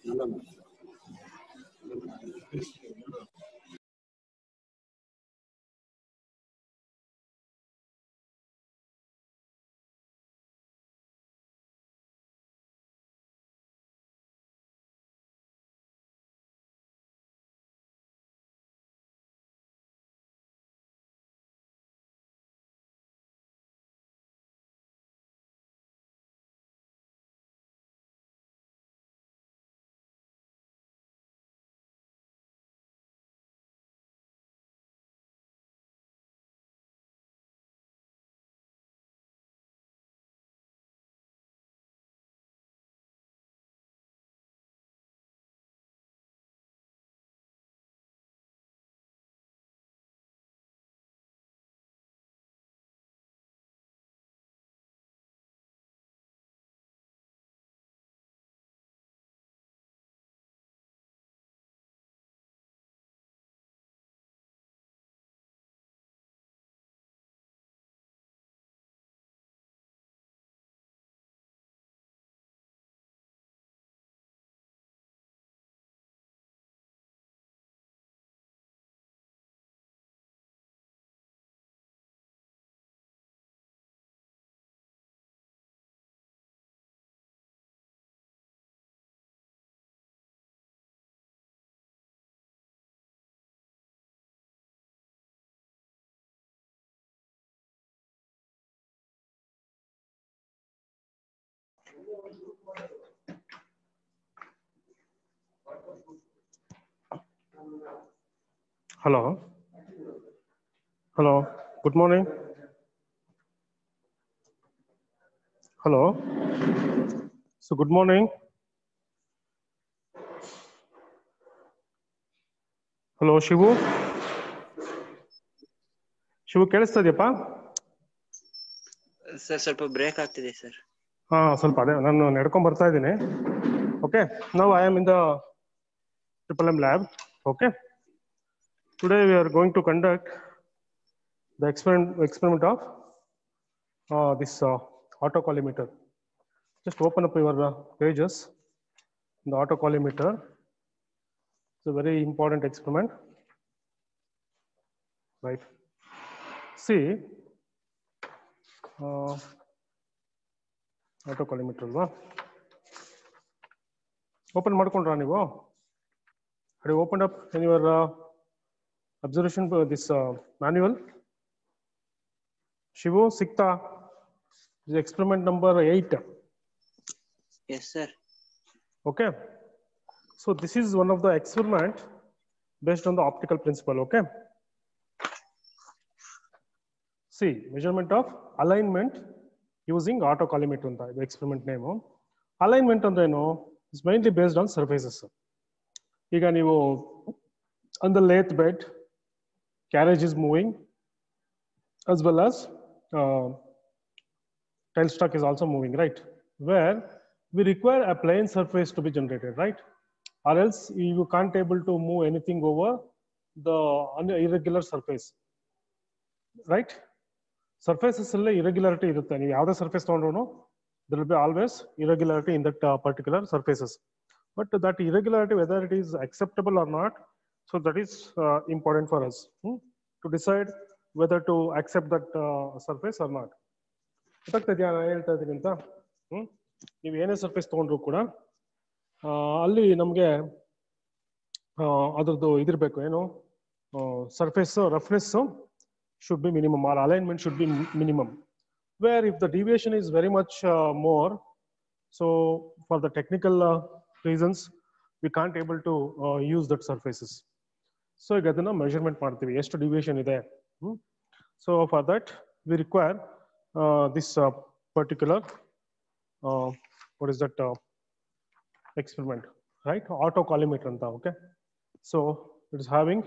Hello. Hello. Good morning. Hello. So good morning. Hello, Shivu. Shivu ಕೇಳಿಸ್ತಾ ಇದೆಯಪ್ಪ? Sir ಸ್ವಲ್ಪ break ಆಗ್ತಿದೆ ಸರ್. ಸ್ವಲ್ಪ ಅದೇ ನಾನು ನಡ್ಕೊಂಡ್ ಬರ್ತಾ ಇದ್ದೀನಿ. Okay, now I am in the MMM lab. Okay, today we are going to conduct the experiment of this autocollimeter. Just open up your pages. The autocollimeter. It's a very important experiment, right? See, autocollimeter alva open ಮಾಡ್ಕೊಂಡ್ರಾ ನೀವು? Have you opened up in your observation this manual? Shivu, Sikta, this is experiment number 8. Yes, sir. Okay, so this is one of the experiment based on the optical principle. Okay, see, measurement of alignment using autocollimeter anta the experiment name. Alignment ಅಂದ್ರೆ ಏನು? It's mainly based on surfaces. ಈಗ ನೀವು on the lathe bed, carriage is moving, as well as tailstock is also moving, right? Where we require a plane surface to be generated, right? Or else you can't able to move anything over the irregular surface, right? Surfaces alle irregularity irutte. ನೀವು ಯಾವುದೇ surface ತಗೊಂಡ್ರು there will be always irregularity in that particular surfaces. But that irregularity, whether it is acceptable or not, so that is important for us to decide whether to accept that surface or not. ಗೊತ್ತಾಗ್ತಿದೆಯಾ ನಾನು ಹೇಳ್ತಾ ಇದ್ದೀನಿ ಅಂತ? ನೀವು ಏನೇ surface ತೊಗೊಂಡ್ರು ಕೂಡ ಅಲ್ಲಿ ನಮಗೆ ಅದ್ರದ್ದು ಇದಿರಬೇಕು, ಏನು surface roughness should be minimum, or alignment should be minimum. Where if the deviation is very much more, so for the technical reasons we can't able to use that surfaces. So ಈಗ ಅದನ್ನ measurement ಮಾಡ್ತೀವಿ ಎಷ್ಟು deviation ಇದೆ. So for that we require this particular what is that experiment, right? Autocollimeter anta. Okay, so it is having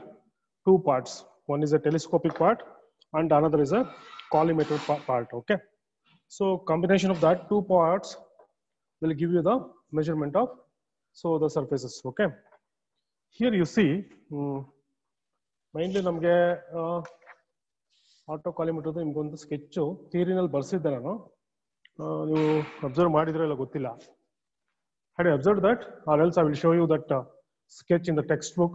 two parts. One is a telescopic part and another is a collimeter part. Okay, so combination of that two parts will give you the measurement of the surfaces. Okay, here you see mainly ನಮಗೆ autocollimeter ನಿಮ್ಗೊಂದು sketch ಥಿಯರಿನಲ್ಲಿ ಬರ್ಸಿದ್ದೆ ನಾನು, ನೀವು observe ಮಾಡಿದ್ರೆ ಇಲ್ಲ ಗೊತ್ತಿಲ್ಲ. Had you observed that, or else I will show you that sketch in the textbook.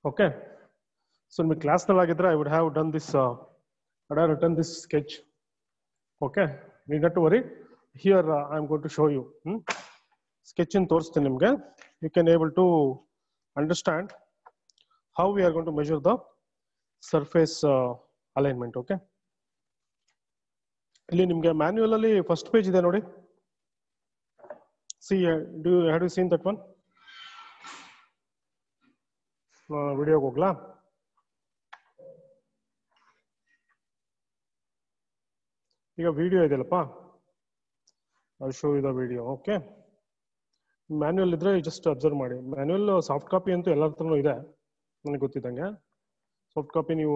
Okay. So in my class, I would have done this. I would have written this sketch. Okay. You not to worry. Here I am going to show you. Sketch in ತೋರಿಸ್ತೀನಿ ನಿಮಗೆ. You can able to understand how we are going to measure the surface alignment. Okay. ಇಲ್ಲಿ ನಿಮಗೆ manual ಅಲ್ಲಿ first page ಇದೆ ನೋಡಿ. See, have you seen that one? Video ಹೋಗ್ಲಾ? ಈಗ video ಇದೆಯಲ್ಲಪ್ಪ, I'll show you the video. Okay. Manual ಇದ್ರೆ just observe ಮಾಡಿ. ಮ್ಯಾನ್ಯುವಲ್ ಸಾಫ್ಟ್ ಕಾಪಿ ಅಂತೂ ಎಲ್ಲರ ಹತ್ರನೂ ಇದೆ ನನಗೆ ಗೊತ್ತಿದ್ದಂಗೆ. ಸಾಫ್ಟ್ ಕಾಪಿ ನೀವು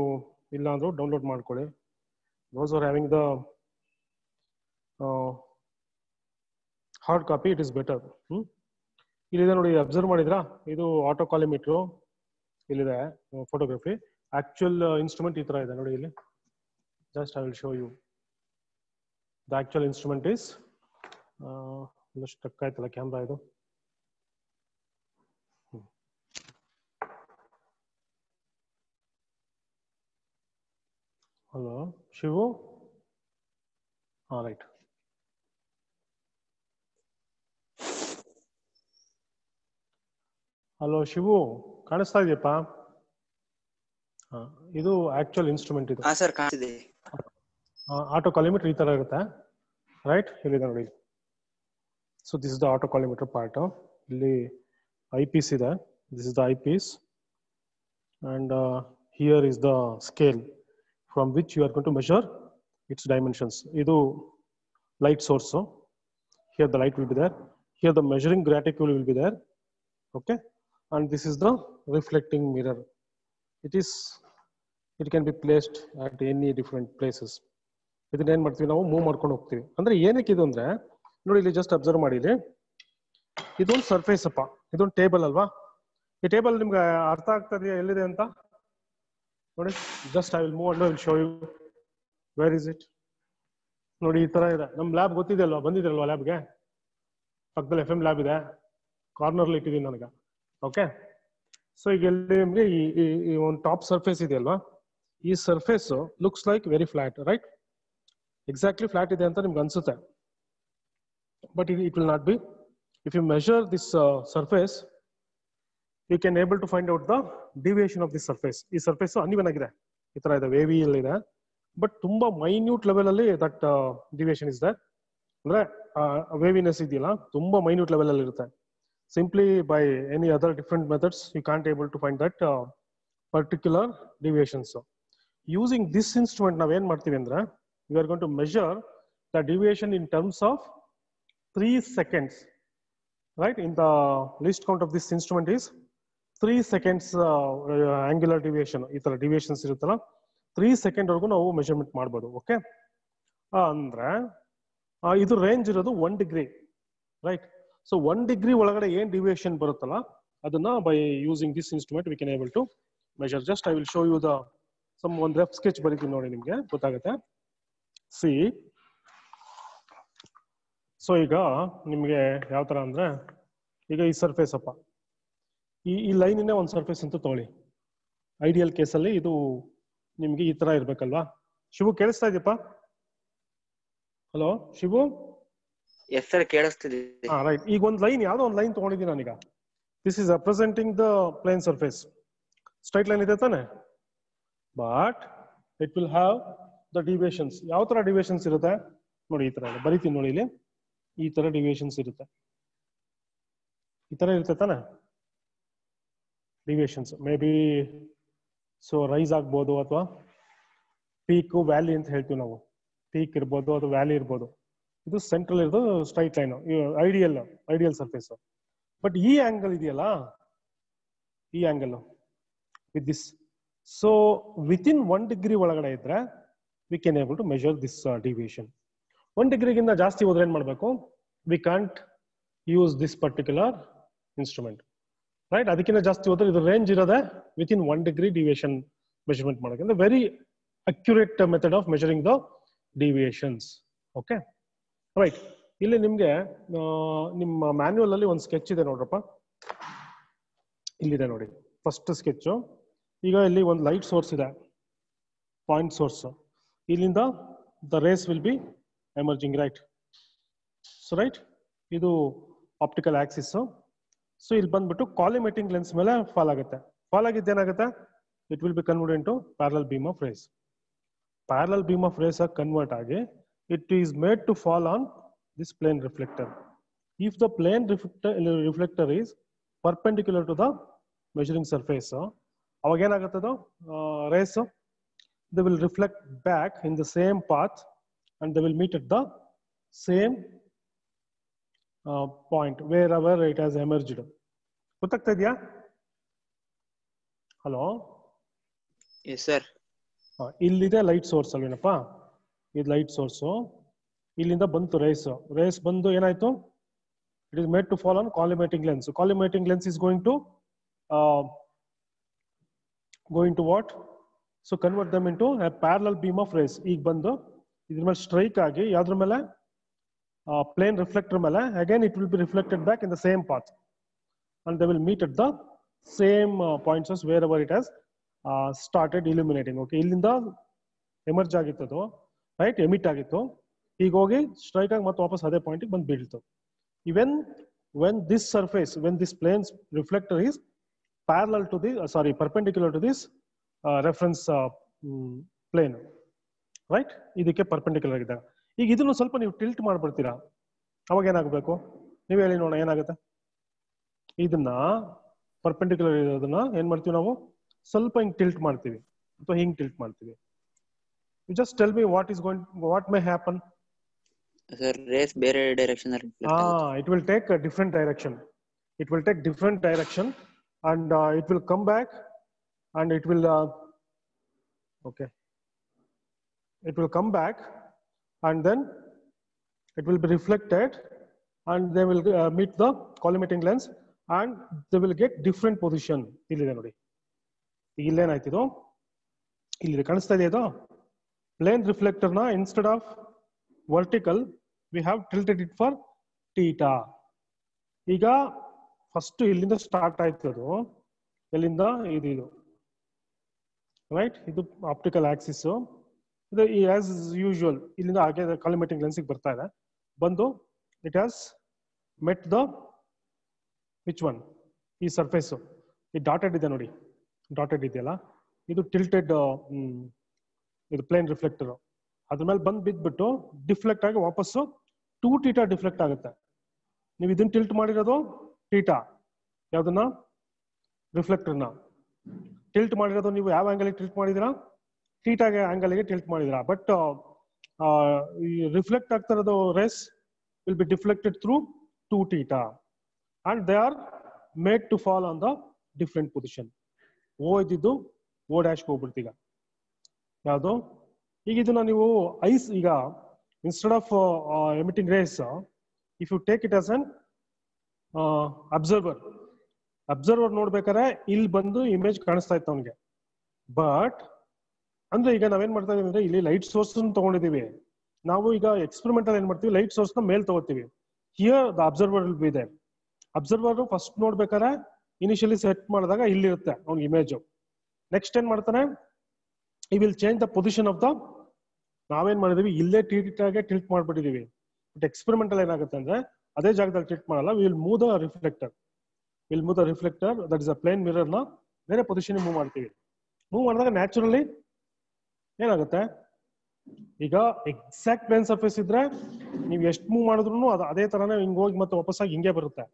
ಇಲ್ಲ ಅಂದ್ರೂ ಡೌನ್ಲೋಡ್ ಮಾಡ್ಕೊಳ್ಳಿ. Those are having the hard copy, it is better. ಇಲ್ಲಿದೆ ನೋಡಿ, ಅಬ್ಸರ್ವ್ ಮಾಡಿದ್ರಾ? ಇದು ಆಟೋ ಕಾಲಿಮೀಟ್ರು ಇಲ್ಲಿದೆ, ಫೋಟೋಗ್ರಫಿ. ಆಕ್ಚುಯಲ್ ಇನ್ಸ್ಟ್ರೂಮೆಂಟ್ ಈ ತರ ಇದೆ ನೋಡಿ ಇಲ್ಲಿ. Just I will show you. The actual instrument is stuck ಆಯ್ತಲ್ಲ ಕ್ಯಾಮ್ರಾ ಇದು. Hello Shivu. Right. Hello Shivu, ಕಾಣಿಸ್ತಾ ಇದೆಯಪ್ಪ? ಇದು ಆಕ್ಚುಯಲ್ ಇನ್ಸ್ಟ್ರೂಮೆಂಟ್ ಇದು. ಸರ್ ಕಾಣಿಸ್ತಿದೆ. ಆಟೋ ಕಾಲಿಮೀಟರ್ ಈ ತರ ಇರುತ್ತೆ, ರೈಟ್? ಇಲ್ಲಿದೆ ನೋಡಿ. So this is the auto collimator part. ಇಲ್ಲಿ ಐ ಪೀಸ್ ಇದೆ. This is the eyepiece and here is the scale from which you are going to measure its dimensions. Idu light source. Here the light will be there. Here the measuring reticule will be there. Okay. And this is the reflecting mirror. It can be placed at any different places. ಇದನ್ನ ಏನ್ ಮಾಡ್ತೀವಿ ನಾವು, move ಮಾಡ್ಕೊಂಡು ಹೋಗ್ತೀವಿ. ಅಂದ್ರೆ ಏನಕ್ಕೆ ಇದು ಅಂದ್ರೆ ನೋಡಿ, ಇಲ್ಲಿ ಜಸ್ಟ್ ಅಬ್ಸರ್ವ್ ಮಾಡಿ. ಇಲ್ಲಿ ಇದೊಂದು ಸರ್ಫೇಸ್ ಅಪ್ಪ, ಇದೊಂದು ಟೇಬಲ್ ಅಲ್ವಾ? ಈ ಟೇಬಲ್ ನಿಮ್ಗೆ ಅರ್ಥ ಆಗ್ತದೆಯಾ ಎಲ್ಲಿದೆ ಅಂತ ನೋಡಿ. Just I will move and I will show you where is it. ನೋಡಿ ಈ ತರ ಇದೆ. ನಮ್ ಲ್ಯಾಬ್ ಗೊತ್ತಿದೆ ಅಲ್ವಾ? ಬಂದಿದ್ರಲ್ವಾ ಲ್ಯಾಬ್ಗೆ? ಪಕ್ಕದಲ್ಲಿ FM ಲ್ಯಾಬ್ ಇದೆ, ಕಾರ್ನರ್ಲಿ ಇಟ್ಟಿದ್ದೀನಿ ನನಗೆ. ಓಕೆ. ಸೊ ಈಗ ಎಲ್ಲಿ ನಿಮ್ಗೆ ಈ ಒಂದು ಟಾಪ್ ಸರ್ಫೇಸ್ ಇದೆ ಅಲ್ವಾ? ಈ surface looks like very flat, right? Exactly flat ಇದೆ ಅಂತ ನಿಮ್ಗೆ ಅನ್ಸುತ್ತೆ, but it will not be. If you measure this surface, you can able to find out the deviation of this surface. ಈ surface uneven ಆಗಿದೆ, ಈ ತರ ಇದೆ, wavy ಅಲ್ಲಿ ಇದೆ, ಬಟ್ ತುಂಬಾ ಮೈನ್ಯೂಟ್ ಲೆವೆಲ್ ಅಲ್ಲಿ ದಟ್ ಡಿವಿಯೇಷನ್ ಇಸ್ ದಟ್. ಅಂದ್ರೆ ವೇವಿನೆಸ್ ಇದೆಯಲ್ಲ, ತುಂಬಾ ಮೈನ್ಯೂಟ್ ಲೆವೆಲ್ ಅಲ್ಲಿ ಇರುತ್ತೆ. Simply by any other different methods you can't able to find that particular deviations. Using this instrument ನಾವ್ ಏನ್ ಮಾಡ್ತೀವಿ ಅಂದ್ರೆ, we are going to measure the deviation in terms of 3 seconds, right? In the least count of this instrument is 3 seconds angular deviation. ಈ ತರ deviations ಇರುತ್ತಲ್ಲ, 3 seconds ವರೆಗೂ ನಾವು measurement ಮಾಡ್ಬೋದು. ಓಕೆ. ಅಂದ್ರೆ ಇದು ರೇಂಜ್ ಇರೋದು 1 degree, ರೈಟ್? ಸೊ 1 degree ಒಳಗಡೆ ಏನ್ ಡಿವಿಯೇಷನ್ ಬರುತ್ತಲ್ಲ, ಅದನ್ನ by using this instrument we can able to measure. Just I will show you the ಒಂದು ರಫ್ ಸ್ಕೆಚ್ ಬರೀತೀನಿ ನೋಡಿ, ನಿಮ್ಗೆ ಗೊತ್ತಾಗುತ್ತೆ. ಸಿ, ಸೊ ಈಗ ನಿಮ್ಗೆ ಯಾವ ತರ ಅಂದ್ರೆ, ಈಗ ಈ ಸರ್ಫೇಸ್ ಅಪ್ಪ, ಈ ಲೈನ್ ಇನ್ನೇ ಒಂದು ಸರ್ಫೇಸ್ ಅಂತ ತಗೊಳ್ಳಿ. ಐಡಿಯಲ್ ಕೇಸಲ್ಲಿ ಇದು ನಿಮ್ಗೆ ಈ ತರ ಇರ್ಬೇಕಲ್ವಾ? ಶಿವು ಕೇಳಿಸ್ತಾ ಇದೆಯಪ್ಪ? ಹಲೋ ಶಿವು. ಎಸ್ ಸರ್, ಕೇಳಿಸ್ತಿದೆ. ರೈಟ್. ಈಗ ಒಂದು ಲೈನ್, ಯಾವ್ದೋ ಒಂದು ಲೈನ್ ತಗೊಂಡಿದ್ದೀನಿ ನಾನೀಗ. This is representing the plane surface. Straight line ಇದೆ ತಾನೆ, but it will have the deviations. ಯಾವ ತರ ಡಿವಿಯೇಷನ್ಸ್ ಇರುತ್ತೆ ನೋಡಿ, ಈ ತರ ಬರೀತೀನಿ ನೋಡಿ. ಇಲ್ಲಿ ಈ ತರ ಡಿವಿಯೇಷನ್ಸ್ ಇರುತ್ತೆ, ಈ ತರ ಇರುತ್ತೆ ತಾನೆ deviations. May be so rise ಆಗ್ಬೋದು, ಅಥವಾ ಪೀಕ್ ವ್ಯಾಲಿ ಅಂತ ಹೇಳ್ತೀವಿ ನಾವು. ಪೀಕ್ ಇರ್ಬೋದು ಅಥವಾ ವ್ಯಾಲಿ ಇರ್ಬೋದು. ಇದು ಸೆಂಟ್ರಲ್ ಇರೋದು straight line, ideal surface. But ಈ ಆಂಗಲ್ ಇದೆಯಲ್ಲ, ಈ angle with this, so within 1 degree ಒಳಗಡೆ ಇದ್ರೆ we can able to measure this deviation. 1 degree ಜಾಸ್ತಿ ಹೋದ್ರೆ ಏನ್ ಮಾಡ್ಬೇಕು? We can't use this particular instrument, right? ಅದಕ್ಕಿಂತ ಜಾಸ್ತಿ ಹೋದ್ರೆ ಇದು ರೇಂಜ್ ಇರೋದೆ ವಿತಿನ್ 1 degree ಡಿವಿಯೇಷನ್ ಮೆಷರ್ಮೆಂಟ್ ಮಾಡೋಕೆ. ಅಂದ್ರೆ very accurate method of measuring the deviations. Okay, right. ಇಲ್ಲಿ ನಿಮ್ಗೆ ನಿಮ್ಮ ಮ್ಯಾನ್ಯುವಲ್ ಅಲ್ಲಿ ಒಂದು ಸ್ಕೆಚ್ ಇದೆ ನೋಡ್ರಪ್ಪ, ಇಲ್ಲಿದೆ ನೋಡಿ ಫಸ್ಟ್ ಸ್ಕೆಚ್. ಈಗ ಇಲ್ಲಿ ಒಂದು ಲೈಟ್ ಸೋರ್ಸ್ ಇದೆ, ಪಾಯಿಂಟ್ ಸೋರ್ಸ್. ಇಲ್ಲಿಂದ the rays will be emerging, right? So right, ಇದು ಆಪ್ಟಿಕಲ್ ಆಕ್ಸಿಸ್. ಸೊ ಇಲ್ಲಿ ಬಂದ್ಬಿಟ್ಟು ಕಾಲಿಮೇಟಿಂಗ್ ಲೆನ್ಸ್ ಮೇಲೆ ಫಾಲ್ ಆಗುತ್ತೆ. ಫಾಲ್ ಆಗಿದ್ದು ಏನಾಗುತ್ತೆ? It will be convert into parallel beam of rays. Parallel beam of rays ಆಗಿ ಕನ್ವರ್ಟ್ ಆಗಿ it is made to fall on this plane reflector. If the plane reflector is perpendicular to the measuring surface, aವಾಗ ಏನಾಗುತ್ತದು rays, they will reflect back in the same path and they will meet at the same point wherever it has emerged. ಗೊತ್ತಾಗ್ತಾ ಇದೆಯಾ? Hello, yes sir. ಇಲ್ಲಿದೆ light source ಅಲ್ವೇನಪ್ಪ, ಇದು light source. ಇಲ್ಲಿಂದ ಬಂತು rays ಬಂದು ಏನಾಯ್ತು? It is made to fall on collimating lens. Collimating lens is going to what? So convert them into a parallel beam of rays. ಈಗ ಬಂದು ಇದ್ರ ಮೇಲೆ ಸ್ಟ್ರೈಕ್ ಆಗಿ ಯಾವ್ದ್ರ ಮೇಲೆ? ಪ್ಲೇನ್ ರಿಫ್ಲೆಕ್ಟರ್ ಮೇಲೆ. Again it will be reflected back in the same path and they will meet at the same points wherever it has started illuminating. Okay, ಇಲ್ಲಿಂದ emerge ಆಗಿತ್ತದು, ರೈಟ್? ಎಮಿಟ್ ಆಗಿತ್ತು. ಈಗ ಹೋಗಿ strike ಆಗಿ ಮತ್ತೆ ವಾಪಸ್ ಅದೇ ಪಾಯಿಂಟ್ ಬಂದು ಬೀಳ್ತು. Even when this surface, when this planes reflector is parallel to the perpendicular to this reference plane, right? ಇದಕ್ಕೆ ಪರ್ಪೆಂಡಿಕ್ಯುಲರ್ ಆಗಿದೆ. ಈಗ ಇದನ್ನು ಸ್ವಲ್ಪ ನೀವು ಟಿಲ್ಟ್ ಮಾಡ್ಬಿಡ್ತೀರಾ, ಅವಾಗ ಏನಾಗಬೇಕು? ನೀವು ಹೇಳಿ ನೋಡೋಣ ಏನಾಗುತ್ತೆ. ಇದನ್ನ ಪರ್ಪೆಂಡಿಕ್ಯುಲರ್ ಇರೋದನ್ನ ಏನ್ ಮಾಡ್ತೀವಿ ನಾವು? ಸ್ವಲ್ಪ ಹಿಂಗ್ ಟಿಲ್ಟ್ ಮಾಡ್ತೀವಿ ಅಥವಾ ಹಿಂಗ್ ಟಿಲ್ಟ್ ಮಾಡ್ತೀವಿ. You just tell me what may happen. Sir, rays ಬೇರೆ ಡೈರೆಕ್ಷನ್ ಅಲ್ಲಿ ರಿಫ್ಲೆಕ್ಟ್ ಆಗುತ್ತೆ. It will take a different direction. It will take different direction and it will come back and it will okay. It will come back and then it will be reflected and they will meet the collimating lens and they will get different position. ಇಲ್ಲಿದೆ ನೋಡಿ, ಇಲ್ಲೇನಾಯ್ತಿದು? ಇಲ್ಲಿದೆ, ಕಾಣಿಸ್ತಾ ಇದೆಯಾ ಇದು? Plane reflector na instead of vertical we have tilted it for theta. ಈಗ first ಇಲ್ಲಿಂದ start ಆಯ್ತದು, ಇಲ್ಲಿಂದ ಇದು ರೈಟ್? ಇದು ಆಪ್ಟಿಕಲ್ ಆಕ್ಸಿಸ್. ಇದು ಆಸ್ ಯೂಶುವಲ್ ಇಲ್ಲಿಂದ ಹಾಗೆ ಕಾಲಿಮೇಟಿಂಗ್ ಲೆನ್ಸಿಗೆ ಬರ್ತಾ ಇದೆ. ಬಂದು it has met the which one? ಈ ಸರ್ಫೇಸ್ ಈ ಡಾಟೆಡ್ ಇದೆ ನೋಡಿ, ಡಾಟೆಡ್ ಇದೆಯಲ್ಲ, ಇದು ಟಿಲ್ಟೆಡ್ ಇದು ಪ್ಲೇನ್ ರಿಫ್ಲೆಕ್ಟರ್. ಅದ್ರ ಮೇಲೆ ಬಂದು ಬಿದ್ಬಿಟ್ಟು ಡಿಫ್ಲೆಕ್ಟ್ ಆಗಿ ವಾಪಸ್ಸು 2 ಥೀಟಾ ಡಿಫ್ಲೆಕ್ಟ್ ಆಗುತ್ತೆ. ನೀವು ಇದನ್ನ ಟಿಲ್ಟ್ ಮಾಡಿರೋದು ಥೀಟಾ, ಯಾವ್ದನ್ನ? ರಿಫ್ಲೆಕ್ಟರ್ನ ಟಿಲ್ಟ್ ಮಾಡಿರೋದು ನೀವು ಯಾವ ಆಂಗಲ್ ಟಿಲ್ಟ್ ಮಾಡಿದಿರಾ? ಥೀಟಾಗೆ ಆಂಗಲ್ಗೆ ಟಿಲ್ಟ್ ಮಾಡಿದಿರಾ. ಬಟ್ ಈ ರಿಫ್ಲೆಕ್ಟ್ ಆಗ್ತಾ ಇರೋದು rays will be deflected through 2 theta and they are made to fall on the different position. O ಇದ್ದಿದ್ದು ಓ ಡ್ಯಾಶ್ಗೆ ಹೋಗ್ಬಿಡ್ತೀಗ. ಯಾವುದು? ಈಗ ಇದನ್ನ ನೀವು ಐಸ್, ಈಗ instead of emitting rays, if you take it as an observer ನೋಡ್ಬೇಕಾದ್ರೆ ಇಲ್ಲಿ ಬಂದು ಇಮೇಜ್ ಕಾಣಿಸ್ತಾ ಇತ್ತು ಅವನಿಗೆ. ಬಟ್ ಅಂದ್ರೆ ಈಗ ನಾವೇನ್ ಮಾಡ್ತಾ ಇದೀವಿ ಅಂದ್ರೆ ಇಲ್ಲಿ ಲೈಟ್ ಸೋರ್ಸ್ ತಗೊಂಡಿದೀವಿ ನಾವು. ಈಗ ಎಕ್ಸ್ಪೆರಿಮೆಂಟಲ್ ಏನ್ ಮಾಡ್ತೀವಿ? ಲೈಟ್ ಸೋರ್ಸ್ ನ ಮೇಲ್ ತಗೋತೀವಿ. Here the observer will be there. Observer first ನೋಡ್ಬೇಕಾದ್ರೆ ಇನಿಷಿಯಲಿ ಸೆಟ್ ಮಾಡಿದಾಗ ಇಲ್ಲಿರುತ್ತೆ ಅವ್ನ ಇಮೇಜ್. ನೆಕ್ಸ್ಟ್ ಏನ್ ಮಾಡ್ತಾನೆ? He will change the position of the, ನಾವೇನ್ ಮಾಡಿದೀವಿ ಇಲ್ಲೇ ಟಿಲ್ಟಾಗೆ ಟಿಲ್ಟ್ ಮಾಡ್ಬಿಟ್ಟಿದೀವಿ. ಬಟ್ ಎಕ್ಸ್ಪೆರಿಮೆಂಟಲ್ ಏನಾಗುತ್ತೆ ಅಂದ್ರೆ ಅದೇ ಜಾಗದಲ್ಲಿ ಟಿಲ್ಟ್ ಮಾಡಲ್ಲ. Will move the reflector, that is a plane mirror ನ ಬೇರೆ ಪೊಸಿಷನ್ ಮೂವ್ ಮಾಡ್ತೀವಿ. ಮೂವ್ ಮಾಡಿದಾಗ ನ್ಯಾಚುರಲಿ ಏನಾಗುತ್ತೆ? ಈಗ ಎಕ್ಸಾಕ್ಟ್ ಪ್ಲೇನ್ ಸರ್ಫೇಸ್ ಇದ್ರೆ ನೀವು ಎಷ್ಟು ಮೂವ್ ಮಾಡಿದ್ರು ಅದು ಅದೇ ತರನೇ ಹಿಂಗ್ ಹೋಗಿ ಮತ್ತೆ ವಾಪಸ್ಸಾಗಿ ಹಿಂಗೆ ಬರುತ್ತೆ.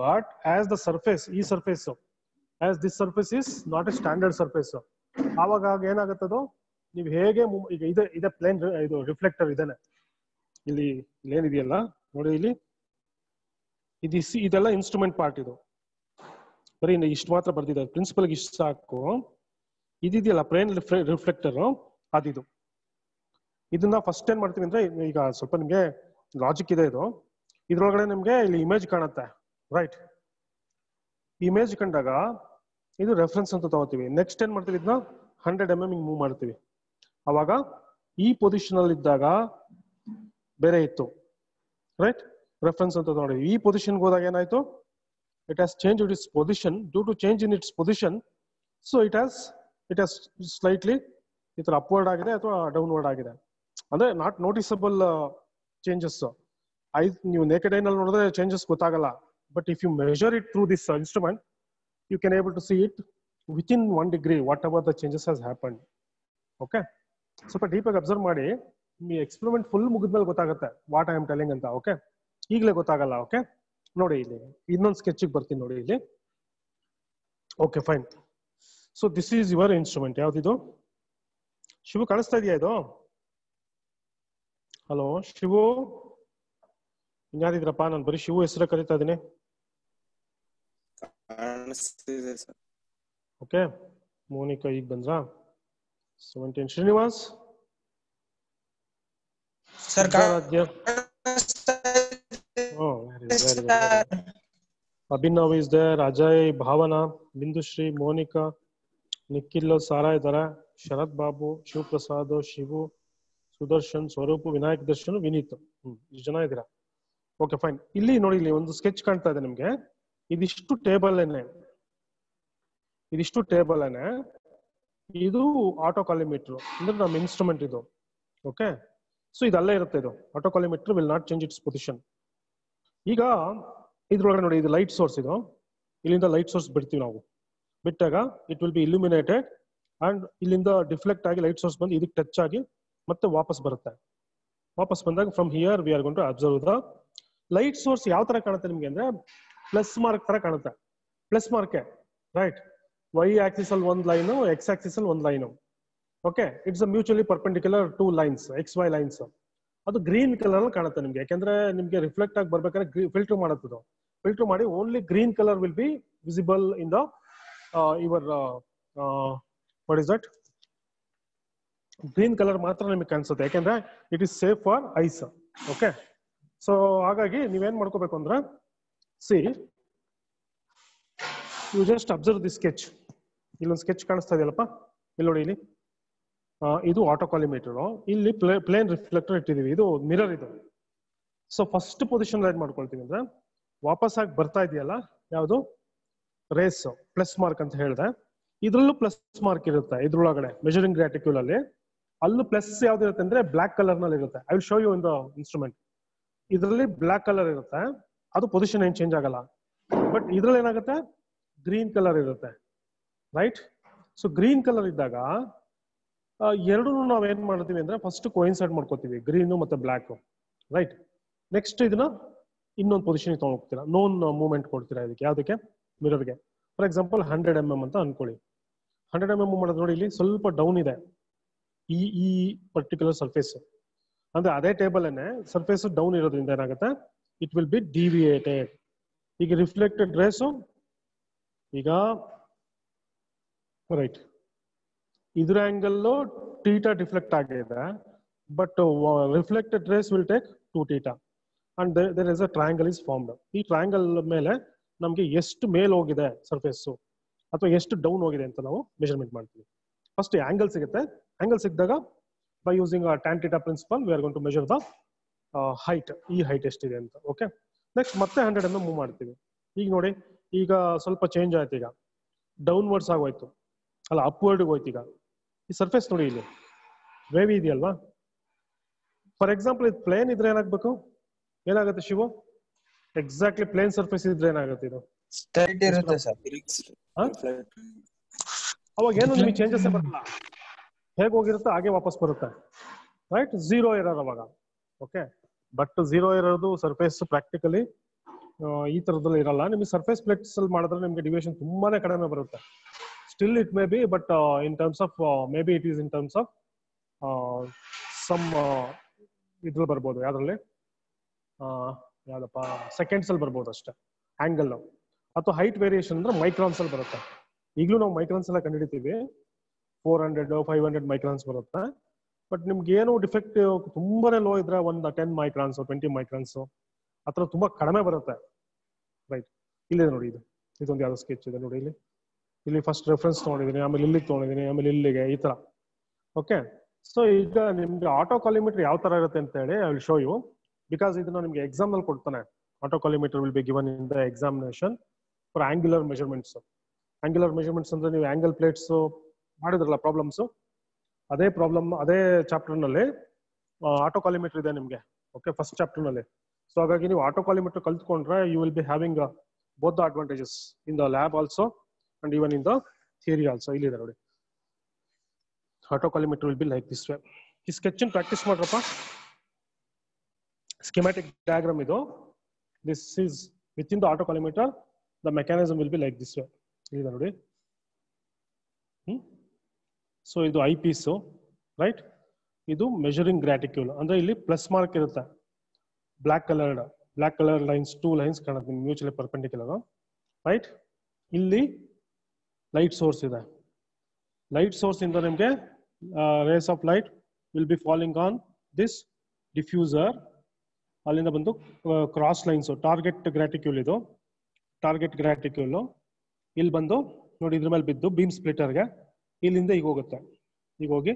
ಬಟ್ ಆಸ್ ದ ಸರ್ಫೇಸ್, ಈ surface as this surface is not A standard surface, ಆವಾಗ ಏನಾಗುತ್ತದು? ನೀವು ಹೇಗೆ ಈಗ ಇದೆ ಪ್ಲೇನ್, ಇದು ರಿಫ್ಲೆಕ್ಟರ್ ಇದೇನೆ ಇಲ್ಲಿ ಏನಿದೆಯಲ್ಲ ನೋಡಿ, ಇಲ್ಲಿ ಇದೆಲ್ಲ ಇನ್ಸ್ಟ್ರೂಮೆಂಟ್ ಪಾರ್ಟ್. ಇದು ಬರೀ ಇಷ್ಟು ಮಾತ್ರ ಬರ್ದಿದೆ, ಪ್ರಿನ್ಸಿಪಲ್ ಇಷ್ಟು ಸಾಕು. ಇದೆಯಲ್ಲ ಪ್ಲೇನ್ ರಿಫ್ಲೆಕ್ಟರ್, ಅದಿದು. ಇದನ್ನ ಫಸ್ಟ್ ಏನ್ ಮಾಡ್ತೀವಿ ಅಂದ್ರೆ, ಈಗ ಸ್ವಲ್ಪ ನಿಮ್ಗೆ ಲಾಜಿಕ್ ಇದೆ. ಇದು ಇದ್ರೊಳಗಡೆ ನಿಮ್ಗೆ ಇಲ್ಲಿ ಇಮೇಜ್ ಕಾಣುತ್ತೆ, ರೈಟ್? ಇಮೇಜ್ ಕಂಡಾಗ ಇದು ರೆಫರೆನ್ಸ್ ಅಂತ ತಗೋತೀವಿ. ನೆಕ್ಸ್ಟ್ ಏನ್ ಮಾಡ್ತೀವಿ? ಇದನ್ನ 100 mm ಮೂವ್ ಮಾಡ್ತೀವಿ. ಅವಾಗ ಈ ಪೊಸಿಷನ್ ಅಲ್ಲಿ ಇದ್ದಾಗ ಬೇರೆ ಇತ್ತು, ರೈಟ್. ರೆಫರೆನ್ಸ್ ಅಂತ ನೋಡಿ, ಈ ಪೊಸಿಷನ್ಗೆ ಹೋದಾಗ ಏನಾಯ್ತು, it has change its position. Due to change in its position, so it has slightly ಈ ತರ ಅಪ್ವರ್ಡ್ ಆಗಿದೆ ಅಥವಾ ಡೌನ್ವರ್ಡ್ ಆಗಿದೆ. ಅಂದ್ರೆ ನಾಟ್ ನೋಟಿಸಬಲ್ ಚೇಂಜಸ್. ನೀವು ನೇಕೆಡ್ ಐ ನಲ್ಲಿ ನೋಡಿದ್ರೆ ಚೇಂಜಸ್ ಗೊತ್ತಾಗಲ್ಲ. But if you measure it through this instrument, you can able to see it within 1 degree whatever the changes has happen. Okay, ಸ್ವಲ್ಪ ಡೀಪಾಗಿ ಅಬ್ಸರ್ವ್ ಮಾಡಿ. ಈ ಎಕ್ಸ್ಪೆರಿಮೆಂಟ್ ಫುಲ್ ಮುಗಿದ್ಮೇಲೆ ಗೊತ್ತಾಗುತ್ತೆ ವಾಟ್ ಐ ಆಮ್ ಟೆಲಿಂಗ್ ಅಂತ. Okay, ಈಗಲೇ ಗೊತ್ತಾಗಲ್ಲ. Okay, ನೋಡಿ ಇಲ್ಲಿ ಇನ್ನೊಂದು ಸ್ಕೆಚ್ಗೆ ಬರ್ತೀನಿ ನೋಡಿ ಇಲ್ಲಿ. Okay fine. So this is your instrument. ಯಾವ್ದಿದು ಶಿವು, ಕಾಣಿಸ್ತಾ ಇದೆಯಾ ಇದು? ಹಲೋ ಶಿವು, ಯಾರಿದ್ರಪ್ಪ? ನಾನು ಬರೀ ಶಿವು ಹೆಸರು ಕರೀತಾ ಇದ್ದೀನಿ. ಓಕೆ, ಮೋನಿಕಾ ಈಗ ಬಂದ್ರಾ? 17 Srinivas sir. Abhinav is there, Ajay, Bhavana, Bindushree, Monica, Nikhil, Sara ಇದಾರೆ, ಶರತ್ ಬಾಬು, ಶಿವಪ್ರಸಾದ್, ಶಿವು, ಸುದರ್ಶನ್, ಸ್ವರೂಪ್, ವಿನಾಯಕ್ ದರ್ಶನ್, ವಿನೀತ್. ಇಷ್ಟು ಜನ ಇದ್ದೀರಾ. Okay fine. ಇಲ್ಲಿ ನೋಡಿ, ಇಲ್ಲಿ ಒಂದು ಸ್ಕೆಚ್ ಕಾಣ್ತಾ ಇದೆ ನಿಮ್ಗೆ. ಇದಿಷ್ಟು ಟೇಬಲ್ ಏನೆ, ಇದು ಆಟೋ ಕಾಲಿಮೀಟರ್ ಅಂದ್ರೆ ನಮ್ಮ ಇನ್ಸ್ಟ್ರೂಮೆಂಟ್ ಇದು. ಓಕೆ, ಸೊ ಇದಲ್ಲೇ ಇರುತ್ತೆ. ಇದು auto collimator will not change its position. ಈಗ ಇದ್ರೊಳಗೆ ನೋಡಿ, ಇದು ಲೈಟ್ ಸೋರ್ಸ್. ಇದು ಇಲ್ಲಿಂದ ಲೈಟ್ ಸೋರ್ಸ್ ಬಿಡ್ತೀವಿ ನಾವು. ಬಿಟ್ಟಾಗ it will be illuminated and ಇಲ್ಲಿಂದ ಡಿಫ್ಲೆಕ್ಟ್ ಆಗಿ ಲೈಟ್ ಸೋರ್ಸ್ ಬಂದು ಇದಕ್ಕೆ ಟಚ್ ಆಗಿ ಮತ್ತೆ ವಾಪಸ್ ಬರುತ್ತೆ. ವಾಪಸ್ ಬಂದಾಗ from here we are going to observe the light source. ಯಾವ ತರ ಕಾಣುತ್ತೆ ನಿಮ್ಗೆ ಅಂದ್ರೆ ಪ್ಲಸ್ ಮಾರ್ಕ್ ತರ ಕಾಣುತ್ತೆ. ಪ್ಲಸ್ ಮಾರ್ಕೆ, ರೈಟ್. ವೈ ಆಕ್ಸಿಸ್ ಅಲ್ಲಿ ಒಂದು ಲೈನು, ಎಕ್ಸ್ ಆಕ್ಸಿಸ್ ಅಲ್ಲಿ ಒಂದು line. Okay, it's a mutually perpendicular 2 lines, XY lines. ಅದು ಗ್ರೀನ್ ಕಲರ್ ಅಲ್ಲಿ ಕಾಣುತ್ತೆ ನಿಮ್ಗೆ. ಯಾಕಂದ್ರೆ ನಿಮ್ಗೆ ರಿಫ್ಲೆಕ್ಟ್ ಆಗಿ ಬರ್ಬೇಕಾದ್ರೆ ಫಿಲ್ಟರ್ ಮಾಡುತ್ತೆ. ಫಿಲ್ಟರ್ ಮಾಡಿ only green colour will be visible in the your what is that, green colour ಮಾತ್ರ ನಿಮಗೆ ಕಾಣಿಸುತ್ತೆ. ಯಾಕಂದ್ರೆ it is safe for eyes. Okay, so ಹಾಗಾಗಿ ನೀವೇನ್ ಮಾಡ್ಕೋಬೇಕು ಅಂದ್ರೆ, see you just observe the sketch. ಇಲ್ಲೊಂದು ಸ್ಕೆಚ್ ಕಾಣಿಸ್ತಾ ಇದೆಯಲ್ಲಪ್ಪ, ಇಲ್ಲಿ ನೋಡಿ. ಇಲ್ಲಿ ಇದು ಆಟೋ ಕಾಲಿಮೀಟರ್. ಇಲ್ಲಿ ಪ್ಲೇನ್ ರಿಫ್ಲೆಕ್ಟರ್ ಇಟ್ಟಿದೀವಿ. ಇದು ಮಿರರ್ ಇದು. ಸೊ ಫಸ್ಟ್ ಪೊಸಿಷನ್ ಏನ್ ಮಾಡ್ಕೊಳ್ತೀವಿ ಅಂದ್ರೆ, ವಾಪಸ್ ಆಗಿ ಬರ್ತಾ ಇದೆಯಲ್ಲ ಯಾವುದು ರೇಸ್, ಪ್ಲಸ್ ಮಾರ್ಕ್ ಅಂತ ಹೇಳಿದೆ. ಇದ್ರಲ್ಲೂ ಪ್ಲಸ್ ಮಾರ್ಕ್ ಇರುತ್ತೆ. ಇದ್ರೊಳಗಡೆ ಮೆಜರಿಂಗ್ ರ್ಯಾಟಿಕ್ಯೂಲ್ ಅಲ್ಲಿ ಅಲ್ಲೂ ಪ್ಲಸ್ ಯಾವ್ದಿರುತ್ತೆ ಅಂದ್ರೆ ಬ್ಲಾಕ್ ಕಲರ್ ನಲ್ಲಿ ಇರುತ್ತೆ. I will show you in the instrument. ಇದರಲ್ಲಿ ಬ್ಲಾಕ್ ಕಲರ್ ಇರುತ್ತೆ, ಅದು ಪೊಸಿಷನ್ ಏನ್ ಚೇಂಜ್ ಆಗಲ್ಲ. ಬಟ್ ಇದ್ರಲ್ಲಿ ಏನಾಗುತ್ತೆ, ಗ್ರೀನ್ ಕಲರ್ ಇರುತ್ತೆ, ರೈಟ್. ಸೊ ಗ್ರೀನ್ ಕಲರ್ ಇದ್ದಾಗ ಎರಡು ನಾವ್ ಏನ್ ಮಾಡ್ತೀವಿ ಅಂದ್ರೆ, ಫಸ್ಟ್ ಕೋಇನ್ಸೈಡ್ ಮಾಡ್ಕೋತೀವಿ ಗ್ರೀನ್ ಮತ್ತೆ ಬ್ಲಾಕ್, ರೈಟ್. ನೆಕ್ಸ್ಟ್ ಇದನ್ನ ಇನ್ನೊಂದು ಪೊಸಿಷನ್ ತಗೊಂಡು ಹೋಗ್ತೀರಾ, ನೋನ್ ಮೂವ್ಮೆಂಟ್ ಕೊಡ್ತೀರಾ ಇದಕ್ಕೆ. ಯಾವ್ದಕ್ಕೆ? ಮಿರರ್ಗೆ. ಫಾರ್ ಎಕ್ಸಾಂಪಲ್ 100 mm ಅಂತ ಅನ್ಕೊಳ್ಳಿ. 100 mm ಮಾಡೋದು ನೋಡಿ, ಇಲ್ಲಿ ಸ್ವಲ್ಪ ಡೌನ್ ಇದೆ ಈ ಪರ್ಟಿಕ್ಯುಲರ್ ಸರ್ಫೇಸ್. ಅಂದ್ರೆ ಅದೇ ಟೇಬಲ್ ಅನ್ನೇ ಸರ್ಫೇಸ್ ಡೌನ್ ಇರೋದ್ರಿಂದ ಏನಾಗುತ್ತೆ, ಇಟ್ ವಿಲ್ ಬಿ ಡಿವಿಯೇಟೆಡ್. ಈಗ ರಿಫ್ಲೆಕ್ಟೆಡ್ ರೇಸು ಈಗ ರೈಟ್ ಇದ್ರ ಆಂಗಲ್ ಟೀಟಾ ಡಿಫ್ಲೆಕ್ಟ್ ಆಗಿದೆ, but reflected rays will take 2θ and there is a triangle is formed. ಈ ಟ್ರಯಾಂಗಲ್ ಮೇಲೆ ನಮ್ಗೆ ಎಷ್ಟು ಮೇಲ್ ಹೋಗಿದೆ ಸರ್ಫೇಸ್ ಅಥವಾ ಎಷ್ಟು ಡೌನ್ ಹೋಗಿದೆ ಅಂತ ನಾವು ಮೆಜರ್ಮೆಂಟ್ ಮಾಡ್ತೀವಿ. ಫಸ್ಟ್ ಆಂಗಲ್ ಸಿಗುತ್ತೆ. ಆಂಗಲ್ ಸಿಕ್ಕಿದಾಗ by using tan θ principle we are going to measure the height. ಈ ಹೈಟ್ ಎಷ್ಟಿದೆ ಅಂತ. ಓಕೆ, ನೆಕ್ಸ್ಟ್ ಮತ್ತೆ 100 mm ಮೂವ್ ಮಾಡ್ತೀವಿ. ಈಗ ನೋಡಿ, ಈಗ ಸ್ವಲ್ಪ ಚೇಂಜ್ ಆಯ್ತು. ಈಗ ಡೌನ್ವರ್ಡ್ಸ್ ಆಗೋಯ್ತು, ಅಲ್ಲ ಅಪ್ವರ್ಡ್ ಹೋಯ್ತು. ಈಗ ಈ ಸರ್ಫೇಸ್ ನೋಡಿ, ಇಲ್ಲಿ ವೇವಿ ಇದೆಯಲ್ವಾ. ಫಾರ್ ಎಕ್ಸಾಂಪಲ್ ಇದು ಪ್ಲೇನ್ ಇದ್ರೆ ಏನಾಗಬೇಕು, ಏನಾಗುತ್ತೆ ಶಿವು? ಎಕ್ಸಾಕ್ಟ್ಲಿ ಪ್ಲೇನ್ ಸರ್ಫೇಸ್ ಇದ್ರೆ ಏನಾಗುತ್ತೆ, ಇದು ಸ್ಟ್ರೈಟ್ ಇರುತ್ತೆ ಸರ್. ಅವಾಗ ಏನು ನಿಮಗೆ ಚೇಂಜಸ್ ಬರಲ್ಲ, ಹೇಗೆ ಹೋಗಿರುತ್ತೆ ಹಾಗೆ ವಾಪಸ್ ಬರುತ್ತೆ, ರೈಟ್. ಝೀರೋ ಎರರ್ ಅವಾಗ. ಓಕೆ, ಬಟ್ ಝೀರೋ ಇರೋದು ಸರ್ಫೇಸ್ ಪ್ರಾಕ್ಟಿಕಲಿ ಈ ತರದಲ್ಲಿ ಇರಲ್ಲ. ನಿಮಗೆ ಸರ್ಫೇಸ್ ಪ್ಲೇಟ್ಸ್ ಅಲ್ಲಿ ಮಾಡಿದ್ರೆ ನಿಮಗೆ ಡಿವಿಯೇಷನ್ ತುಂಬಾನೇ ಕಡಿಮೆ ಬರುತ್ತೆ. Still it may be, but in terms of may be it is in terms of some ಇದ್ರಲ್ಲಿ ಬರ್ಬೋದು. ಯಾವ್ದ್ರಲ್ಲಿ ಯಾವ್ದಪ್ಪ ಸೆಕೆಂಡ್ಸ್ ಅಲ್ಲಿ ಬರ್ಬೋದು ಅಷ್ಟೇ ಆಂಗಲ್. ಅಥವಾ ಹೈಟ್ ವೇರಿಯೇಷನ್ ಅಂದ್ರೆ ಮೈಕ್ರಾನ್ಸ್ ಅಲ್ಲಿ ಬರುತ್ತೆ. ಈಗಲೂ ನಾವು ಮೈಕ್ರಾನ್ಸ್ ಎಲ್ಲ ಕಂಡುಹಿಡಿತೀವಿ. 400 500 ಮೈಕ್ರಾನ್ಸ್ ಬರುತ್ತೆ. ಬಟ್ ನಿಮ್ಗೆ ಏನು ಡಿಫೆಕ್ಟ್ ತುಂಬಾನೇ ಲೋ ಇದ್ರೆ ಒಂದು 10 ಮೈಕ್ರಾನ್ಸ್ 20 ಮೈಕ್ರಾನ್ಸ್ ಅಥವಾ ತುಂಬಾ ಕಡಿಮೆ ಬರುತ್ತೆ, ರೈಟ್. ಇಲ್ಲಿದೆ ನೋಡಿ, ಇದೊಂದು ಯಾವ್ದು ಸ್ಕೆಚ್ ಇದೆ ನೋಡಿ. ಇಲ್ಲಿ ಫಸ್ಟ್ ರೆಫರೆನ್ಸ್ ತೊಗೊಂಡಿದ್ದೀನಿ, ಆಮೇಲೆ ಇಲ್ಲಿಗೆ ತೊಗೊಂಡಿದ್ದೀನಿ, ಆಮೇಲೆ ಇಲ್ಲಿಗೆ, ಈ ತರ. ಓಕೆ, ಸೊ ಈಗ ನಿಮ್ಗೆ ಆಟೋ ಕಾಲಿಮೀಟರ್ ಯಾವ ತರ ಇರುತ್ತೆ ಅಂತ ಹೇಳಿ I will show you. Because ಇದನ್ನ ನಿಮಗೆ ಎಕ್ಸಾಮ್ ನಲ್ಲಿ ಕೊಡ್ತಾನೆ. Autocollimator will be given in the examination for angular measurements. Angular measurements ಅಂದ್ರೆ ನೀವು ಆಂಗಲ್ ಪ್ಲೇಟ್ಸ್ ಮಾಡಿದ್ರಲ್ಲ ಪ್ರಾಬ್ಲಮ್ಸ್, ಅದೇ ಪ್ರಾಬ್ಲಮ್ ಅದೇ ಚಾಪ್ಟರ್ ನಲ್ಲಿ ಆಟೋಕಾಲಿಮೇಟರ್ ಇದೆ ನಿಮಗೆ. ಓಕೆ, ಫಸ್ಟ್ ಚಾಪ್ಟರ್ ನಲ್ಲಿ. ಸೊ ಹಾಗಾಗಿ ನೀವು ಆಟೋಕಾಲಿಮೇಟರ್ ಕಲ್ತ್ಕೊಂಡ್ರೆ you will be having both the advantages in the lab also and even in the theory also. ಇಲ್ಲಿದೆ ನೋಡಿ, autocollimator will be like this way. ಈ ಸ್ಕೆಚ್ ಪ್ರಾಕ್ಟೀಸ್ ಮಾಡ್ರಪ್ಪ. ಸ್ಕಿಮ್ಯಾಟಿಕ್ ಡಯಾಗ್ರಾಮ್ ಇದು. This is with in the autocollimator the mechanism will be like this way. ಇಲ್ಲಿದೆ ನೋಡಿ. So ಇದು eyepiece, right. ಇದು measuring graticule ಅಂದ್ರೆ ಇಲ್ಲಿ ಪ್ಲಸ್ ಮಾರ್ಕ್ ಇರುತ್ತೆ. ಬ್ಲಾಕ್ ಕಲರ್ ಲೈನ್ಸ್, 2 ಲೈನ್ಸ್ ಕಾಣುತ್ತೆ ಮ್ಯೂಚುವಲಿ ಪರ್ಪೆಂಡಿಕ್ಯುಲರ್, ರೈಟ್. ಇಲ್ಲಿ ಲೈಟ್ ಸೋರ್ಸ್ ಇದೆ. ಲೈಟ್ ಸೋರ್ಸ್ ಇಂದ ನಿಮಗೆ rays of light will be falling on this diffuser. ಅಲ್ಲಿಂದ ಬಂದು ಕ್ರಾಸ್ ಲೈನ್ಸ್ ಟಾರ್ಗೆಟ್ ಗ್ರಾಟಿಕ್ಯೂಲ್. ಇದು ಟಾರ್ಗೆಟ್ ಗ್ರಾಟಿಕ್ಯೂಲ್ ಇಲ್ಲಿ ಬಂದು ನೋಡಿ ಇದ್ರ ಮೇಲೆ ಬಿದ್ದು ಬೀಮ್ ಸ್ಪ್ಲಿಟರ್ಗೆ ಇಲ್ಲಿಂದ ಈಗ ಹೋಗುತ್ತೆ. ಈಗ ಹೋಗಿ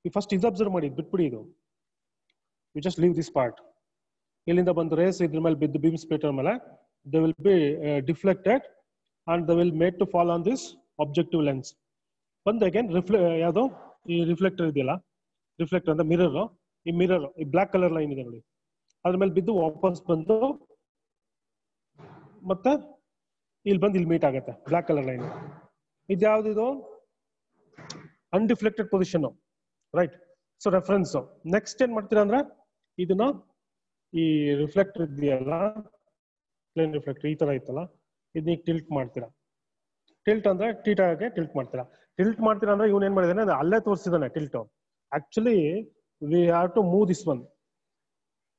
ಈ ಫಸ್ಟ್ ಇದು ಅಬ್ಸರ್ವ್ ಮಾಡಿ, ಬಿಟ್ಬಿಡಿ ಇದು. You just leave this part. ಇಲ್ಲಿಂದ ಬಂದು ರೇಸ್ ಇದ್ರ ಮೇಲೆ ಬಿದ್ದು ಬೀಮ್ ಸ್ಪ್ಲಿಟರ್ ಮೇಲೆ they will be deflected and they will made to fall on this objective lens. ಬಂದು ಅಗೇನ್ ಯಾವುದು ಈ ರಿಫ್ಲೆಕ್ಟರ್ ಇದೆಯಲ್ಲ, ರಿಫ್ಲೆಕ್ಟರ್ ಅಂದ್ರೆ ಮಿರರ್. ಈ ಮಿರರ್ ಈ ಬ್ಲಾಕ್ ಕಲರ್ ಲೈನ್ ಇದೆ ನೋಡಿ, ಅದ್ರ ಮೇಲೆ ಬಿದ್ದು ವಾಪಸ್ ಬಂದು ಮತ್ತೆ ಇಲ್ಲಿ ಬಂದು ಇಲ್ಲಿ ಮೀಟ್ ಆಗುತ್ತೆ ಬ್ಲಾಕ್ ಕಲರ್ ಲೈನ್. ಇದ್ಯಾವ್ದು? Undeflected position, right. So reference. Next ಏನ್ ಮಾಡ್ತೀರಾ ಅಂದ್ರೆ ಇದನ್ನ ಈ ರಿಫ್ಲೆಕ್ಟರ್ ಇದೆಯಲ್ಲ, ಪ್ಲೇನ್ ರಿಫ್ಲೆಕ್ಟರ್ ಈ ತರ ಇತ್ತಲ್ಲ, ಇದನ್ನ ಟಿಲ್ಟ್ ಮಾಡ್ತೀರಾ. ಟಿಲ್ಟ್ ಅಂದ್ರೆ ಟೀಟಾಗೆ ಟಿಲ್ಟ್ ಮಾಡ್ತೀರಾ. ಟಿಲ್ಟ್ ಮಾಡ್ತೀರಾ ಅಂದ್ರೆ ಇವನ್ ಏನ್ ಮಾಡಿದಾನೆ ಅಲ್ಲೇ ತೋರಿಸಿದಾನೆ tilt. Actually we have to move this one.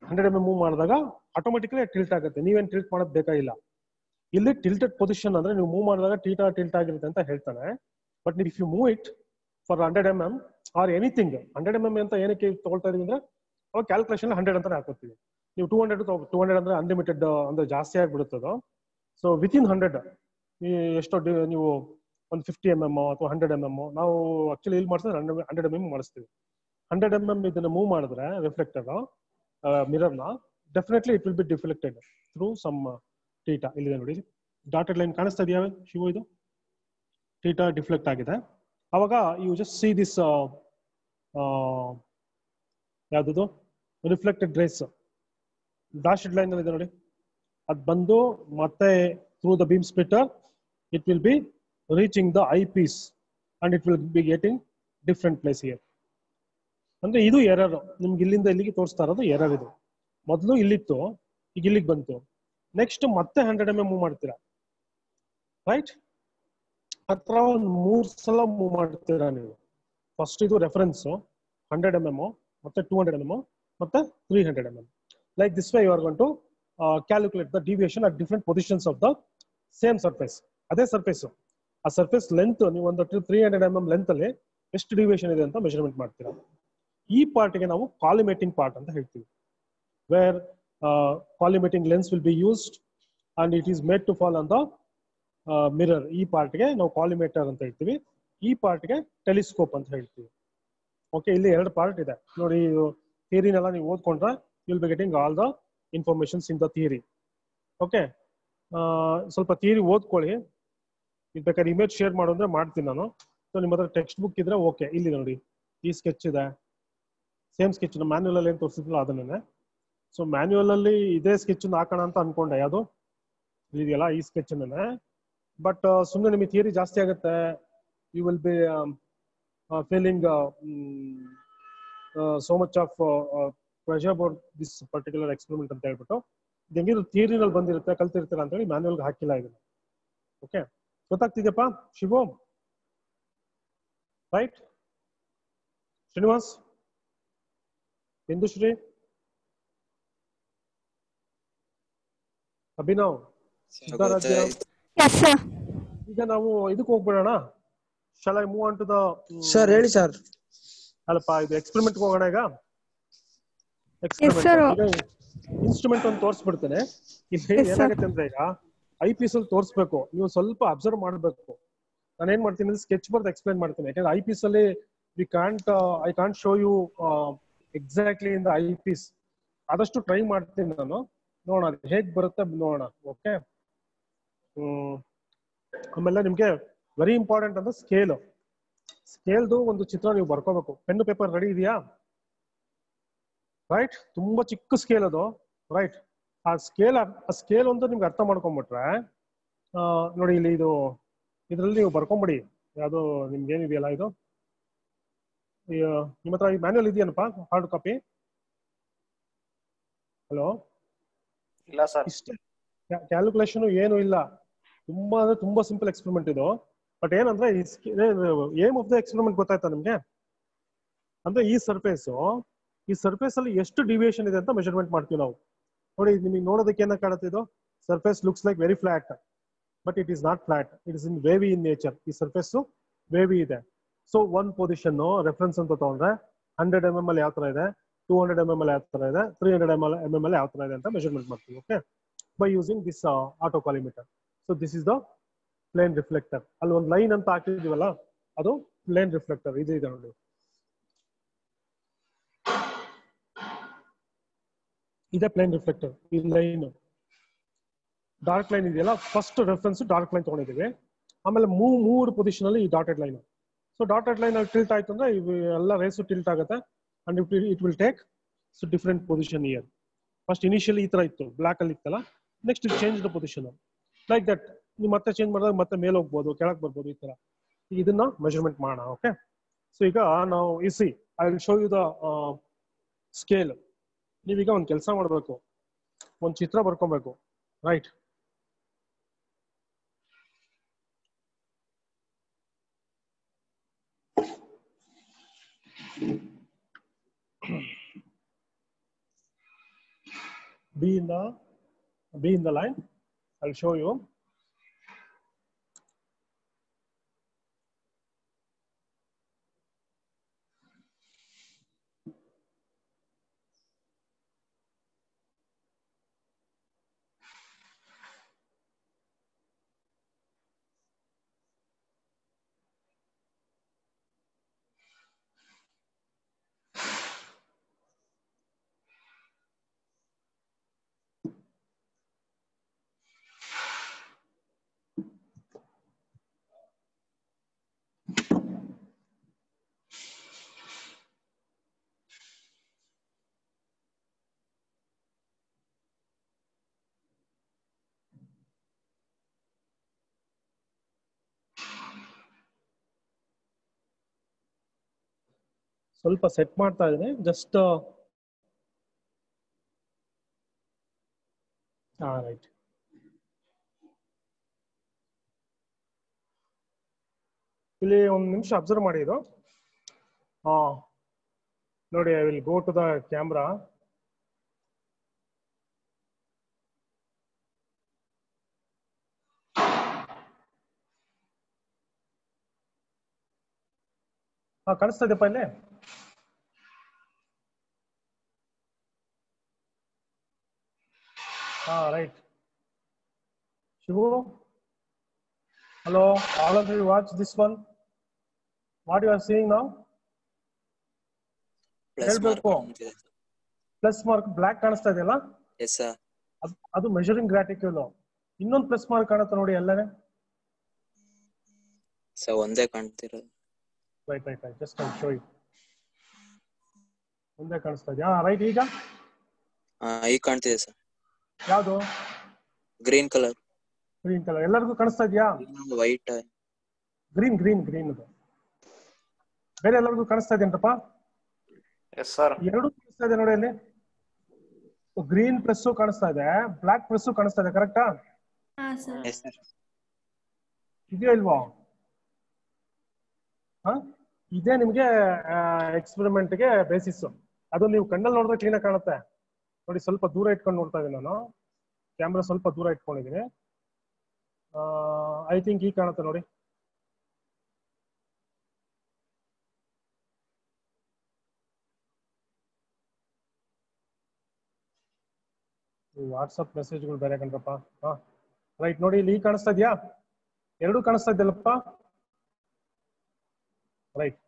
100 mm move ಮಾಡಿದಾಗ ಆಟೋಮೆಟಿಕಲಿ ಟಿಲ್ಟ್ ಆಗುತ್ತೆ. ನೀವೇನ್ ಟಿಲ್ಟ್ ಮಾಡೋದು ಬೇಕಾಗಿಲ್ಲ. ಇಲ್ಲಿ ಟಿಲ್ಟೆಡ್ ಪೊಸಿಷನ್ ಅಂದ್ರೆ ನೀವು ಮೂವ್ ಮಾಡಿದಾಗ ಟೀಟಾ ಟಿಲ್ಟ್ ಆಗಿರುತ್ತೆ ಅಂತ ಹೇಳ್ತಾನೆ. But if you move it for 100 mm or anything, 100 mm ಅಂತ ಏನಕ್ಕೆ ತಗೊಳ್ತಾ ಇದೀವಿ ಅಂದ್ರೆ ಅವಾಗ ಕ್ಯಾಲ್ಕುಲೇಷನ್ 100 ಅಂತಾನೆ ಹಾಕೋತೀವಿ. ನೀವು 200 ಅಂದ್ರೆ ಅನ್ಲಿಮಿಟೆಡ್ ಅಂದ್ರೆ ಜಾಸ್ತಿ ಆಗಿಬಿಡುತ್ತದು. ಸೊ ವಿತಿನ್ 100 ಎಷ್ಟೋ ನೀವು ಒಂದು 50 mm ಅಥವಾ 100 mm ನಾವು ಆಕ್ಚುಲಿ ಇಲ್ಲಿ ಮಾಡಿಸಿದ್ರೆ 100 mm ಮಾಡಿಸ್ತೀವಿ. 100 mm ಇದನ್ನ ಮೂವ್ ಮಾಡಿದ್ರೆ ರಿಫ್ಲೆಕ್ಟರ್ ಮಿರರ್ನ definitely it will be deflected through some theta. ಇಲ್ಲಿದೆ ನೋಡಿ, ಡಾಟೆಡ್ ಲೈನ್ ಕಾಣಿಸ್ತಾ ಇದೆಯಾ ಶಿವು? ಇದು ಟೀಟಾ ಡಿಫ್ಲೆಕ್ಟ್ ಆಗಿದೆ. ಅವಾಗ ಯು ಜಸ್ಟ್ ಸಿ ದಿಸ್ ಯಾವ್ದು ರಿಫ್ಲೆಕ್ಟೆಡ್ ರೇಸ್ ಡಾಟೆಡ್ ಲೈನ್ ಇದೆ ನೋಡಿ, ಅದು ಬಂದು ಮತ್ತೆ through the beam splitter it will B reaching the eyepiece and it will be getting different place here. ಅಂದ್ರೆ ಇದು ಎರರ್. ನಿಮ್ಗೆ ಇಲ್ಲಿಂದ ಇಲ್ಲಿಗೆ ತೋರಿಸ್ತಾ ಇರೋದು ಎರರ್. ಇದು ಮೊದಲು ಇಲ್ಲಿತ್ತು, ಈಗ ಇಲ್ಲಿಗೆ ಬಂತು. ನೆಕ್ಸ್ಟ್ ಮತ್ತೆ 100 mm ಮೂವ್ ಮಾಡ್ತೀರಾ, ರೈಟ್. ಹತ್ರ ಒಂದು 3 ಸಲ ಮೂವ್ ಮಾಡ್ತೀರಾ ನೀವು. ಫಸ್ಟ್ ಇದು ರೆಫರೆನ್ಸ್ 100 mm, ಮತ್ತೆ 200 mm, ಮತ್ತೆ 300 mm. Like this way you are going to calculate the deviation at different positions of the same surface. ಅದೇ ಸರ್ಫೇಸ್, ಆ ಸರ್ಫೇಸ್ ಲೆಂತ್ ನೀವು ಒಂದು 300 mm ಲೆಂತ್ ಅಲ್ಲಿ ಎಷ್ಟು ಡಿವಿಯೇಷನ್ ಇದೆ ಅಂತ ಮೆಜರ್ಮೆಂಟ್ ಮಾಡ್ತೀರಾ. ಈ ಪಾರ್ಟ್ಗೆ ನಾವು ಕಾಲಿಮೇಟಿಂಗ್ ಪಾರ್ಟ್ ಅಂತ ಹೇಳ್ತೀವಿ. Where collimating lens will be used and it is made to fall on the mirror. ಈ ಪಾರ್ಟ್ಗೆ ನಾವು ಕಾಲಿಮೇಟರ್ ಅಂತ ಹೇಳ್ತೀವಿ, ಈ ಪಾರ್ಟ್ಗೆ ಟೆಲಿಸ್ಕೋಪ್ ಅಂತ ಹೇಳ್ತೀವಿ. ಓಕೆ, ಇಲ್ಲಿ 2 ಪಾರ್ಟ್ ಇದೆ ನೋಡಿ. ಥಿಯರಿನೆಲ್ಲ ನೀವು ಓದ್ಕೊಂಡ್ರೆ you will be getting all the informations in the theory. Okay, ಸ್ವಲ್ಪ ಥಿಯರಿ ಓದ್ಕೊಳ್ಳಿ. ಇದು ಬೇಕಾದ್ರೆ ಇಮೇಜ್ ಶೇರ್ ಮಾಡು ಅಂದ್ರೆ ಮಾಡ್ತೀನಿ ನಾನು. ಸೊ ನಿಮ್ಮ ಹತ್ರ ಟೆಕ್ಸ್ಟ್ ಬುಕ್ ಇದ್ರೆ ಓಕೆ. ಇಲ್ಲಿ ನೋಡಿ ಈ ಸ್ಕೆಚ್ ಇದೆ, ಸೇಮ್ ಸ್ಕೆಚ್ ಮ್ಯಾನ್ಯುಯಲ್ ಅಲ್ಲಿ ಏನು ತೋರಿಸಿದ್ರಲ್ಲ ಅದನ್ನೇ. ಸೊ ಮ್ಯಾನ್ಯುಯಲ್ ಅಲ್ಲಿ ಇದೇ ಸ್ಕೆಚ್ ಹಾಕೋಣ ಅಂತ ಅನ್ಕೊಂಡೆ, ಯಾವುದು ಇದೆಯಲ್ಲ ಈ ಸ್ಕೆಚ್. ಬಟ್ ಸುಮ್ಮನೆ ನಿಮಗೆ ಥಿಯರಿ ಜಾಸ್ತಿ ಆಗುತ್ತೆ. You will be feeling so much of pressure about this particular experiment ಅಂತ ಹೇಳ್ಬಿಟ್ಟು ಹೆಂಗಿದ್ರು ಥಿಯರಿನಲ್ಲಿ ಬಂದಿರುತ್ತೆ, ಕಲ್ತಿರ್ತೀರ ಅಂತೇಳಿ ಮ್ಯಾನ್ಯುಯಲ್ಗೆ ಹಾಕಿಲ್ಲ ಇದನ್ನ. ಓಕೆ, ಗೊತ್ತಾಗ್ತಿದೆಯಪ್ಪ ಶಿವು? ರೈಟ್. ಶ್ರೀನಿವಾಸ್, ಇಂದುಶ್ರೀ, ಅಭಿನವ್, ಸಿದ್ಧಾರಾಧ್ಯ. ಈಗ ನಾವು ಇದಕ್ಕೆ ಹೋಗ್ಬಿಡೋಣ. Shall I move on to the sir ಹೇಳಿ ಸರ್. ಅಲ್ಲಪ್ಪ, ಇದು ಎಕ್ಸ್ಪೆರಿಮೆಂಟ್ ಹೋಗೋಣ. ಈಗ ಎಕ್ಸ್ಪೆರಿಮೆಂಟ್ ಇನ್ಸ್ಟ್ರೂಮೆಂಟ್ ಒಂದು ತೋರಿಸ್ಬಿಡ್ತೇನೆ. ಇಲ್ಲಿ ಏನಾಗುತ್ತೆ ಅಂದ್ರೆ ಈಗ ಐ ಪೀಸ್ ಅಲ್ಲಿ ತೋರಿಸ್ಬೇಕು, ನೀವು ಸ್ವಲ್ಪ ಅಬ್ಸರ್ವ್ ಮಾಡಬೇಕು. ನಾನು ಏನ್ ಮಾಡ್ತೀನಿ ಅಂದ್ರೆ ಸ್ಕೆಚ್ ಬರ್ದು ಎಕ್ಸ್ಪ್ಲೈನ್ ಮಾಡ್ತೀನಿ. ಯಾಕಂದ್ರೆ ಐ ಪೀಸ್ ಅಲ್ಲಿ I can't show you exactly in the eyepiece. ಆದಷ್ಟು ಟ್ರೈ ಮಾಡ್ತೀನಿ ನಾನು, ನೋಡೋಣ ಅದು ಹೇಗೆ ಬರುತ್ತೆ ನೋಡೋಣ. ಓಕೆ. ಆಮೇಲೆ ನಿಮ್ಗೆ ವೆರಿ ಇಂಪಾರ್ಟೆಂಟ್ ಅಂದ್ರೆ ಸ್ಕೇಲ್. ಸ್ಕೇಲ್ದು ಒಂದು ಚಿತ್ರ ನೀವು ಬರ್ಕೋಬೇಕು. ಪೆನ್ನು ಪೇಪರ್ ರೆಡಿ ಇದೆಯಾ? ರೈಟ್, ತುಂಬಾ ಚಿಕ್ಕ ಸ್ಕೇಲ್ ಅದು. ರೈಟ್, ಆ ಸ್ಕೇಲ್ ಒಂದು ನಿಮ್ಗೆ ಅರ್ಥ ಮಾಡ್ಕೊಂಡ್ಬಿಟ್ರೆ ನೋಡಿ ಇಲ್ಲಿ ಇದರಲ್ಲಿ ನೀವು ಬರ್ಕೊಂಬಿಡಿ. ಯಾವುದು ನಿಮ್ಗೆ ಏನಿದೆಯಲ್ಲ ಇದು, ನಿಮ್ಮ ಹತ್ರ ಈ ಮ್ಯಾನ್ಯಲ್ ಇದೆಯೇನಪ್ಪ, ಹಾರ್ಡ್ ಕಾಪಿ? ಹಲೋ, ಇಲ್ಲ ಸರ್. ಇಷ್ಟೇ, ಕ್ಯಾಲ್ಕುಲೇಷನ್ ಏನು ಇಲ್ಲ, ತುಂಬಾ ಅಂದ್ರೆ ತುಂಬಾ ಸಿಂಪಲ್ ಎಕ್ಸ್ಪೆರಿಮೆಂಟ್ ಇದು. ಬಟ್ ಏನಂದ್ರೆ ಏಮ್ ಆಫ್ ದ ಎಕ್ಸ್ಪೆರಿಮೆಂಟ್ ಗೊತ್ತಾಯ್ತಾ ನಿಮ್ಗೆ? ಅಂದ್ರೆ ಈ ಸರ್ಫೇಸ್ ಅಲ್ಲಿ ಎಷ್ಟು ಡಿವಿಯೇಷನ್ ಇದೆ ಅಂತ ಮೆಜರ್ಮೆಂಟ್ ಮಾಡ್ತೀವಿ ನಾವು. ನೋಡಿ, ನಿಮಗೆ ನೋಡೋದಕ್ಕೆ ಏನ ಕಾಣುತ್ತೆ, ಇದು surface looks like very flat, but it is not flat, it is in ವೇವಿ in nature. ಈ ಸರ್ಫೇಸ್ ವೇವಿ ಇದೆ. ಸೊ ಒನ್ ಪೊಸಿಷನ್ ರೆಫರೆನ್ಸ್ ಅಂತ ತಗೊಂಡ್ರೆ 100 mm ಅಲ್ಲಿ ಯಾವ ತರ ಇದೆ, 200 mm ಅಲ್ಲಿ ಯಾವ ತರ ಇದೆ, 300 mm ಅಲ್ಲಿ ಯಾವ ತರ ಇದೆ ಅಂತ ಮೆಜರ್ಮೆಂಟ್ ಮಾಡ್ತೀವಿ. Okay, by using this auto collimator. So this is the plane reflector. ಅಲ್ಲಿ ಒಂದು ಲೈನ್ ಅಂತ ಹಾಕಿದೀವಲ್ಲ, ಅದು ಪ್ಲೇನ್ ರಿಫ್ಲೆಕ್ಟರ್. ಇದು ಇದೆ ನೋಡಿ, ಇದೆ ಪ್ಲೇನ್ ರಿಫ್ಲೆಕ್ಟರ್. ಈ ಲೈನ್ ಡಾರ್ಕ್ ಲೈನ್ ಇದೆಯಲ್ಲ, ಫಸ್ಟ್ ರೆಫರೆನ್ಸ್ ಡಾರ್ಕ್ ಲೈನ್ ತಗೊಂಡಿದ್ದೀವಿ. ಆಮೇಲೆ ಮೂರು ಪೊಸಿಷನ್ ಅಲ್ಲಿ ಈ dotted line. So dotted line ಅಲ್ಲಿ ಟಿಲ್ಟ್ ಆಯ್ತು ಅಂದ್ರೆ ಎಲ್ಲ ರೇಸು ಟಿಲ್ಟ್ ಆಗುತ್ತೆ, and it will take different position year. First initially ಈ ತರ ಇತ್ತು, ಬ್ಲಾಕ್ ಅಲ್ಲಿ ಇತ್ತಲ್ಲ, next change the position like that. ನೀವು ಮತ್ತೆ ಚೇಂಜ್ ಮಾಡಿದಾಗ ಮತ್ತೆ ಮೇಲೆ ಹೋಗ್ಬೋದು, ಕೆಳಗೆ ಬರ್ಬೋದು, ಈ ತರ. ಇದನ್ನ ಮೆಜರ್ಮೆಂಟ್ ಮಾಡೋಣ. ಓಕೆ, ಸೊ ಈಗ ನಾವು I will show you the scale. ನೀವೀಗ ಒಂದು ಕೆಲಸ ಮಾಡಬೇಕು, ಒಂದು ಚಿತ್ರ ಬರ್ಕೊಬೇಕು. Right, be in the line. I'll show you. ಸ್ವಲ್ಪ ಸೆಟ್ ಮಾಡ್ತಾ ಇದ್ದೀನಿ, ಜಸ್ಟ್ ರೈಟ್. ಇಲ್ಲಿ ಒಂದು ನಿಮಿಷ ಅಬ್ಸರ್ವ್ ಮಾಡಿ. ಇದು ನೋಡಿ, I will go to the camera. ಕಾಣಿಸ್ತಾ ಇದೆಯಪ್ಪ ಇಲ್ಲಿ? Right. Shivu, hello, all of you watch this one. What you are seeing now? Plus mark black ಕಾಣಿಸ್ತಾ ಇದೆಯಲ್ಲ? Yes sir. ಅದು ಮೆಜರಿಂಗ್ ಗ್ರಾಟಿಕ್ಯೂಲ್. ಇನ್ನೊಂದು ಪ್ಲಸ್ ಮಾರ್ಕ್ ಕಾಣುತ್ತೆ ನೋಡಿ ಎಲ್ಲನೇ. ಸರ್ ಒಂದೇ ಕಾಣ್ತಿರೋದು. Right, just I show you. ಒಂದೇ ಕಾಣಿಸ್ತಾ ಇದೆಯಾ? ರೈಟ್. ಈಗ ಈಗ ಕಾಣ್ತಿದೆ ಸರ್. ಯಾವುದು? Green colour. ಎಲ್ಲರಿಗೂ ಕಾಣಿಸ್ತಾ ಇದೆಯಾ? ವೈಟ್. ಗ್ರೀನ್ ಅದು. ಬೇರೆ ಎಲ್ಲರಿಗೂ ಕಾಣಿಸ್ತಾ ಇದೆಯಂತಪ್ಪ? Yes sir. ಎರಡು ಕಾಣಿಸ್ತಾ ಇದೆ ನೋಡಿ ಅಲ್ಲಿ. ಗ್ರೀನ್ ಪ್ಲಸ್ ಕಾಣಿಸ್ತಾ ಇದೆ, ಬ್ಲಾಕ್ ಪ್ಲಸ್ ಕಾಣಿಸ್ತಾ ಇದೆ. ಕರೆಕ್ಟಾ? ಇದೆಯೋ ಇಲ್ವೋ? ಇದೇ ನಿಮ್ಗೆ ಎಕ್ಸ್ಪೆರಿಮೆಂಟ್ಗೆ ಬೇಸಿಸ್. ಅದು ನೀವು ಕಣ್ಣಲ್ಲಿ ನೋಡಿದ್ರೆ ಕ್ಲೀನ್ ಆಗಿ ಕಾಣುತ್ತೆ ನೋಡಿ. ಸ್ವಲ್ಪ ದೂರ ಇಟ್ಕೊಂಡು ನೋಡ್ತಾ ಇದ್ದೀನಿ ನಾನು, ಕ್ಯಾಮ್ರಾ ಸ್ವಲ್ಪ ದೂರ ಇಟ್ಕೊಂಡಿದ್ದೀನಿ. ಐ ಥಿಂಕ್ ಈಗ ಕಾಣುತ್ತೆ ನೋಡಿ. ವಾಟ್ಸಪ್ ಮೆಸೇಜ್ಗಳು ಬೇರೆ ಕಣ್ರಪ್ಪ. ರೈಟ್, ನೋಡಿ ಇಲ್ಲಿ ಈಗ ಕಾಣಿಸ್ತಾ ಇದೆಯಾ? ಎರಡು ಕಾಣಿಸ್ತಾ ಇದೆಯಲ್ಲಪ್ಪ? ರೈಟ್.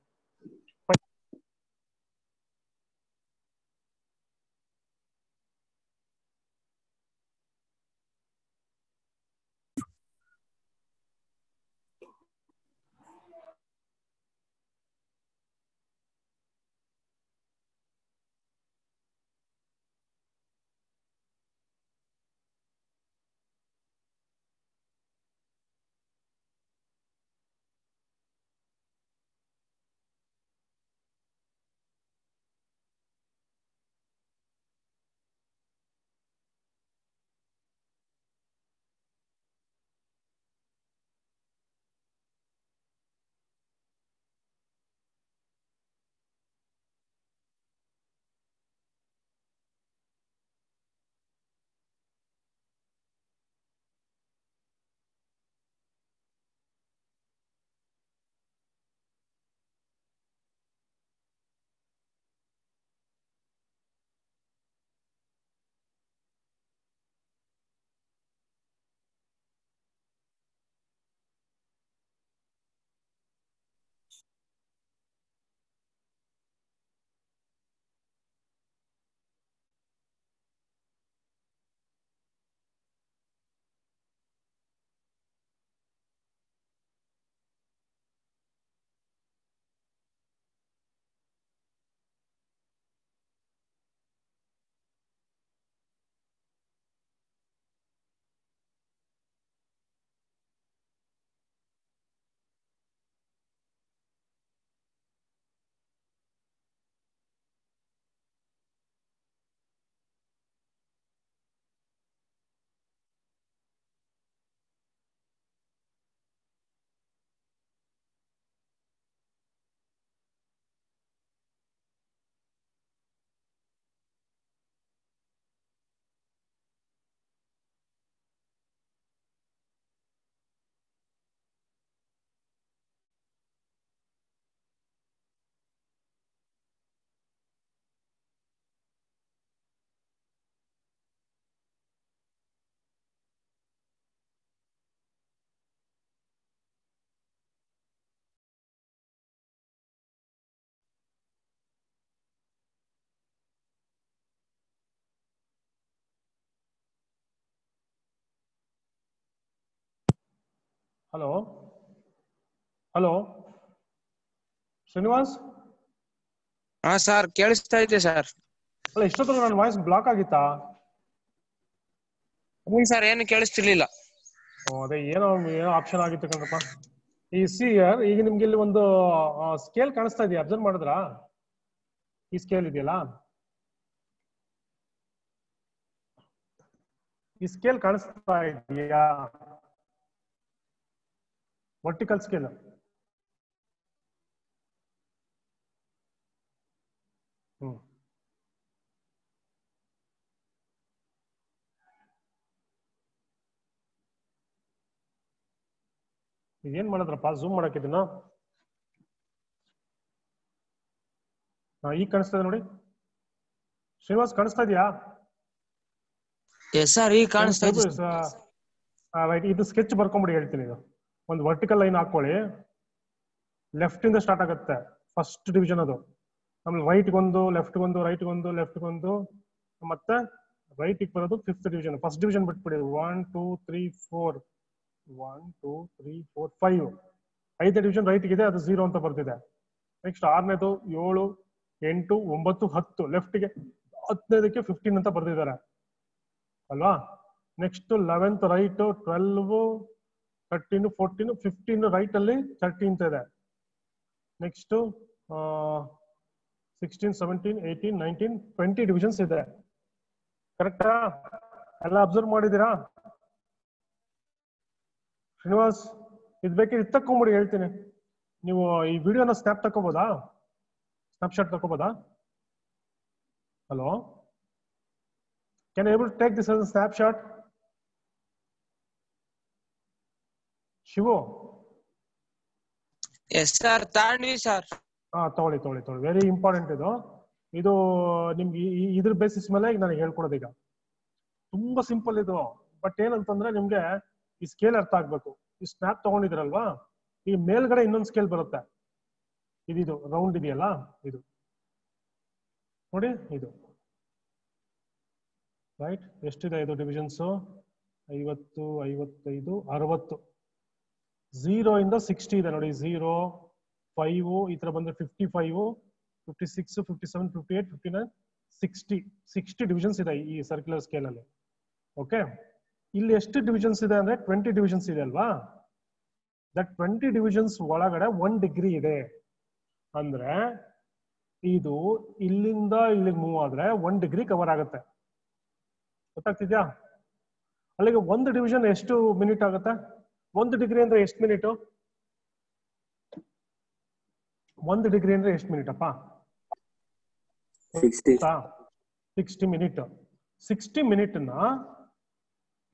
Hello hello Srinivas. ಹಾ ಸರ್ ಕೇಳಿಸ್ತಾ ಇದೆ ಸರ್. ಅಲ್ಲ ಇಷ್ಟೊತ್ತಲ್ಲ ನನ್ನ ವಾಯ್ಸ್ ಬ್ಲಾಕ್ ಆಗಿತ್ತಾ? ಸರ್ ಏನು ಕೇಳಿಸ್ತಿರ್ಲಿಲ್ಲ. ಅದೇ ಏನೋ ಆಪ್ಷನ್ ಆಗಿತ್ತು ಕಣಪ್ಪ. ಈ ಸಿ ಈಗ ನಿಮ್ಗೆ ಇಲ್ಲಿ ಒಂದು ಸ್ಕೇಲ್ ಕಾಣಿಸ್ತಾ ಇದೆಯಾ? ಅಬ್ಸರ್ವ್ ಮಾಡಿದ್ರಾ? ಈ ಸ್ಕೇಲ್ ಇದೆಯಲ್ಲ, ಈ ಸ್ಕೇಲ್ ಕಾಣಿಸ್ತಾ ಇದೆಯಾ? Vertical scale. ಏನ್ ಮಾಡಿದ್ರಪ್ಪ ಝೂಮ್ ಮಾಡಕ್ಕಿದ್ದೀನ? ಈಗ ಕಾಣಿಸ್ತಾ ಇದೆ ನೋಡಿ. ಶ್ರೀನಿವಾಸ್ ಕಾಣಿಸ್ತಾ ಇದೆಯಾ? ಎಸ್ ಸರ್ ಈಗ ಕಾಣಿಸ್ತಾ ಇದೆ. ರೈಟ್, ಇದು ಸ್ಕೆಚ್ ಬರ್ಕೊಂಬಿಡಿ ಹೇಳ್ತೀನಿ. ಇದು ಒಂದು ವರ್ಟಿಕಲ್ ಲೈನ್ ಹಾಕೊಳ್ಳಿ. ಲೆಫ್ಟ್ ಇಂದ ಸ್ಟಾರ್ಟ್ ಆಗುತ್ತೆ ಫಸ್ಟ್ ಡಿವಿಷನ್ ಅದು. ಆಮೇಲೆ ರೈಟ್ಗೊಂದು, ಲೆಫ್ಟ್ಗೊಂದು, ರೈಟ್ಗೊಂದು, ಲೆಫ್ಟ್ಗೊಂದು, ಮತ್ತೆ ರೈಟಿಗೆ ಬರೋದು ಫಿಫ್ತ್ ಡಿವಿಷನ್. ಫಸ್ಟ್ ಡಿವಿಷನ್ ಬಿಟ್ಬಿಡಿ. 1 2 3 4 1 2 3 4 5. 5ನೇ ಡಿವಿಷನ್ ರೈಟ್ಗೆ ಇದೆ, ಅದು 0 ಅಂತ ಬರ್ತಿದೆ. ನೆಕ್ಸ್ಟ್ 6ನೇದು 7 8 9 10 ಲೆಫ್ಟ್ಗೆ, 10ನೇದಕ್ಕೆ 15 ಅಂತ ಬರ್ತಿದ್ದಾರೆ ಅಲ್ವಾ? ನೆಕ್ಸ್ಟ್ 11th ರೈಟ್, 12 13 14 15 ರೈಟ್ ಅಲ್ಲಿ 13th ಇದೆ. ನೆಕ್ಸ್ಟ್ 16 17 18 19 20 ಡಿವಿಷನ್ಸ್ ಇದೆ. ಕರೆಕ್ಟಾ? ಎಲ್ಲ ಅಬ್ಸರ್ವ್ ಮಾಡಿದೀರಾ? ಶ್ರೀನಿವಾಸ್ ಇದು ಬೇಕಿದ್ರೆ ತಕ್ಕೊಂಬಿಡಿ ಹೇಳ್ತೀನಿ. ನೀವು ಈ ವಿಡಿಯೋನ ಸ್ನ್ಯಾಪ್ ತಕೋಬೋದಾ? ಸ್ನ್ಯಾಪ್ಶಾಟ್ ತಕೋಬೋದಾ? Hello, can able to take this as a snapshot? Shivu. Yes sir Tandvi sir. ತಗೊಳ್ಳಿ ತಗೊಳ್ಳಿ ತಗೊಳ್ಳಿ, ವೆರಿ ಇಂಪಾರ್ಟೆಂಟ್ ಇದು. ಇದು ನಿಮ್ಗೆ ಇದ್ರ ಬೇಸಿಸ್ ಮೇಲೆ ಈಗ ನನಗೆ ಹೇಳ್ಕೊಡೋದು. ಈಗ ತುಂಬಾ ಸಿಂಪಲ್ ಇದು, ಬಟ್ ಏನಂತಂದ್ರೆ ನಿಮ್ಗೆ ಈ ಸ್ಕೇಲ್ ಅರ್ಥ ಆಗ್ಬೇಕು. ಈ ಸ್ನ್ಯಾಪ್ ತಗೊಂಡಿದ್ರಲ್ವಾ, ಈ ಮೇಲ್ಗಡೆ ಇನ್ನೊಂದು ಸ್ಕೇಲ್ ಬರುತ್ತೆ. ಇದು ರೌಂಡ್ ಇದೆಯಲ್ಲ, ಇದು ನೋಡಿ, ಇದು ರೈಟ್. ಎಷ್ಟಿದೆ ಇದು ಡಿವಿಷನ್ಸ್? 50 55 60. 0 ಇಂದ 60 ಇದೆ ನೋಡಿ. 0 5 ಈ ತರ ಬಂದ್ರೆ 55 56 57 58 59 60 60 ಡಿವಿಷನ್ಸ್ ಇದೆ ಈ ಸರ್ಕ್ಯುಲರ್ ಸ್ಕೇಲ್ ಅಲ್ಲಿ. ಓಕೆ, ಇಲ್ಲಿ ಎಷ್ಟು ಡಿವಿಷನ್ಸ್ ಇದೆ ಅಂದ್ರೆ 20 ಡಿವಿಷನ್ಸ್ ಇದೆ ಅಲ್ವಾ? ದಟ್ 20 ಡಿವಿಷನ್ಸ್ ಒಳಗಡೆ 1 ಡಿಗ್ರಿ ಇದೆ ಅಂದ್ರೆ ಇದು ಇಲ್ಲಿಂದ ಇಲ್ಲಿಗೆ ಮೂವ್ ಆದ್ರೆ 1 ಡಿಗ್ರಿ ಕವರ್ ಆಗುತ್ತೆ. ಗೊತ್ತಾಗ್ತಿದ್ಯಾ? ಅಲ್ಲಿಗೆ 1 ಡಿವಿಷನ್ ಎಷ್ಟು ಮಿನಿಟ್ ಆಗುತ್ತೆ? 1 ಡಿಗ್ರಿ ಅಂದ್ರೆ ಎಷ್ಟು ಮಿನಿಟ್? 1 ಡಿಗ್ರಿ ಅಂದ್ರೆ ಎಷ್ಟು ಮಿನಿಟ್ ಅಪ್ಪ? 60 ಮಿನಿಟ್. 60 ಮಿನಿಟ್ ನ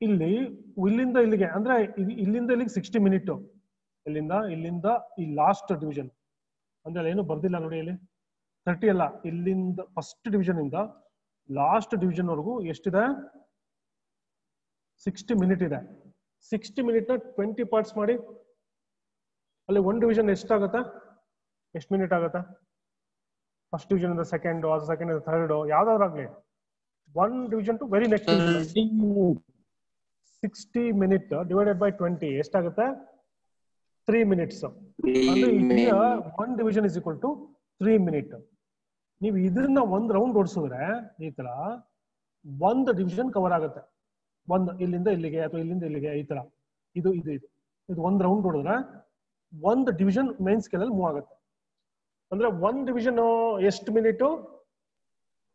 ಇಲ್ಲಿಂದ ಇಲ್ಲಿಗೆ ಅಂದ್ರೆ ಇಲ್ಲಿಂದ ಇಲ್ಲಿಗೆ 60 ಮಿನಿಟ್. ಇಲ್ಲಿಂದ ಈ ಲಾಸ್ಟ್ ಡಿವಿಷನ್ ಅಂದ್ರೆ ಏನು ಬರ್ದಿಲ್ಲ ನೋಡಿ ಇಲ್ಲಿ. 30 ಅಲ್ಲ, ಇಲ್ಲಿಂದ ಫಸ್ಟ್ ಡಿವಿಷನ್ ಇಂದ ಲಾಸ್ಟ್ ಡಿವಿಷನ್ ವರೆಗೂ ಎಷ್ಟಿದೆ? 60 ಮಿನಿಟ್ ಇದೆ. 60 ಮಿನಿಟ್ ನ 20 ಪಾರ್ಟ್ಸ್ ಮಾಡಿ. ಅಲ್ಲಿ 1 ಡಿವಿಷನ್ ಎಷ್ಟಾಗತ್ತೆ? ಎಷ್ಟು ಮಿನಿಟ್ ಆಗುತ್ತೆ? ಫಸ್ಟ್ ಡಿವಿಷನ್ ಇಂದ ಸೆಕೆಂಡ್, ಸೆಕೆಂಡ್ ಇಂದ ಥರ್ಡ್, ಯಾವ್ದಾದ್ರು ಆಗ್ಲಿ 1 division to very next 60 minute divided by 20 ಎಷ್ಟಾಗುತ್ತೆ? 3 ಮಿನಿಟ್ಸ್. ಅಂದ್ರೆ 1 division is equal to 3 minute. ನೀವು ಇದನ್ನ ಒಂದು ರೌಂಡ್ ಓಡಿಸಿದ್ರೆ ಈ ತರ 1 ಡಿವಿಷನ್ ಕವರ್ ಆಗುತ್ತೆ. ಇಲ್ಲಿಂದ ಇಲ್ಲಿಗೆ ಅಥವಾ ಇಲ್ಲಿಂದ ಇಲ್ಲಿಗೆ ಈ ತರ ಇದು 1 ರೌಂಡ್ ಹೊಡೆದ್ರೆ 1 ಡಿವಿಷನ್ ಮೇನ್ ಸ್ಕೇಲ್ ಅಲ್ಲಿ ಮೂವ್ ಆಗುತ್ತೆ. ಅಂದ್ರೆ 1 ಡಿವಿಷನ್ ಎಷ್ಟು minute?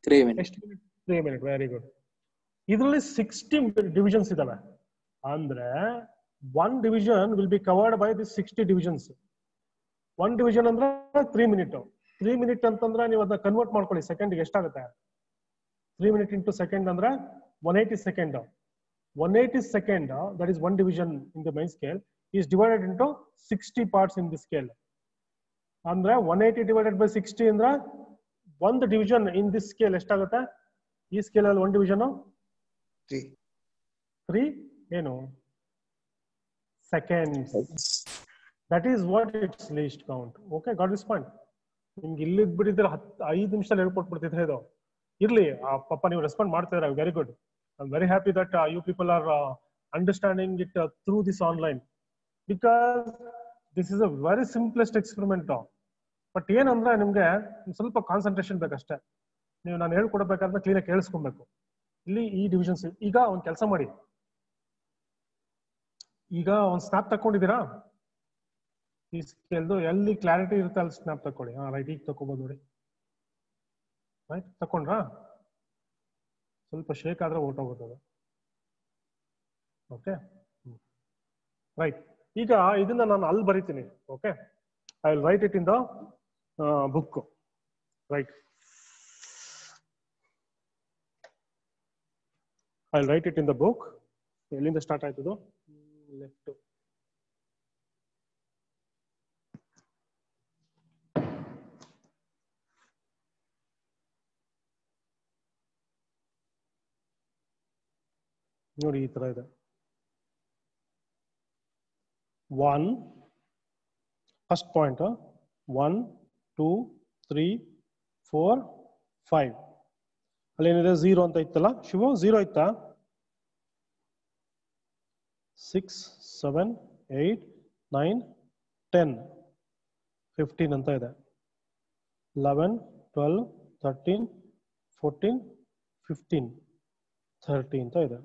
3 minutes. 3 minute. Very good. ಇದರಲ್ಲಿ 60 ಡಿವಿಷನ್ಸ್ ಇದಾವೆ ಅಂದ್ರೆ 1 division will be covered by this 60 divisions. 1 division ಅಂದ್ರೆ 3 ಮಿನಿಟ್. 3 ಮಿನಿಟ್ ಅಂತಂದ್ರೆ ನೀವು ಅದನ್ನ ಕನ್ವರ್ಟ್ ಮಾಡ್ಕೊಳ್ಳಿ ಸೆಕೆಂಡ್ಗೆ ಎಷ್ಟಾಗುತ್ತೆ? 3 ಮಿನಿಟ್ ಇಂಟು ಸೆಕೆಂಡ್ ಅಂದ್ರೆ 180 second. 180 second, that is 1 division in the main scale, is divided into 60 parts in the scale. Andre 180 divided by 60 andre 1 division in this scale estagutte? Ee scale alli 1 division 3 ಏನು seconds. That is what its least count. Okay, got this point? ನಿಮ್ಗೆ ಇಲ್ಲಿ ಬಿಡಿದ್ರೆ 5 ನಿಮಿಷದಲ್ಲಿ ಹೇಳ್ಕೊಟ್ಬಿಡ್ತಿದ್ರೆ ಇದು. ಇರ್ಲಿ ಪಾಪ ನೀವು respond ಮಾಡ್ತಿದ್ದೀರಾ, very good. I'm very happy that you people are understanding it through this online. Because this is a very simplest experiment. But ಏನಂದ್ರೆ ನಿಮ್ಗೆ ಸ್ವಲ್ಪ ಕಾನ್ಸಂಟ್ರೇಷನ್ ಬೇಕಷ್ಟೇ. ನೀವು ನಾನು ಹೇಳ್ಕೊಡ್ಬೇಕಾದ್ರೆ ಕ್ಲೀನಾಗಿ ಕೇಳಿಸ್ಕೊಬೇಕು. ಇಲ್ಲಿ ಈ ಡಿವಿಷನ್ಸ್. ಈಗ ಒಂದು ಕೆಲಸ ಮಾಡಿ, ಈಗ ಒಂದು ಸ್ನ್ಯಾಪ್ ತಕೊಂಡಿದ್ದೀರಾ ಈ ಸ್ಕೇಲ್ದು, ಎಲ್ಲಿ ಕ್ಲಾರಿಟಿ ಇರುತ್ತೆ ಅಲ್ಲಿ ಸ್ನ್ಯಾಪ್ ತಕೊಳ್ಳಿ. ರೈಟ್, ಈಗ ತಗೋಬಹುದು ನೋಡಿ. ರೈಟ್, ತಕೊಂಡ್ರಾ? ಸ್ವಲ್ಪ ಶೇಕ್ ಆದ್ರೆ ಹೊರಟೋಗುತ್ತದೆ. Okay, right. ಈಗ ಇದನ್ನ ನಾನು ಅಲ್ಲಿ ಬರಿತೀನಿ. Okay, I will write it in the book. Right, I will write it in the book. ಎಲ್ಲಿಂದ ಸ್ಟಾರ್ಟ್ ಆಯ್ತದು? ಲೆಫ್ಟ್. ನೋಡಿ ಈ ತರ ಇದೆ. 1 ಫಸ್ಟ್ ಪಾಯಿಂಟ್ 1 2 3 4 5. ಅಲ್ಲೇನಿದೆ 0 ಅಂತ ಇತ್ತಲ್ಲ ಶಿವು? 0 ಇತ್ತಾ? 6 7 8 9 10 15 ಅಂತ ಇದೆ. 11 12 13 14 15 30 ಅಂತ ಇದೆ.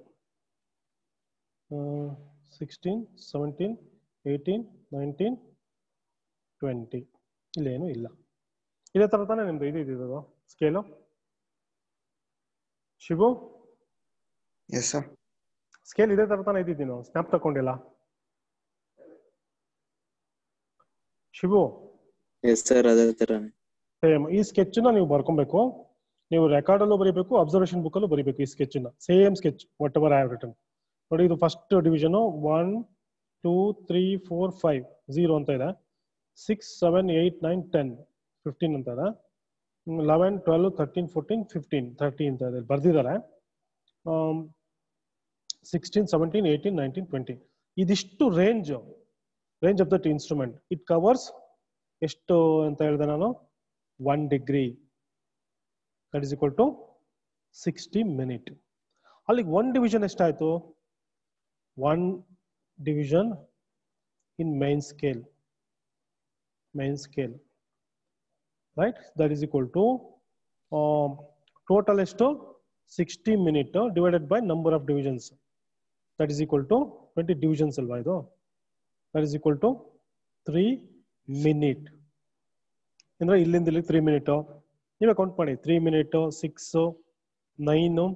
16 17 18 19 20. ಇಲ್ಲೇನು ಇಲ್ಲ. ಇದೇ ತರ ತಾನೇ ನಿಮ್ದು ಇದು scale Shivu? Yes sir. Scale ಇದೇ ತರ ತಾನೇ ಇದ್ದಿದ್ದೀನು, ಸ್ನ್ಯಾಪ್ ತಗೊಂಡಿಲ್ಲ ಶಿವು? ಎಸ್ ಸರ್, ಅದೇ ತರ ಸೇಮ್ ಈ ಸ್ಕೆಚ್ ನ ನೀವು ಬರ್ಕೊಬೇಕು. ನೀವು ರೆಕಾರ್ಡ್ ಅಲ್ಲೂ ಬರೀಬೇಕು, ಅಬ್ಸರ್ವೇಷನ್ ಬುಕ್ ಅಲ್ಲೂ ಬರೀಬೇಕು. ಈ ಸ್ಕೆಚ್ ನ same sketch what ever I have written. ನೋಡಿ, ಇದು ಫಸ್ಟ್ ಡಿವಿಷನ್ 1 2 3 4 5 0 ಅಂತ ಇದೆ. 6 7 8 9 10 15 ಅಂತ ಇದೆ. 11 12 13 14 15 30 ಅಂತ ಇದೆ ಬರ್ದಿದ್ದಾರೆ. 16 17 18 19 20 ಇದಿಷ್ಟು range of that instrument. It covers ಎಷ್ಟು ಅಂತ ಹೇಳಿದೆ ನಾನು? 1 degree. That is equal to 60 minute. ಅಲ್ಲಿಗೆ 1 ಡಿವಿಷನ್ ಎಷ್ಟಾಯ್ತು? 1 division in main scale, right? That is equal to total esto 60 minute divided by number of divisions. That is equal to 20 divisions alva idu. That is equal to 3 minute. Indra illinda illi 3 minute ನೀವೇ count ಮಾಡಿ. 3 minute 6 9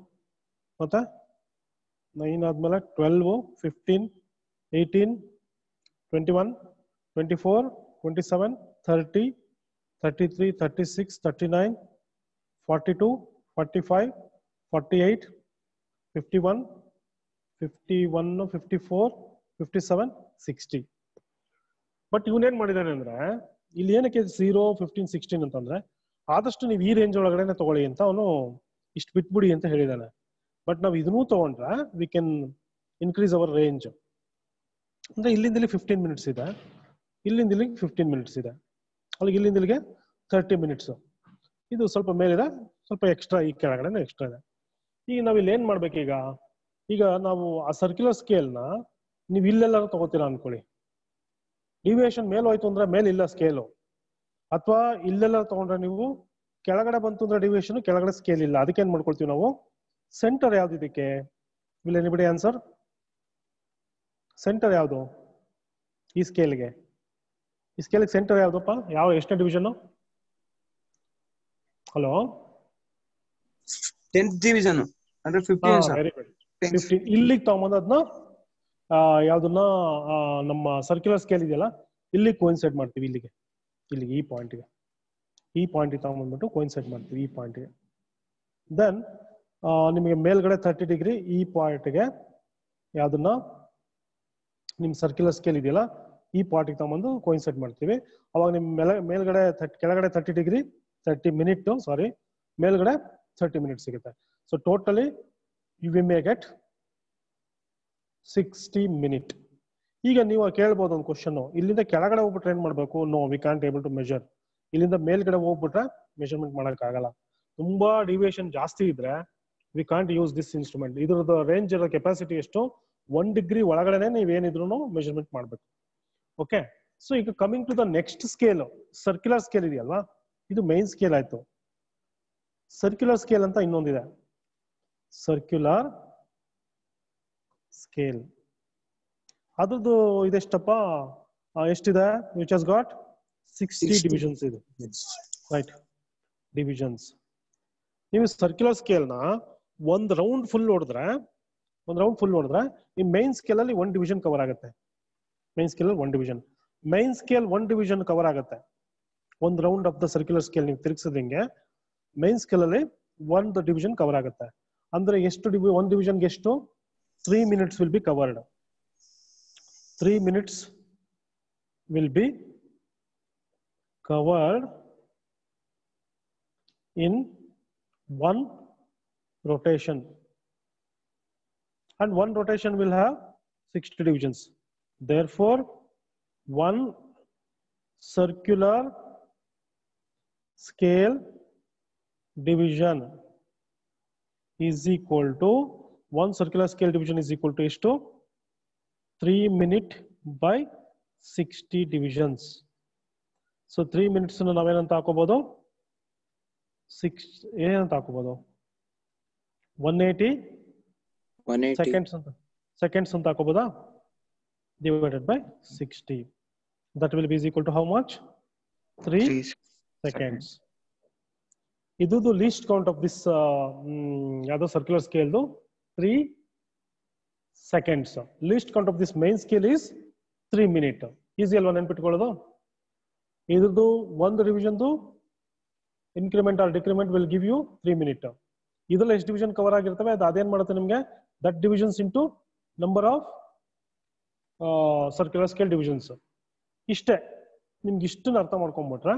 ಮತ್ತೆ 9 ಆದ್ಮೇಲೆ 12 15 18 21 24 27 30 33 36 39 42 45 48 51 51 54 57 60. But ಇವನೇನ್ ಮಾಡಿದಾನೆ ಅಂದ್ರೆ ಇಲ್ಲಿ ಏನಕ್ಕೆ 0 15 16 ಅಂತಂದ್ರೆ ಆದಷ್ಟು ನೀವು ಈ ರೇಂಜ್ ಒಳಗಡೆ ತಗೊಳ್ಳಿ ಅಂತ ಅವನು ಇಷ್ಟು ಬಿಟ್ಬಿಡಿ ಅಂತ ಹೇಳಿದಾನೆ. ಬಟ್ ನಾವು ಇದನ್ನೂ ತಗೊಂಡ್ರೆ we can increase our range. ಅಂದ್ರೆ ಇಲ್ಲಿಂದ ಇಲ್ಲಿ 15 ಮಿನಿಟ್ಸ್ ಇದೆ, ಇಲ್ಲಿಂದ ಇಲ್ಲಿಗೆ 15 ಮಿನಿಟ್ಸ್ ಇದೆ, ಅಲ್ಲಿಗೆ ಇಲ್ಲಿಂದ ಇಲ್ಲಿಗೆ 30 ಮಿನಿಟ್ಸ್. ಇದು ಸ್ವಲ್ಪ ಮೇಲಿದೆ, ಸ್ವಲ್ಪ ಎಕ್ಸ್ಟ್ರಾ ಈ ಕೆಳಗಡೆ ಎಕ್ಸ್ಟ್ರಾ ಇದೆ. ಈಗ ನಾವು ಇಲ್ಲಿ ಏನ್ ಮಾಡ್ಬೇಕೀಗ? ಈಗ ನಾವು ಆ ಸರ್ಕ್ಯುಲರ್ ಸ್ಕೇಲ್ನ ನೀವು ಇಲ್ಲೆಲ್ಲಾರು ತಗೋತೀರಾ ಅನ್ಕೊಳ್ಳಿ. ಡಿವಿಯೇಷನ್ ಮೇಲ್ ಹೋಯ್ತು ಅಂದ್ರೆ ಮೇಲಿಲ್ಲ ಸ್ಕೇಲು, ಅಥವಾ ಇಲ್ಲೆಲ್ಲ ತಗೊಂಡ್ರೆ ನೀವು ಕೆಳಗಡೆ ಬಂತು ಅಂದ್ರೆ ಡಿವಿಯೇಷನ್, ಕೆಳಗಡೆ ಸ್ಕೇಲ್ ಇಲ್ಲ. ಅದಕ್ಕೆ ಏನ್ ಮಾಡ್ಕೊಳ್ತೀವಿ ನಾವು? ಸೆಂಟರ್ ಯಾವ್ದು ಇದಕ್ಕೆ? Will anybody answer? ಸೆಂಟರ್ ಯಾವುದು ಈ ಸ್ಕೇಲ್ಗೆ? ಈ ಸ್ಕೇಲ್ಗೆ ಸೆಂಟರ್ ಯಾವ್ದಪ್ಪ? ಎಷ್ಟನೇ ಡಿವಿಷನ್? ಹಲೋ, 10th division ಅಂದ್ರೆ 15 ಸರ್. Very good. 15 ಇಲ್ಲಿಗೆ ತಗೊಂಬಂದು ಅದನ್ನ ಯಾವ್ದನ್ನ ನಮ್ಮ ಸರ್ಕ್ಯುಲರ್ ಸ್ಕೇಲ್ ಇದೆಯಲ್ಲ ಇಲ್ಲಿ ಕೋಇನ್ಸೈಡ್ ಮಾಡ್ತೀವಿ. ಇಲ್ಲಿಗೆ ಈ ಪಾಯಿಂಟ್ಗೆ ತಗೊಂಡ್ಬಂದ್ಬಿಟ್ಟು ಕೋಇನ್ಸೈಡ್ ಮಾಡ್ತೀವಿ ಈ ಪಾಯಿಂಟ್ಗೆ. ದೆನ್ ನಿಮಗೆ ಮೇಲ್ಗಡೆ 30 ಡಿಗ್ರಿ ಈ ಪಾಯಿಂಟ್ಗೆ ಯಾವ್ದನ್ನ ನಿಮ್ ಸರ್ಕ್ಯುಲರ್ ಸ್ಕೇಲ್ ಇದೆಯಲ್ಲ ಈ ಪಾಯಿಂಟ್ಗೆ ತಗೊಂಡ್ಬಂದು ಕೋಇನ್ಸೈಡ್ ಮಾಡ್ತೀವಿ. ಅವಾಗ ನಿಮ್ ಮೇಲ್ಗಡೆ ಕೆಳಗಡೆ 30 ಡಿಗ್ರಿ 30 ಮಿನಿಟ್ ಮೇಲ್ಗಡೆ 30 ಮಿನಿಟ್ ಸಿಗುತ್ತೆ. So totally you we may get 60 minute. ಈಗ ನೀವು ಕೇಳ್ಬೋದು ಒಂದು ಕ್ವಶನ್, ಇಲ್ಲಿಂದ ಕೆಳಗಡೆ ಹೋಗ್ಬಿಟ್ರೆ ಏನ್ ಮಾಡ್ಬೇಕು? No, we can't able to measure. ಇಲ್ಲಿಂದ ಮೇಲ್ಗಡೆ ಹೋಗ್ಬಿಟ್ರೆ ಮೆಜರ್ಮೆಂಟ್ ಮಾಡಕ್ ಆಗಲ್ಲ. ತುಂಬಾ ಡಿವಿಯೇಷನ್ ಜಾಸ್ತಿ ಇದ್ರೆ we can't use this instrument. ಇದ್ರದ್ದು ರೇಂಜ್ ಇರೋ ಕೆಪಾಸಿಟಿ ಎಷ್ಟು? 1 ಡಿಗ್ರಿ ಒಳಗಡೆನೆ ನೀವೇನಿದ್ರು ಮೆಜರ್ಮೆಂಟ್ ಮಾಡ್ಬೇಕು. ಓಕೆ. ಸೊ ಈಗ coming to the next scale, circular scale ಇದೆಯಲ್ವಾ, ಇದು ಮೈನ್ ಸ್ಕೇಲ್ ಆಯ್ತು. ಸರ್ಕ್ಯುಲರ್ ಸ್ಕೇಲ್ ಅಂತ ಇನ್ನೊಂದಿದೆ, ಸರ್ಕ್ಯುಲರ್ ಸ್ಕೇಲ್. ಅದ್ರದ್ದು ಇದೆಷ್ಟಪ್ಪ, ಎಷ್ಟಿದೆ? ವಿಚ್ ಹಸ್ ಗಾಟ್ 60 ಡಿವಿಷನ್ಸ್ ಇದೆ, ರೈಟ್? ಡಿವಿಷನ್ಸ್. ನೀವು ಸರ್ಕ್ಯುಲರ್ ಸ್ಕೇಲ್ನ ಒಂದ್ ರೌಂಡ್ ಫುಲ್ ಹೊಡೆದ್ರೆ ಈ ಮೈನ್ ಸ್ಕೇಲ್ ಅಲ್ಲಿ 1 ಡಿವಿಷನ್ ಕವರ್ ಆಗುತ್ತೆ. ಮೈನ್ ಸ್ಕೇಲ್ ಅಲ್ಲಿ 1 division, main scale 1 division cover ಆಗುತ್ತೆ. ಒಂದು round of the circular scale ನೀವು ತಿರುಗಿಸಿದಂಗೆ ಮೈನ್ ಸ್ಕೇಲ್ ಅಲ್ಲಿ 1 ಡಿವಿಷನ್ ಕವರ್ ಆಗುತ್ತೆ. ಅಂದ್ರೆ ಎಷ್ಟು 1 ಡಿವಿಷನ್ಗೆ ಎಷ್ಟು? 3 minutes will be covered. 3 minutes will be covered in one rotation, and one rotation will have 60 divisions. Therefore, one circular scale division is equal to, one circular scale division is equal to ಎಷ್ಟು? 3 minutes by 60 divisions. So 3 minutes ನಾವೇನಂತ ಹಾಕೋಬಹುದು? ಏನಂತ ಹಾಕೋಬಹುದು? 180 seconds ಅಂತ ಹಾಕೋಬಹುದಾ? Divided by 60. That will be equal to how much? 3 seconds. ಇದು least count of this ಯಾವ್ದೋ circular ಸ್ಕೇಲ್ದು 3 seconds. Least count of this main scale is 3 minutes. Easy ಅಲ್ವಾ ನೆನ್ಪಿಟ್ಕೊಳ್ಳೋದು? ಇದ್ರದ್ದು ಒಂದು ಡಿವಿಷನ್ದು increment or decrement will give you 3 minutes. ಇದ್ರಲ್ಲಿ ಎಷ್ಟು ಡಿವಿಷನ್ ಕವರ್ ಆಗಿರ್ತವೆ ಅದು ಅದೇನ್ ಮಾಡುತ್ತೆ ನಿಮ್ಗೆ? That divisions into number of circular scale divisions. ಇಷ್ಟೇ. ನಿಮ್ಗೆ ಇಷ್ಟನ್ನ ಅರ್ಥ ಮಾಡ್ಕೊಂಡ್ಬಿಟ್ರೆ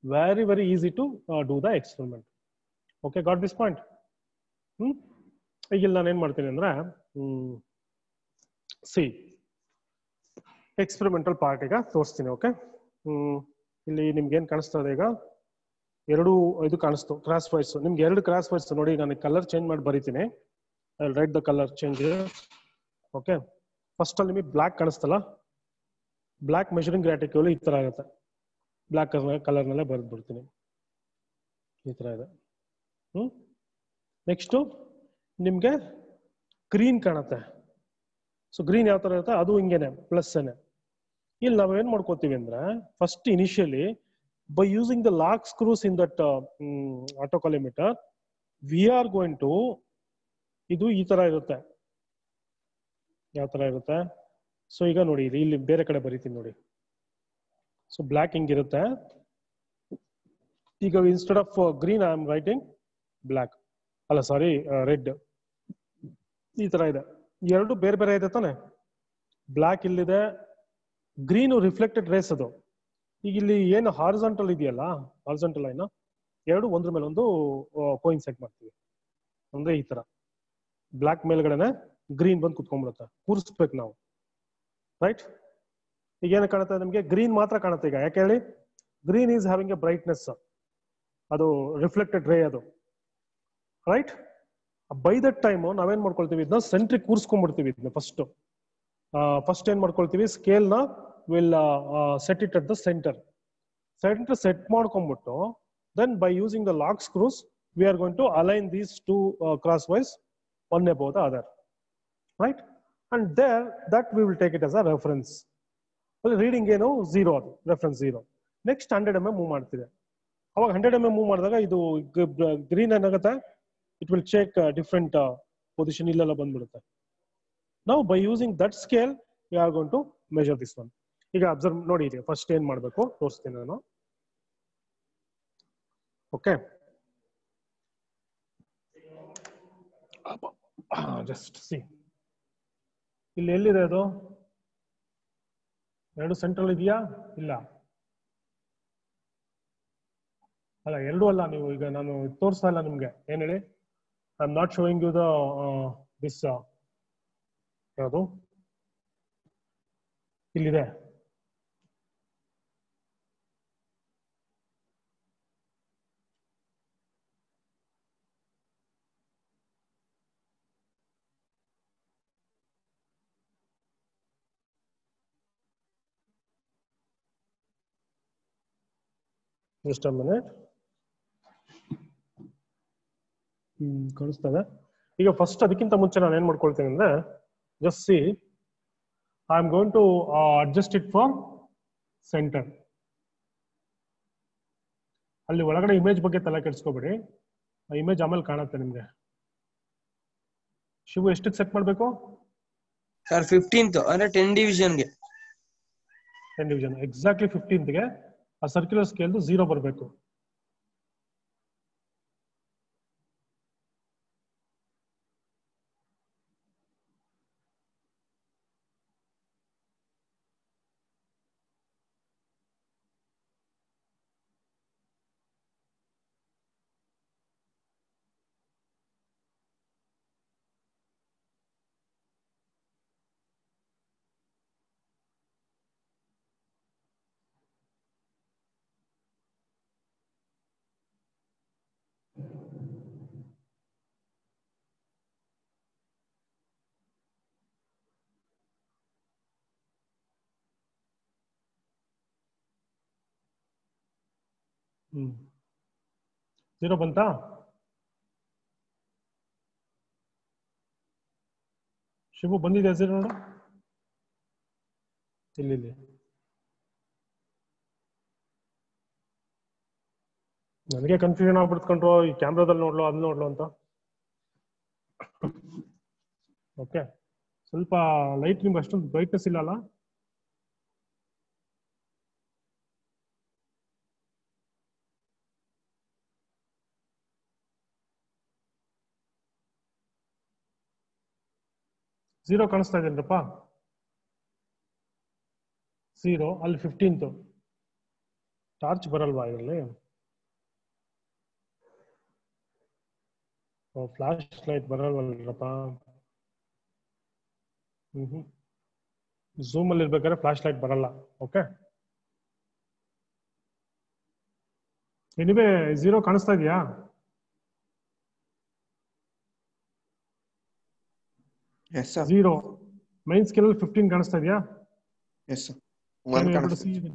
very very easy to do the experiment. Okay, got this point? ಈಗ ಇಲ್ಲಿ ನಾನು ಏನ್ ಮಾಡ್ತೀನಿ ಅಂದ್ರೆ ಸಿ ಎಕ್ಸ್ಪೆರಿಮೆಂಟಲ್ ಪಾರ್ಟ್ ಈಗ ತೋರಿಸ್ತೀನಿ. ಓಕೆ, ಇಲ್ಲಿ ನಿಮ್ಗೆ ಏನ್ ಕಾಣಿಸ್ತದೆ ಈಗ? ಎರಡು ಇದು ಕಾಣಿಸ್ತು, ಕ್ರಾಸ್ ವೈರ್ಸ್. ನಿಮ್ಗೆ 2 ಕ್ರಾಸ್ ವೈರ್ಸ್ ನೋಡಿ. ನಾನು ಕಲರ್ ಚೇಂಜ್ ಮಾಡಿ ಬರೀತೀನಿ. I will write the colour change. Okay, first ಅಲ್ಲಿ ನಿಮಗೆ ಬ್ಲಾಕ್ ಕಾಣಿಸ್ತಲ್ಲ, ಬ್ಲಾಕ್ ಮೆಷರಿಂಗ್ ರ್ಯಾಟಿಕ್ಯೂಲ್ ಈ ತರ ಆಗುತ್ತೆ. ಬ್ಲಾಕ್ ಕಲರ್ನಲ್ಲೇ ಬರೆದು ಬಿಡ್ತೀನಿ, ಈ ತರ ಇದೆ. ನೆಕ್ಸ್ಟ್ ನಿಮ್ಗೆ ಗ್ರೀನ್ ಕಾಣುತ್ತೆ. ಸೊ ಗ್ರೀನ್ ಯಾವ ತರ ಇರುತ್ತೆ? ಅದು ಹಿಂಗೇನೆ, ಪ್ಲಸ್ ಏನೆ. ಇಲ್ಲಿ ನಾವೇನ್ ಮಾಡ್ಕೋತೀವಿ ಅಂದ್ರೆ, first initially by using the lock screws in that autocollimator, we are going to, ಇದು ಈ ತರ ಇರುತ್ತೆ. ಯಾವ ತರ ಇರುತ್ತೆ? ಸೊ ಈಗ ನೋಡಿ, ಇಲ್ಲಿ ಬೇರೆ ಕಡೆ ಬರೀತೀನಿ ನೋಡಿ. ಸೊ ಬ್ಲಾಕ್ ಹಿಂಗಿರುತ್ತೆ. ಈಗ instead of green I am writing black, ಅಲ್ಲ ಸಾರಿ ರೆಡ್. ಈ ತರ ಇದೆ. ಎರಡು ಬೇರೆ ಬೇರೆ ಇದೆ ತಾನೆ. ಬ್ಲಾಕ್ ಇಲ್ಲಿದೆ, ಗ್ರೀನು ರಿಫ್ಲೆಕ್ಟೆಡ್ ರೇಸ್ ಅದು. ಈಗ ಇಲ್ಲಿ ಏನು ಹಾರಿಜಾಂಟಲ್ ಇದೆಯಲ್ಲ, ಹಾರಿಜಾಂಟಲ್ ಲೈನ್, ಎರಡು ಒಂದ್ರ ಮೇಲೆ ಒಂದು ಕೋಇನ್ಸೈಡ್ ಮಾಡ್ತೀವಿ. ಅಂದ್ರೆ ಈ ತರ ಬ್ಲಾಕ್ ಮೇಲ್ಗಡೆನೆ ಗ್ರೀನ್ ಬಂದು ಕುತ್ಕೊಂಡ್ಬಿಡುತ್ತೆ. ಕೂರಿಸ್ಬೇಕು ನಾವು, ರೈಟ್? ಈಗ ಏನು ಕಾಣುತ್ತೆ ನಿಮ್ಗೆ? ಗ್ರೀನ್ ಮಾತ್ರ ಕಾಣುತ್ತೆ ಈಗ. ಯಾಕೆ ಹೇಳಿ? Green is having A brightness, ಅದು ರಿಫ್ಲೆಕ್ಟೆಡ್ ರೇ ಅದು, ರೈಟ್? ಬೈ ದಟ್ ಟೈಮ್ ನಾವೇನ್ ಮಾಡ್ಕೊಳ್ತೀವಿ? ಇದನ್ನ ಸೆಂಟ್ರಿಗೆ ಕೂರಿಸ್ಕೊಂಡ್ಬಿಡ್ತೀವಿ. ಇದನ್ನ ಫಸ್ಟ್ ಏನ್ ಮಾಡ್ಕೊಳ್ತೀವಿ? ಸ್ಕೇಲ್ನ will set it at the centre set ಮಾಡ್ಕೊಂಡ್ಬಿಟ್ಟು, then by using the lock screws we are going to align these 2 cross wires one above the other, right? And there that we will take it as a reference. Reading ಏನು? 0, ಅದು reference 0. Next 100 mm move ಮಾಡ್ತಿದೆ. ಅವಾಗ 100 mm move ಮಾಡಿದಾಗ ಇದು green ಏನಾಗುತ್ತೆ? It will check different position, ಇಲ್ಲೆಲ್ಲ ಬಂದ್ಬಿಡುತ್ತೆ. ನಾವು by using that scale we are going to measure this one. ಈಗ ಅಬ್ಸರ್ವ್ ನೋಡಿ, ಇದೆ ಫಸ್ಟ್ ಏನ್ ಮಾಡ್ಬೇಕು ತೋರಿಸ್ತೀನಿ ನಾನು. ಓಕೆ, ಜಸ್ಟ್ ಸಿ, ಇಲ್ಲಿ ಎಲ್ಲಿದೆ ಅದು? ಎರಡು ಸೆಂಟ್ರಲ್ ಇದೆಯಾ? ಇಲ್ಲ ಅಲ್ಲ, ಎರಡು ಅಲ್ಲ. ನೀವು ಈಗ ನಾನು ತೋರಿಸ್ತಾ ಇಲ್ಲ ನಿಮ್ಗೆ. ಏನ್ ಹೇಳಿ? I am not showing you the this. ಯಾವುದು ಇಲ್ಲಿದೆ? Just a minute. ಕಾಣಿಸ್ತದೆ. ಈಗ ಫಸ್ಟ್ ಅದಕ್ಕಿಂತ ಮುಂಚೆ ನಾನು ಏನ್ ಮಾಡ್ಕೊಳ್ತೀನಿ ಅಂದ್ರೆ just see I am going to adjust it for centre. ಅಲ್ಲಿ ಒಳಗಡೆ ಇಮೇಜ್ ಬಗ್ಗೆ ತಲೆ ಕೆಡಿಸ್ಕೋಬೇಡಿ, ಆ ಇಮೇಜ್ ಆಮೇಲೆ ಕಾಣುತ್ತೆ ನಿಮ್ಗೆ. ಶಿವು ಎಷ್ಟಕ್ಕೆ ಸೆಟ್ ಮಾಡಬೇಕು ಸರ್? 15th ಅಂದ್ರೆ 10 ಡಿವಿಷನ್ಗೆ. 10 ಡಿವಿಷನ್ ಎಕ್ಸಾಕ್ಟ್ಲಿ 15ಗೆ ಆ ಸರ್ಕ್ಯುಲರ್ ಸ್ಕೇಲ್ 0 ಬರಬೇಕು. ಹ್ಮ್ 0 ಬಂತಾ? ಶಿವು ಬಂದಿದೆ 0 ನೋಡು ಇಲ್ಲಿ. ನನಗೆ ಕನ್ಫ್ಯೂಷನ್ ಆಗ್ಬಿಡ್ತ್ಕೊಂಡ್ರು, ಈ ಕ್ಯಾಮ್ರಾದಲ್ಲಿ ನೋಡ್ಲೋ ಅಲ್ಲಿ ನೋಡ್ಲೋ ಅಂತ. ಓಕೆ, ಸ್ವಲ್ಪ ಲೈಟ್ ನಿಮ್ಗೆ ಅಷ್ಟೊಂದು ಬ್ರೈಟ್ನೆಸ್ ಇಲ್ಲ ಅಲ್ಲ? ಝೀರೋ ಕಾಣಿಸ್ತಾ ಇದೇನ್ರಪ್ಪ? 0 ಅಲ್ಲಿ 15th ಟಾರ್ಚ್ ಬರಲ್ವಾ ಇದರಲ್ಲಿ? Flash light ಬರಲ್ವಲ್ಲಪ್ಪ. ಝೂಮ್ ಅಲ್ಲಿ ಇರ್ಬೇಕಾದ್ರೆ ಫ್ಲಾಶ್ ಲೈಟ್ ಬರಲ್ಲ. ಓಕೆ, ಎನಿವೆ 0 ಕಾಣಿಸ್ತಾ ಇದೆಯಾ? Yes sir. 0 ಮೈನ್ ಸ್ಕೇಲ್ ಅಲ್ಲಿ 15 ಕಾಣಿಸ್ತಾ ಇದೆಯಾ? Yes sir. 1 ಕಾಣಿಸ್ತಿದೆ.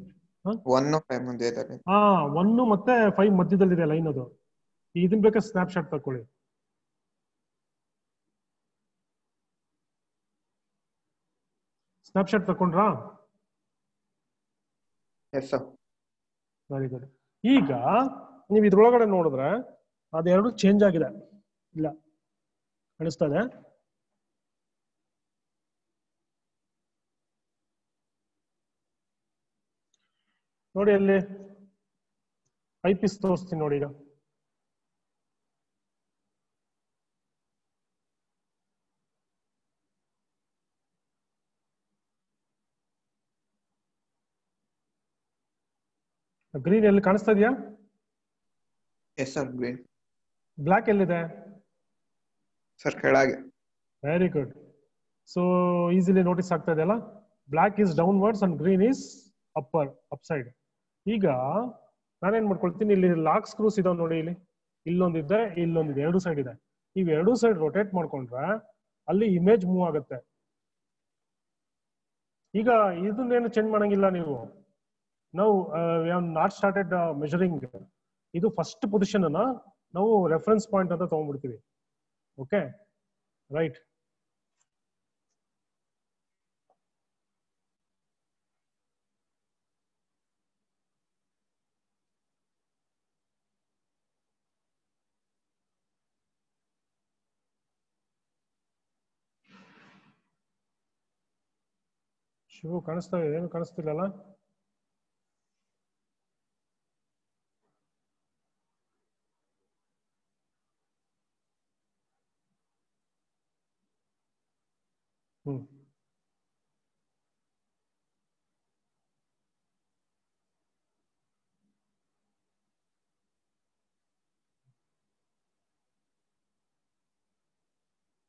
1 5 ಮುಂದೆ ಇದ್ದಾರೆ. 1 ಮತ್ತೆ 5 ಮಧ್ಯದಲ್ಲಿದೆ ಲೈನ್. ಅದು ಇದನ್ನ ಬೇಕಾದ್ರೆ ಸ್ನ್ಯಾಪ್ ಶಾಟ್ ತಕೊಳ್ಳಿ. ಸ್ನ್ಯಾಪ್ ಶಾಟ್ ತಕೊಂಡ್ರಾ? Yes sir. Very good. ಈಗ ನೀವು ಇದ್ರೊಳಗಡೆ ನೋಡಿದ್ರೆ ಅದೆರಡು ಚೇಂಜ್ ಆಗಿದೆ. ಇಲ್ಲ ಕಾಣಿಸ್ತಾ ಇದೆ? ನೋಡಿ ಅಲ್ಲಿ ಐ ಪೀಸ್ ತೋರಿಸ್ತೀನಿ ನೋಡಿ. ಈಗ ಗ್ರೀನ್ ಎಲ್ಲಿ ಕಾಣಿಸ್ತಾ ಇದೆಯಾ? Yes sir. ಗ್ರೀನ್. ಬ್ಲ್ಯಾಕ್ ಎಲ್ಲಿದೆ ಸರ್? ಕೆಳಗೆ. Very good. So easily notice ಆಗ್ತಾ ಇದೆಯಲ್ಲ, black is downwards and green is upper, up side. ಈಗ ನಾನೇನ್ ಮಾಡ್ಕೊಳ್ತೀನಿ, ಇಲ್ಲಿ ಲಾಕ್ ಸ್ಕ್ರೂಸ್ ಇದಾವೆ ನೋಡಿ. ಇಲ್ಲಿ ಇಲ್ಲೊಂದಿದೆ, ಇಲ್ಲೊಂದಿದೆ, ಎರಡು ಸೈಡ್ ಇದೆ. ಇವ್ ಎರಡೂ ಸೈಡ್ ರೊಟೇಟ್ ಮಾಡ್ಕೊಂಡ್ರೆ ಅಲ್ಲಿ ಇಮೇಜ್ ಮೂವ್ ಆಗುತ್ತೆ. ಈಗ ಇದನ್ನೇನು ಚೇಂಜ್ ಮಾಡಂಗಿಲ್ಲ ನೀವು. ನಾವು ನಾಟ್ ಸ್ಟಾರ್ಟೆಡ್ ಮೆಜರಿಂಗ್. ಇದು ಫಸ್ಟ್ ಪೊಸಿಷನ್ ಅನ್ನ ನಾವು ರೆಫರೆನ್ಸ್ ಪಾಯಿಂಟ್ ಅಂತ ತಗೊಂಡ್ಬಿಡ್ತೀವಿ. Okay, right. ಶಿವು ಕಾಣಿಸ್ತಾ ಇದೆ? ಏನು ಕಾಣಿಸ್ತಿಲ್ಲಲ್ಲ?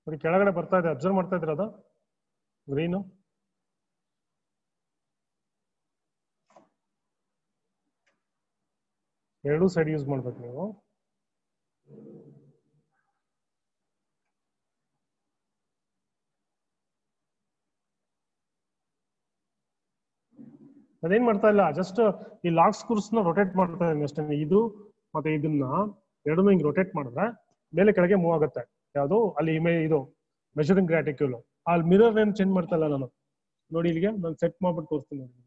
ನೋಡಿ ಕೆಳಗಡೆ ಬರ್ತಾ ಇದೆ, ಅಬ್ಸರ್ವ್ ಮಾಡ್ತಾ ಇದ್ರ? ಅದು ಗ್ರೀನು ಎರಡೂ ಸೈಡ್ ಯೂಸ್ ಮಾಡ್ಬೇಕು ನೀವು. ಅದೇನ್ ಮಾಡ್ತಾ ಇಲ್ಲ, ಜಸ್ಟ್ ಈ ಲಾಕ್ ಸ್ಕ್ರೂಸ್ ನ ರೊಟೇಟ್ ಮಾಡ್ತಾ ಇದ್ದೀನಿ ಅಷ್ಟೇ. ಇದು ಮತ್ತೆ ಇದನ್ನ ಎರಡನ್ನೂ ಹಿಂಗ್ ರೊಟೇಟ್ ಮಾಡಿದ್ರೆ ಮೇಲೆ ಕೆಳಗೆ ಮೂವ್ ಆಗುತ್ತೆ. ಯಾವುದು ಅಲ್ಲಿ ಇದು ಮೆಷರಿಂಗ್ ಗ್ರಾಟಿಕ್ಯೂಲ್. ಅಲ್ಲಿ ಮಿರರ್ ಏನ್ ಚೇಂಜ್ ಮಾಡ್ತಾ ಇಲ್ಲ ನಾನು. ನೋಡಿ ಇಲ್ಲಿಗೆ ನಾನು ಸೆಟ್ ಮಾಡ್ಬಿಟ್ಟು ತೋರಿಸ್ತೀನಿ ನೋಡಿ.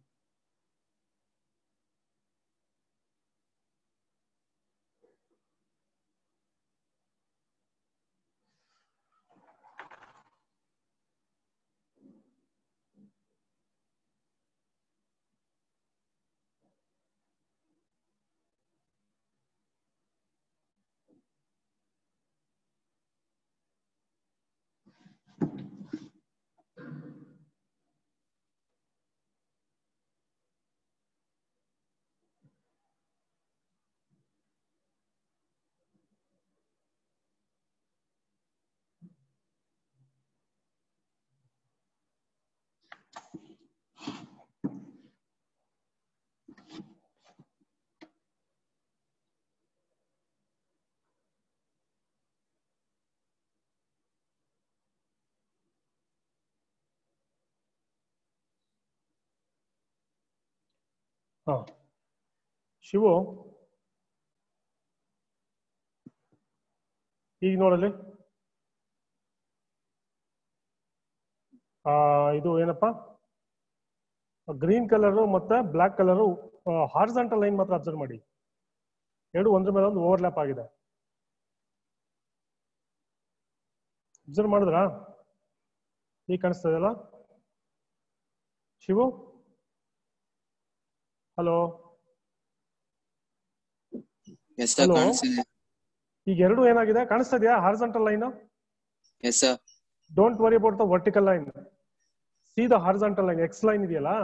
ಹಾ ಶಿವು, ಈಗ ನೋಡಲ್ಲಿ ಇದು ಏನಪ್ಪಾ, ಗ್ರೀನ್ ಕಲರ್ ಮತ್ತೆ ಬ್ಲಾಕ್ ಕಲರ್ ಹಾರಿಜಾಂಟಲ್ ಲೈನ್ ಮಾತ್ರ ಅಬ್ಸರ್ವ್ ಮಾಡಿ. ಎರಡು ಒಂದ್ರ ಮೇಲೆ ಒಂದು ಓವರ್ಲ್ಯಾಪ್ ಆಗಿದೆ. ಅಬ್ಸರ್ವ್ ಮಾಡಿದ್ರಾ? ಈಗ ಕಾಣಿಸ್ತಾ ಇದೆಯಲ್ಲ ಶಿವು? ಹಲೋ ಹಲೋ, ಈಗ ಎರಡು ಏನಾಗಿದೆ ಕಾಣಿಸ್ತಾ ಇದೆಯಾ? Horizontal line. Don't worry about the vertical line. C the horizontal line, X line ಇದೆಯಲ್ಲ,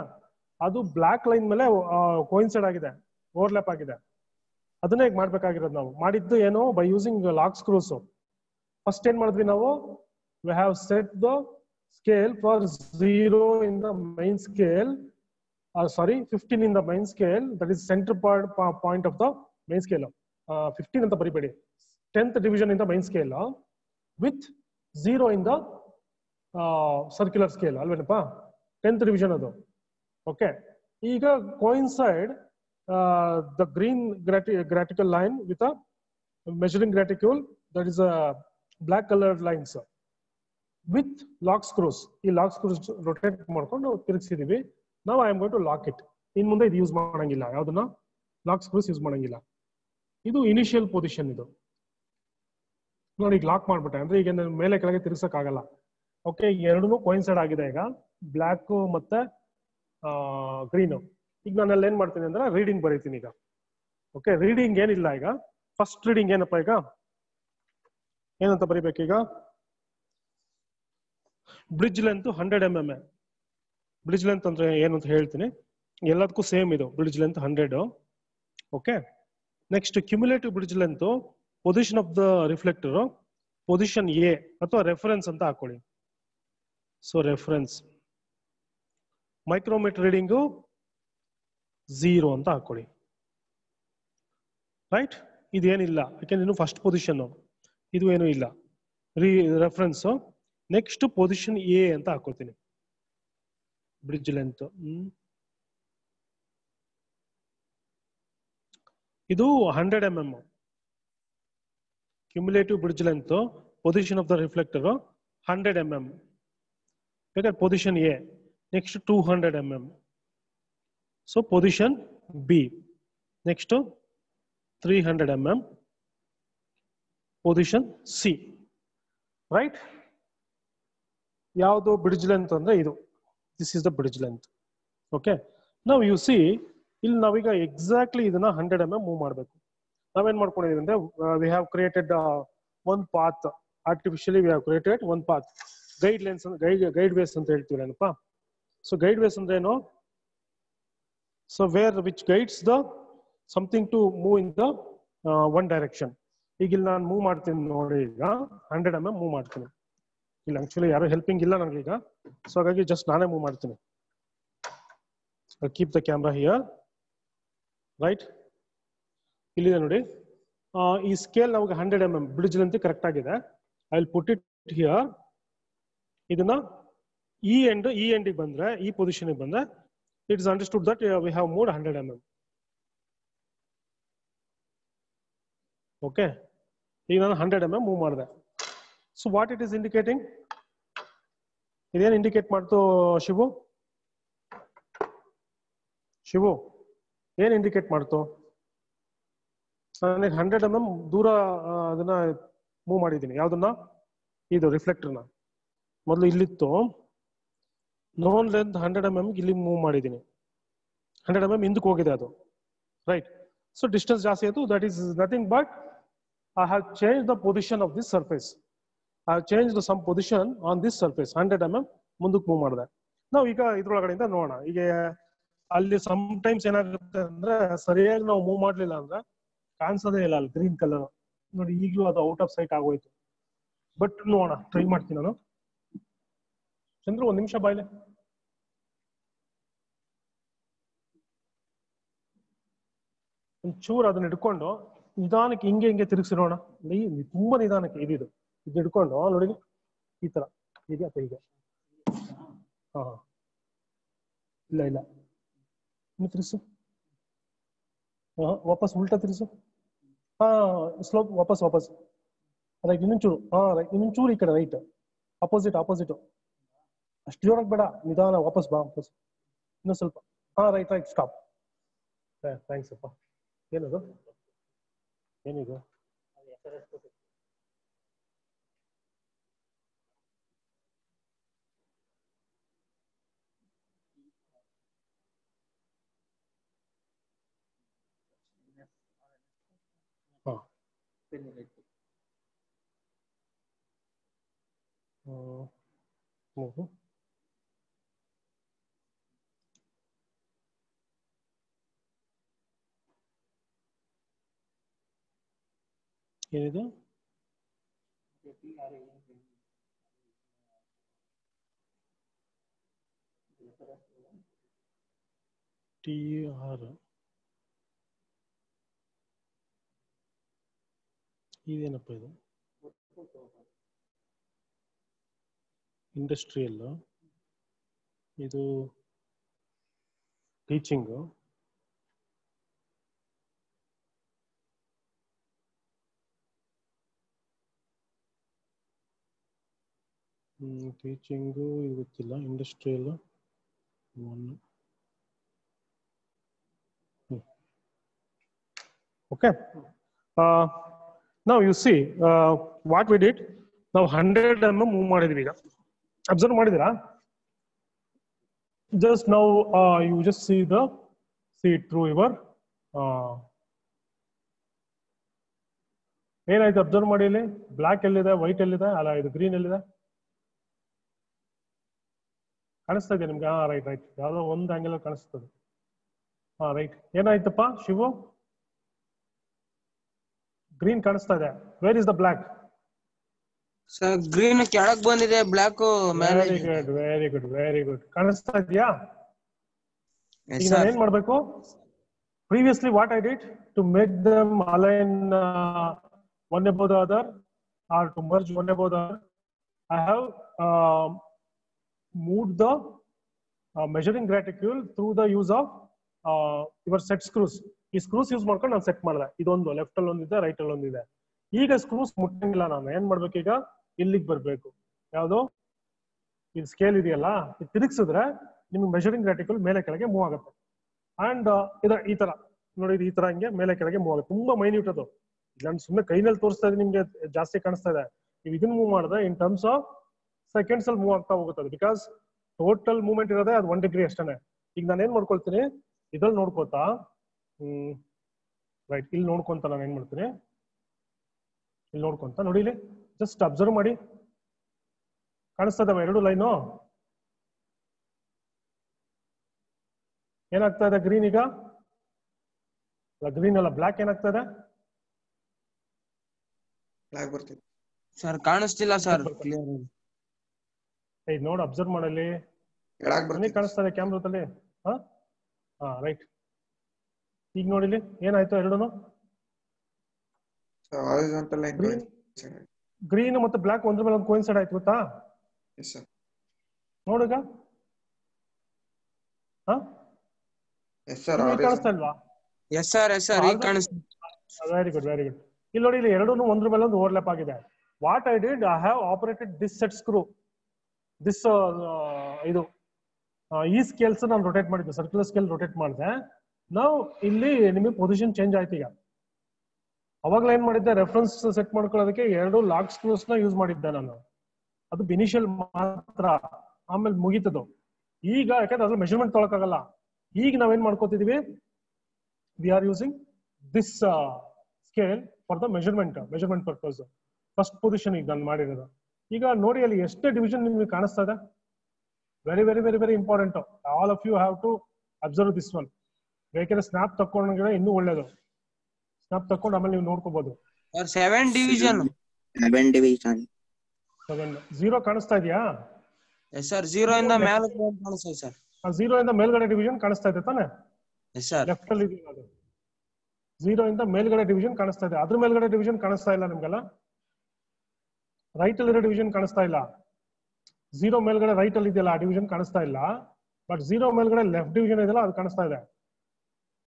ಅದು ಬ್ಲಾಕ್ ಲೈನ್ ಮೇಲೆ ಕೋಇನ್ಸೈಡ್ ಆಗಿದೆ, ಓವರ್ಲ್ಯಾಪ್ ಆಗಿದೆ. ಅದನ್ನೇ ಈಗ ಮಾಡ್ಬೇಕಾಗಿರೋದು. ನಾವು ಮಾಡಿದ್ದು ಏನು, by using lock screws. First ಏನ್ ಮಾಡಿದ್ವಿ ನಾವು, we have set the scale for 0 in the main scale, 15 in the main scale, that is center point of the main scale. 15 ಅಂತ ಬರಿಬೇಡಿ, 10th division in the main scale with 0 in the circular scale ಅಲ್ವೇನಪ್ಪ, 10th division ಅದು. Okay, ಈಗ coincide the green graticle line with a measuring graticule, that is a black colored lines with lock screws. ಈ lock screws rotate ಮಾಡ್ಕೊಂಡು ತಿರುಗಿಸಿದೀವಿ. Now I am going to lock it. ಇನ್ ಮುಂದೆ ಇದು use ಮಾಡಂಗಿಲ್ಲ, ಯಾವ್ದನ್ನ lock screws use ಮಾಡಂಗಿಲ್ಲ. ಇದು initial position. ಇದು ನೋಡಿ, ಈಗ ಲಾಕ್ ಮಾಡ್ಬಿಟ್ಟೆ ಅಂದ್ರೆ ಈಗ ಮೇಲೆ ಕೆಳಗೆ ತಿರ್ಸಕ್ ಆಗಲ್ಲ. ಓಕೆ, ಎರಡೂ ಕೋಯಿನ್ಸೈಡ್ ಆಗಿದೆ. ಈಗ ಬ್ಲಾಕ್ ಮತ್ತೆ ಗ್ರೀನ್. ಈಗ ನಾನಲ್ಲಿ ಏನ್ ಮಾಡ್ತೀನಿ ಅಂದ್ರೆ ರೀಡಿಂಗ್ ಬರೀತೀನಿ ಈಗ. ಓಕೆ, ರೀಡಿಂಗ್ ಏನಿಲ್ಲ ಈಗ. ಫಸ್ಟ್ ರೀಡಿಂಗ್ ಏನಪ್ಪ, ಈಗ ಏನಂತ ಬರೀಬೇಕೀಗ, bridge length 100 mm. Bridge length ಅಂದ್ರೆ ಏನು ಅಂತ ಹೇಳ್ತೀನಿ. ಎಲ್ಲದಕ್ಕೂ ಸೇಮ್ ಇದು, bridge length 100. Okay, next cumulative bridge length, position of the reflector, position A ಅಥವಾ ರೆಫರೆನ್ಸ್ ಅಂತ ಹಾಕೊಳ್ಳಿ. ಸೊ ರೆಫರೆನ್ಸ್, ಮೈಕ್ರೋಮೀಟರ್ ರೀಡಿಂಗು 0 ಅಂತ ಹಾಕೊಳ್ಳಿ. ರೈಟ್, ಇದೇನಿಲ್ಲ ಯಾಕೆಂದ್ರೆ ಇನ್ನು ಫಸ್ಟ್ ಪೊಸಿಷನ್, ಇದು ಏನು ಇಲ್ಲ. ರೆಫರೆನ್ಸ್. ನೆಕ್ಸ್ಟ್ ಪೊಸಿಷನ್ ಎ ಅಂತ ಹಾಕೋತೀನಿ. ಬ್ರಿಡ್ಜ್ ಲೆಂತ್ ಇದು 100 mm. Cumulative bridge length, position of the reflector 100 mm. Position A. Next 200 mm. So position B. Next 300 mm. Position C. Right, ಯಾವುದು ಬ್ರಿಡ್ಜ್ ಲೆಂತ್ ಅಂದ್ರೆ ಇದು. This is the bridge length. Okay, now you see ಇಲ್ಲಿ ನಾವೀಗ exactly ಇದನ್ನ 100 mm move ಮಾಡಬೇಕು. ನಾವೇನ್ ಮಾಡ್ಕೊಂಡಿದೀವಿ ಅಂದ್ರೆ, we have created one path. Artificially we have created one path. Guide lines, guide ways ಅಂತ ಹೇಳ್ತೀವಿ ಏನಪ್ಪಾ. ಸೊ ಗೈಡ್ ವೇಸ್ ಅಂದ್ರೆ ಏನು, so where which guides the something to move in the one direction. ಈಗ ಇಲ್ಲಿ ನಾನು ಮೂವ್ ಮಾಡ್ತೀನಿ ನೋಡಿ, ಈಗ 100 mm ಮೂವ್ ಮಾಡ್ತೀನಿ. ಇಲ್ಲ ಆಕ್ಚುಲಿ ಯಾರು ಹೆಲ್ಪಿಂಗ್ ಇಲ್ಲ ನನಗೆ ಈಗ, ಸೊ ಹಾಗಾಗಿ ಜಸ್ಟ್ ನಾನೇ ಮೂವ್ ಮಾಡ್ತೀನಿ. Keep the camera here. Right, ಇಲ್ಲಿದೆ ನೋಡಿ. ಈ ಸ್ಕೇಲ್ ನಮಗೆ 100 mm ಬ್ರಿಡ್ಜ್ ಲೆಂತ್ ಕರೆಕ್ಟ್ ಆಗಿದೆ. I will put it here. ಇದನ್ನ ಈ ಎಂಡಿಗೆ ಬಂದ್ರೆ, ಈ ಪೊಸಿಷನ್ಗೆ ಬಂದ್ರೆ it is understood that we have moved 100 mm. Okay. ಈಗ ನಾನು 100 mm ಮೂವ್ ಮಾಡಿದೆ. So what it is indicating? ಇದೇನು ಇಂಡಿಕೇಟ್ ಮಾಡ್ತು ಶಿವು? ಶಿವು ಏನ್ ಇಂಡಿಕೇಟ್ ಮಾಡ್ತು? ನನಗೆ 100 mm ದೂರ ಅದನ್ನ ಮೂವ್ ಮಾಡಿದ್ದೀನಿ. ಯಾವ್ದನ್ನ? ಇದು ರಿಫ್ಲೆಕ್ಟರ್ನ. ಮೊದಲು ಇಲ್ಲಿತ್ತು, ನೋನ್ ಲೆಂತ್ 100 mm ಇಲ್ಲಿ ಮೂವ್ ಮಾಡಿದ್ದೀನಿ. 100 mm ಹಿಂದಕ್ಕೆ ಹೋಗಿದೆ ಅದು, ರೈಟ್? ಸೊ ಡಿಸ್ಟೆನ್ಸ್ ಜಾಸ್ತಿ ಆಯ್ತು. That is nothing but I have changed the position of this surface. I have changed some position on this surface. 100 mm ಮುಂದಕ್ಕೆ ಮೂವ್ ಮಾಡಿದೆ. ನಾವು ಈಗ ಇದ್ರೊಳಗಡೆಯಿಂದ ನೋಡೋಣ. ಈಗ ಅಲ್ಲಿ ಸಮ್ಟೈಮ್ಸ್ ಏನಾಗುತ್ತೆ ಅಂದ್ರೆ ಸರಿಯಾಗಿ ನಾವು ಮೂವ್ ಮಾಡ್ಲಿಲ್ಲ ಅಂದ್ರೆ ಕಾಣಿಸೋದೇ ಇಲ್ಲ ಅಲ್ಲಿ ಗ್ರೀನ್ ಕಲರ್. ನೋಡಿ ಈಗಲೂ ಅದು ಔಟ್ ಆಫ್ ಸೈಟ್ ಆಗೋಯ್ತು. ಬಟ್ ನೋಡೋಣ, ಟ್ರೈ ಮಾಡ್ತೀನಿ ನಾನು. ಚಂದ್ರು ಒಂದ್ ನಿಮಿಷ ಬಾಯ್ಲೆ. ಒಂಚೂರು ಅದನ್ನ ಹಿಡ್ಕೊಂಡು ನಿಧಾನಕ್ಕೆ ಹಿಂಗೆ ತಿರುಗಿಸಿರೋಣ. ತುಂಬಾ ನಿಧಾನಕ್ಕೆ ಇದು ಹಿಡ್ಕೊಂಡು ನೋಡಿ, ಈ ತರ ಹೀಗೆ ಅಥವಾ ಹೀಗೆ. ಹಾ ಇಲ್ಲ ಇನ್ನು ತಿರುಸು. ವಾಪಸ್ ಉಲ್ಟಾ ತಿರುಸು. ಹಾ ಸ್ಲೋಪ್ ವಾಪಸ್ ರೈಟ್. ಇನ್ನೊಂಚೂರು. ಹಾ ರೈಟ್, ಇನ್ನೊಂಚೂರು ಈ ಕಡೆ ರೈಟ್. ಅಪೋಸಿಟ್ ಅಷ್ಟು ಜೋರಾಗಿ ಬೇಡ, ನಿಧಾನ ವಾಪಸ್ ಬಾ. ವಾಪಸ್ ಇನ್ನೂ ಸ್ವಲ್ಪ. ಹಾ ರೈಟ್ ಸ್ಟಾಪ್. ಥ್ಯಾಂಕ್ಸ್ ಅಪ್ಪ. ಏನದು? ಏನಿದು? ಏನಿದು? TR ಇದೇನಪ್ಪ ಇದು? ಇಂಡಸ್ಟ್ರಿಯಲ್, ಇದು ಟೀಚಿಂಗ್. ಟೀಚಿಂಗು ಇದು ಗೊತ್ತಿಲ್ಲ. Industrial one. Okay. Now you see what we did. ನಾವು 100 mm ಮೂವ್ ಮಾಡಿದ್ವಿ. ಈಗ ಅಬ್ಸರ್ವ್ ಮಾಡಿದಿರಾ? Just now you just see it through your ಏನಾಯ್ತು ಅಬ್ಸರ್ವ್ ಮಾಡಿ. ಇಲ್ಲಿ ಬ್ಲಾಕ್ ಎಲ್ಲಿದೆ, ವೈಟ್ ಎಲ್ಲಿದೆ, ಅಲ್ಲ ಇದು ಗ್ರೀನ್ ಎಲ್ಲಿದೆ? ಕಾಣಿಸ್ತಾ ಇದೆ ನಿಮ್ಗೆ? ಹಾ ರೈಟ್ ಯಾವ್ದೋ ಒಂದು ಆಂಗಲ್ ಕಾಣಿಸ್ತದೆ. ಹಾ ರೈಟ್. ಏನಾಯ್ತಪ್ಪ ಶಿವು? ಗ್ರೀನ್ ಕಾಣಿಸ್ತಾ ಇದೆ. Where is the black? Sir green ಕೆಳಗ್ ಬಂದಿದೆ, ಬ್ಲಾಕ್ ಮೇಲೆ. Very good. ಕಾಣಿಸ್ತಾ ಇದೆಯಾ? ಈಗ ನಾನು ಏನ್ ಮಾಡ್ಬೇಕು? Previously what I did to make them align one above the other or to merge one above the other, I have moved the measuring reticule through the use of your set screws. ಈ screws use ಮಾಡ್ಕೊಂಡು ನಾನು set ಮಾಡಿದೆ. ಇದೊಂದು left ಅಲ್ಲಿ ಒಂದಿದೆ, right ಅಲ್ಲಿ ಒಂದಿದೆ. ಈಗ ಸ್ಕ್ರೂಸ್ ಮುಟ್ಟಂಗಿಲ್ಲ. ನಾನು ಏನ್ ಮಾಡ್ಬೇಕು? ಈಗ ಇಲ್ಲಿಗೆ ಬರ್ಬೇಕು. ಯಾವುದು? ಇದು ಸ್ಕೇಲ್ ಇದೆಯಲ್ಲ, ಇದು ತಿರುಗಿಸಿದ್ರೆ ನಿಮ್ಗೆ ಮೆಷರಿಂಗ್ ರೆಟಿಕ್ಯೂಲ್ ಮೇಲೆ ಕೆಳಗೆ ಮೂವ್ ಆಗುತ್ತೆ. ಅಂಡ್ ಈ ತರ ನೋಡಿ, ಈ ತರ ಹಿಂಗೆ ಮೇಲೆ ಕೆಳಗೆ ಮೂವ್ ಆಗುತ್ತೆ. ತುಂಬಾ ಮೈನ್ಯೂಟ್ ಅದು. ನಾನು ಸುಮ್ಮನೆ ಕೈನಲ್ಲಿ ತೋರಿಸ್ತಾ ಇದ್ದೀನಿ, ನಿಮ್ಗೆ ಜಾಸ್ತಿ ಕಾಣಿಸ್ತಾ ಇದೆ. ನೀವು ಇದನ್ನ ಮೂವ್ ಮಾಡಿದ್ರೆ ಇನ್ ಟರ್ಮ್ಸ್ ಆಫ್ ಸೆಕೆಂಡ್ಸ್ ಅಲ್ಲಿ ಮೂವ್ ಆಗ್ತಾ ಹೋಗುತ್ತೆ. ಬಿಕಾಸ್ ಟೋಟಲ್ ಮೂವ್ಮೆಂಟ್ ಇರೋದೇ ಅದು 1 ಡಿಗ್ರಿ ಅಷ್ಟೇ. ಈಗ ನಾನು ಏನ್ ಮಾಡ್ಕೊಳ್ತೀನಿ, ಇದ್ರಲ್ಲಿ ನೋಡ್ಕೋತಾ ರೈಟ್ ಇಲ್ಲಿ ನೋಡ್ಕೊಂತ ನಾನು ಏನ್ ಮಾಡ್ತೀನಿ, ಇಲ್ಲಿ ನೋಡ್ಕೊಂತ ನೋಡಿ, ಇಲ್ಲಿ ಜಸ್ಟ್ ಅಬ್ಸರ್ವ್ ಮಾಡಿ. ಕಾಣಿಸ್ತಾ ಇದಾವೆ ಎರಡು ಲೈನು? ಏನಾಗ್ತಾ ಇದೆ? ಗ್ರೀನ್. ಈಗ ಗ್ರೀನ್ ಅಲ್ಲ, ಬ್ಲಾಕ್ ಏನಾಗ್ತಾ ಇದೆ? ಬ್ಲಾಕ್ ಬರ್ತಿದೆ ಸರ್. ಕಾಣಿಸ್ತಿಲ್ಲ ಸರ್. ನೋಡು, ಅಬ್ಸರ್ವ್ ಮಾಡಲಿ. ಕಾಣಿಸ್ತಾ ಇದೆ ಕ್ಯಾಮ್ರಾದಲ್ಲಿ? ಹಾ ರೈಟ್. ಈಗ ನೋಡಿಲಿ ಏನಾಯ್ತು? ಎರಡೂನು ಗ್ರೀನ್ ಮತ್ತೆ ಬ್ಲಾಕ್ ಒಂದ್ರ ಮೇಲೆ ಒಂದು ಕೋಇನ್ಸೈಡ್ ಆಯ್ತು, ಗೊತ್ತಾ? ನೋಡೀಗ ಎಸ್ ಸರ್ ನಿಮ್ಗೆ ಆರ್ ಕಾಣಿಸ್ತಾ ಇಲ್ವಾ? ಎಸ್ ಸರ್ ಈಗ ಕಾಣಿಸ್ತು. Very good very good. ಇಲ್ಲಿ ನೋಡಿ, ಇಲ್ಲಿ ಎರಡೂ ಒಂದ್ರ ಮೇಲೆ ಒಂದು ಓವರ್ಲ್ಯಾಪ್ ಆಗಿದೆ. What I did, I have operated this set screw, this ಇದು ಈ ಸ್ಕೇಲ್ಸ್ ನಾನು ರೊಟೇಟ್ ಮಾಡಿದ್ದೆ, ಸರ್ಕ್ಯುಲರ್ ಸ್ಕೇಲ್ ರೊಟೇಟ್ ಮಾಡಿದೆ. ನಾವು ಇಲ್ಲಿ ನಿಮಗೆ ಪೊಸಿಷನ್ ಚೇಂಜ್ ಆಯ್ತು. ಈಗ ಅವಾಗಲೇ ಏನ್ ಮಾಡಿದ್ದೆ, ರೆಫರೆನ್ಸ್ ಸೆಟ್ ಮಾಡ್ಕೊಳ್ಳೋದಕ್ಕೆ ಎರಡು ಲಾಕ್ ಸ್ಕ್ರೂಸ್ ನ ಯೂಸ್ ಮಾಡಿದ್ದೆ ನಾನು. ಅದು ಇನಿಷಿಯಲ್ ಮಾತ್ರ, ಆಮೇಲೆ ಮುಗೀತದು. ಈಗ ಯಾಕಂದ್ರೆ ಅದ್ರಲ್ಲಿ ಮೆಷರ್ಮೆಂಟ್ ತೊಗೊಳಕ್ಕಾಗಲ್ಲ. ಈಗ ನಾವೇನ್ ಮಾಡ್ಕೋತಿದೀವಿ, we are using this scale for the measurement purpose. First position ಈಗ ನಾನು ಮಾಡಿರೋದು. ಈಗ ನೋಡಿ ಅಲ್ಲಿ ಎಷ್ಟೇ ಡಿವಿಷನ್ ನಿಮ್ಗೆ ಕಾಣಿಸ್ತಾ ಇದೆ. Very very very very important. All of you have to observe this one. ಬೇಕಿದ್ರೆ ಸ್ನ್ಯಾಪ್ ತಕೊಂಡ್ರೆ ಇನ್ನೂ ಒಳ್ಳೇದು. ಸ್ನ್ಯಾಪ್ ತಕೊಂಡು ಆಮೇಲೆ ನೀವು ನೋಡ್ಕೋಬಹುದು. 7 ಡಿವಿಷನ್ 0 ಕಾಣಿಸ್ತಾ ಇದೆಯಾ? Yes sir. 0 ಇಂದ ಮೇಲೆ ಕಾಣಿಸ್ತದೆ ಸರ್. 0 ಇಂದ ಮೇಲ್ಗಡೆ ಡಿವಿಷನ್ ಕಾಣಿಸ್ತಾ ಇದೆ ತಾನೆ? Yes sir. ಲೆಫ್ಟ್ ಅಲ್ಲಿ ಇದೆ ಅದು. 0 ಇಂದ ಮೇಲ್ಗಡೆ ಡಿವಿಷನ್ ಕಾಣಿಸ್ತಾ ಇದೆ. ಅದ್ರ ಮೇಲ್ಗಡೆ ಡಿವಿಷನ್ ಕಾಣಿಸ್ತಾ ಇಲ್ಲ ನಿಮ್ಗೆಲ್ಲ. ರೈಟ್ ಅಲ್ಲಿರೋ ಡಿವಿಷನ್ ಕಾಣಿಸ್ತಾ ಇಲ್ಲ. 0 ಮೇಲ್ಗಡೆ ರೈಟ್ ಅಲ್ಲಿ ಇದೆಯಲ್ಲ, ಆ ಡಿವಿಷನ್ ಕಾಣಿಸ್ತಾ ಇಲ್ಲ. ಬಟ್ 0 ಮೇಲ್ಗಡೆ ಲೆಫ್ಟ್ ಡಿವಿಷನ್ ಇದೆಯಲ್ಲ, ಅದು ಕಾಣಿಸ್ತಾ ಇದೆ.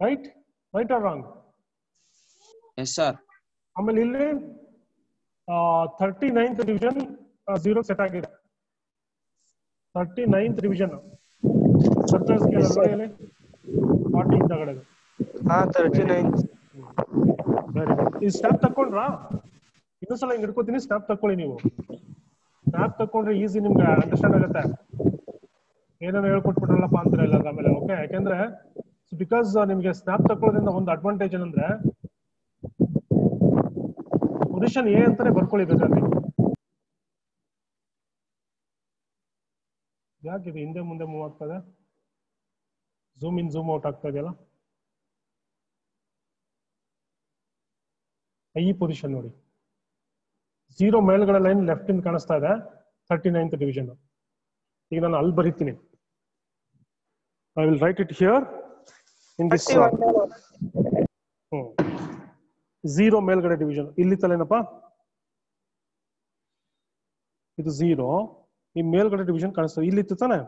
Right or wrong? Yes sir. ಆಮೇಲೆ ಇಲ್ಲಿ 39th ಡಿವಿಷನ್ 0 ಸೆಟ್ ಆಗಿದೆ. 39th ಡಿವಿಷನ್ ಸರ್ಕ್ಯುಲರ್ ಸ್ಕೇಲ್ ಅಲ್ಲಿ 40 ಇಂದಗಡೆ. 39. Very good. ಈ ಸ್ನ್ಯಾಪ್ ತಕೊಂಡ್ರಾ? ಇನ್ನೊಂದ್ಸಲ ಹಿಂಗ್ ಹಿಡ್ಕೋತೀನಿ, ಸ್ನ್ಯಾಪ್ ತಕೊಳ್ಳಿ ನೀವು. ಸ್ನ್ಯಾಪ್ ತಕೊಂಡ್ರೆ ಈಸಿ ನಿಮ್ಗೆ ಅಂಡರ್ಸ್ಟ್ಯಾಂಡ್ ಆಗುತ್ತೆ. ಏನೇನೋ ಹೇಳ್ಕೊಟ್ಬಿಟ್ರಲ್ಲಪ್ಪ ಅಂತಾರೆ ಇಲ್ಲ ಆಮೇಲೆ. ಓಕೆ, ಯಾಕೆಂದ್ರೆ ಬಿಕಾಸ್ ನಿಮ್ಗೆ ಸ್ನ್ಯಾಪ್ ತಕೊಳ್ಳೋದ್ರಿಂದ ಒಂದು ಅಡ್ವಾಂಟೇಜ್ ಏನಂದ್ರೆ, ಪೊಸಿಷನ್ ಎ ಅಂತಾನೆ ಬರ್ಕೊಳ್ಳಿ ಬೇಕಾದ್ರೆ. ಯಾಕಿದೆ ಹಿಂದೆ ಮುಂದೆ ಮೂವ್ ಆಗ್ತದೆ? ಝೂಮ್ ಇನ್ ಝೂಮ್ ಔಟ್ ಆಗ್ತಾ ಇದೆಯಲ್ಲ. ಈ ಪೊಸಿಷನ್ ನೋಡಿ, 0 ಮೇಲ್ಗಡೆ ಲೈನ್ ಲೆಫ್ಟ್ ಇಂದ ಕಾಣಿಸ್ತಾ ಇದೆ, 39th ಡಿವಿಷನ್. ಈಗ ನಾನು ಅಲ್ಲಿ ಬರೀತೀನಿ. I will write it here in this. 0 ಮೇಲ್ಗಡೆ ಡಿವಿಷನ್ ಇಲ್ಲಿ ತಲೇನಪ್ಪ, ಇದು 0. ಈ ಮೇಲ್ಗಡೆ ಡಿವಿಷನ್ ಕಾಣಿಸ್ತದೆ, ಇಲ್ಲಿತ್ತು ತಾನೆ?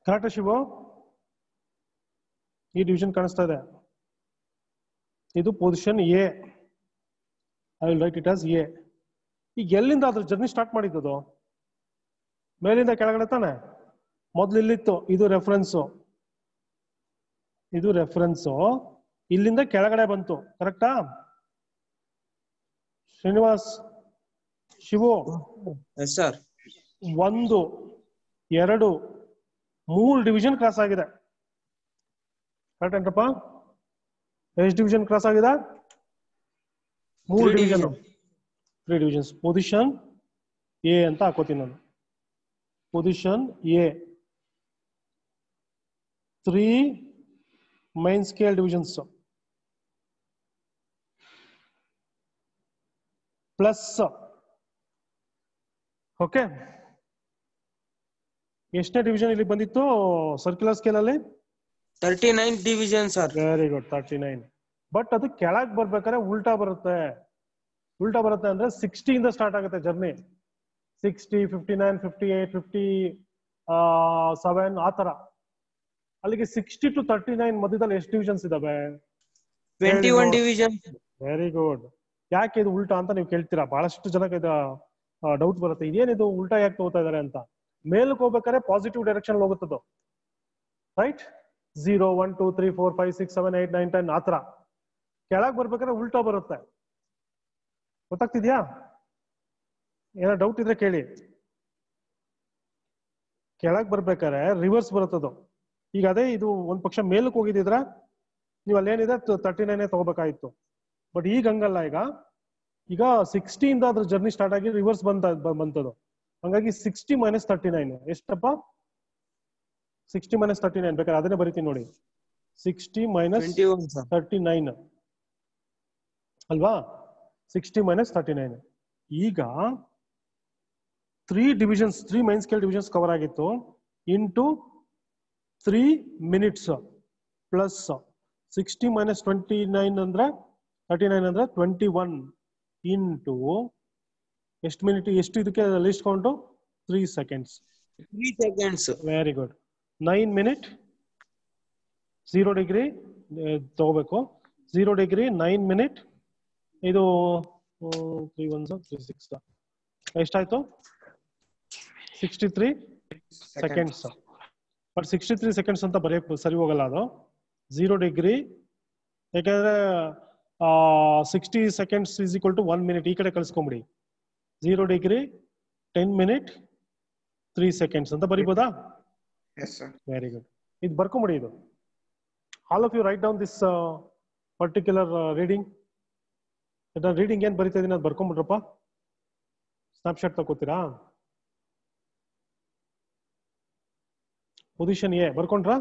ಕರೆಕ್ಟ್ ಶಿವು? ಈ ಡಿವಿಷನ್ ಕಾಣಿಸ್ತಾ ಇದೆ. ಇದು position A. I will write it as A. ಈಗ ಎಲ್ಲಿಂದ ಅದ್ರ ಜರ್ನಿ ಸ್ಟಾರ್ಟ್ ಮಾಡಿದ್ದು? ಮೇಲಿಂದ ಕೆಳಗಡೆ ತಾನೆ? ಮೊದ್ಲು ಇಲ್ಲಿತ್ತು, ಇದು ರೆಫರೆನ್ಸು. ಇಲ್ಲಿಂದ ಕೆಳಗಡೆ ಬಂತು. ಕರೆಕ್ಟಾ Srinivas? Shivu? Yes sir. 1, 2, 3 division cross ಆಗಿದೆ. ಕರೆಕ್ಟ್ ಏನಪ್ಪ? ಎಷ್ಟು ಡಿವಿಷನ್ ಕ್ರಾಸ್ ಆಗಿದೆ? 3 ಡಿವಿಷನ್. 3 ಡಿವಿಷನ್ಸ್. ಪೊಸಿಷನ್ ಎ ಅಂತ ಹಾಕೋತೀನಿ ನಾನು. Position A. 3 main scale divisions plus. Okay, ಎಷ್ಟನೇ ಡಿವಿಷನ್ ಇಲ್ಲಿ ಬಂದಿತ್ತು ಸರ್ಕ್ಯುಲರ್ ಸ್ಕೇಲ್ ಅಲ್ಲಿ? 39 division sir. Very good, 39. But ಅದು ಕೆಳಗೆ ಬರ್ಬೇಕಾದ್ರೆ ಉಲ್ಟಾ ಬರುತ್ತೆ. ಅಂದ್ರೆ 60 ಇಂದ ಸ್ಟಾರ್ಟ್ ಆಗುತ್ತೆ ಜರ್ನಿ. 60, 59, 58, 57 ಆ ತರ. ಅಲ್ಲಿಗೆ 60 to 39 ಮಧ್ಯದಲ್ಲಿ ಎಷ್ಟು ಡಿವಿಷನ್ಸ್ ಇದಾವೆ? 21 ಡಿವಿಷನ್. Very good. ಯಾಕೆ ಇದು ಉಲ್ಟಾ ಅಂತ ನೀವು ಕೇಳ್ತೀರಾ? ಬಹಳಷ್ಟು ಜನಕ್ಕೆ ಇದು ಡೌಟ್ ಬರುತ್ತೆ, ಇದೇನಿದು ಉಲ್ಟಾ ಯಾಕೆ ತಗೋತಾ ಇದಾರೆ ಅಂತ. ಮೇಲಕ್ಕೆ ಹೋಗ್ಬೇಕಾದ್ರೆ ಪಾಸಿಟಿವ್ ಡೈರೆಕ್ಷನ್ ಹೋಗುತ್ತದು. ರೈಟ್? 0, 1, 2, 3, 4, 5, 6, 7, 8, 9, 10 ಆ ತರ. ಕೆಳಗೆ ಬರ್ಬೇಕಾದ್ರೆ ಉಲ್ಟಾ ಬರುತ್ತೆ. ಗೊತ್ತಾಗ್ತಿದ್ಯಾ? ಏನೋ ಡೌಟ್ ಇದ್ರೆ ಕೇಳಿ. ಕೆಳಗೆ ಬರ್ಬೇಕಾದ್ರೆ ರಿವರ್ಸ್ ಬರುತ್ತದು. ಈಗ ಅದೇ ಇದು ಒಂದ್ ಪಕ್ಷ ಮೇಲಕ್ಕೆ ಹೋಗಿದ್ರೆ ನೀವು ಅಲ್ಲೇನಿದೆ 39 ತಗೋಬೇಕಾಗಿತ್ತು. ಬಟ್ ಈಗ ಹಂಗಲ್ಲ. ಈಗ 60 ಇಂದ ಅದ್ರ ಜರ್ನಿ ಸ್ಟಾರ್ಟ್ ಆಗಿ ರಿವರ್ಸ್ ಬಂತದು. ಹಂಗಾಗಿ 60 - 39 ಎಷ್ಟಪ್ಪ? 60 - 39 ಬೇಕಾದ್ರೆ ಅದನ್ನೇ ಬರೀತೀನಿ ನೋಡಿ. 60 - 39 ಅಲ್ವಾ? 60 - 39. ಈಗ 3 divisions, 3 main scale divisions cover ಆಗಿತ್ತು. ಇಂಟು 3 ಮಿನಿಟ್ಸ್ ಪ್ಲಸ್ 60 - 29 ಅಂದ್ರೆ 39 ಅಂದ್ರೆ 21 ಇಂಟು ಎಷ್ಟು ಮಿನಿಟ್, ಎಷ್ಟು ಇದಕ್ಕೆ list count? 3 seconds. 3 seconds. Very good. 9 minutes 0 degree ತಗೋಬೇಕು. 0 ಡಿಗ್ರಿ 9 ಮಿನಿಟ್. ಇದು 3 1 3 6 ಎಷ್ಟಾಯ್ತು? 63 ಸೆಕೆಂಡ್ಸ್. ಬಟ್ 63 ಸೆಕೆಂಡ್ಸ್ ಅಂತ ಬರೆಯಕ್ಕೆ ಸರಿ ಹೋಗಲ್ಲ ಅದು. 0 ಡಿಗ್ರಿ, ಯಾಕಂದ್ರೆ 60 seconds is equal to 1 minute. ಈ ಕಡೆ ಕಳಿಸ್ಕೊಂಬಿಡಿ. 0 ಡಿಗ್ರಿ 10 ಮಿನಿಟ್ 3 ಸೆಕೆಂಡ್ಸ್ ಅಂತ ಬರಿಬೋದಾ? Very good. ಇದು ಬರ್ಕೊಂಬಿಡಿ. ಇದು all of you write down this particular reading. Reading ಏನ್ ಬರಿತಾ ಇದೀನಿ ಅದು ಬರ್ಕೊಂಬಿಟ್ರಪ್ಪ. ಸ್ನಾಪ್ಶಾಟ್ ತಗೋತೀರಾ? Position A ಬರ್ಕೊಂಡ್ರಾ?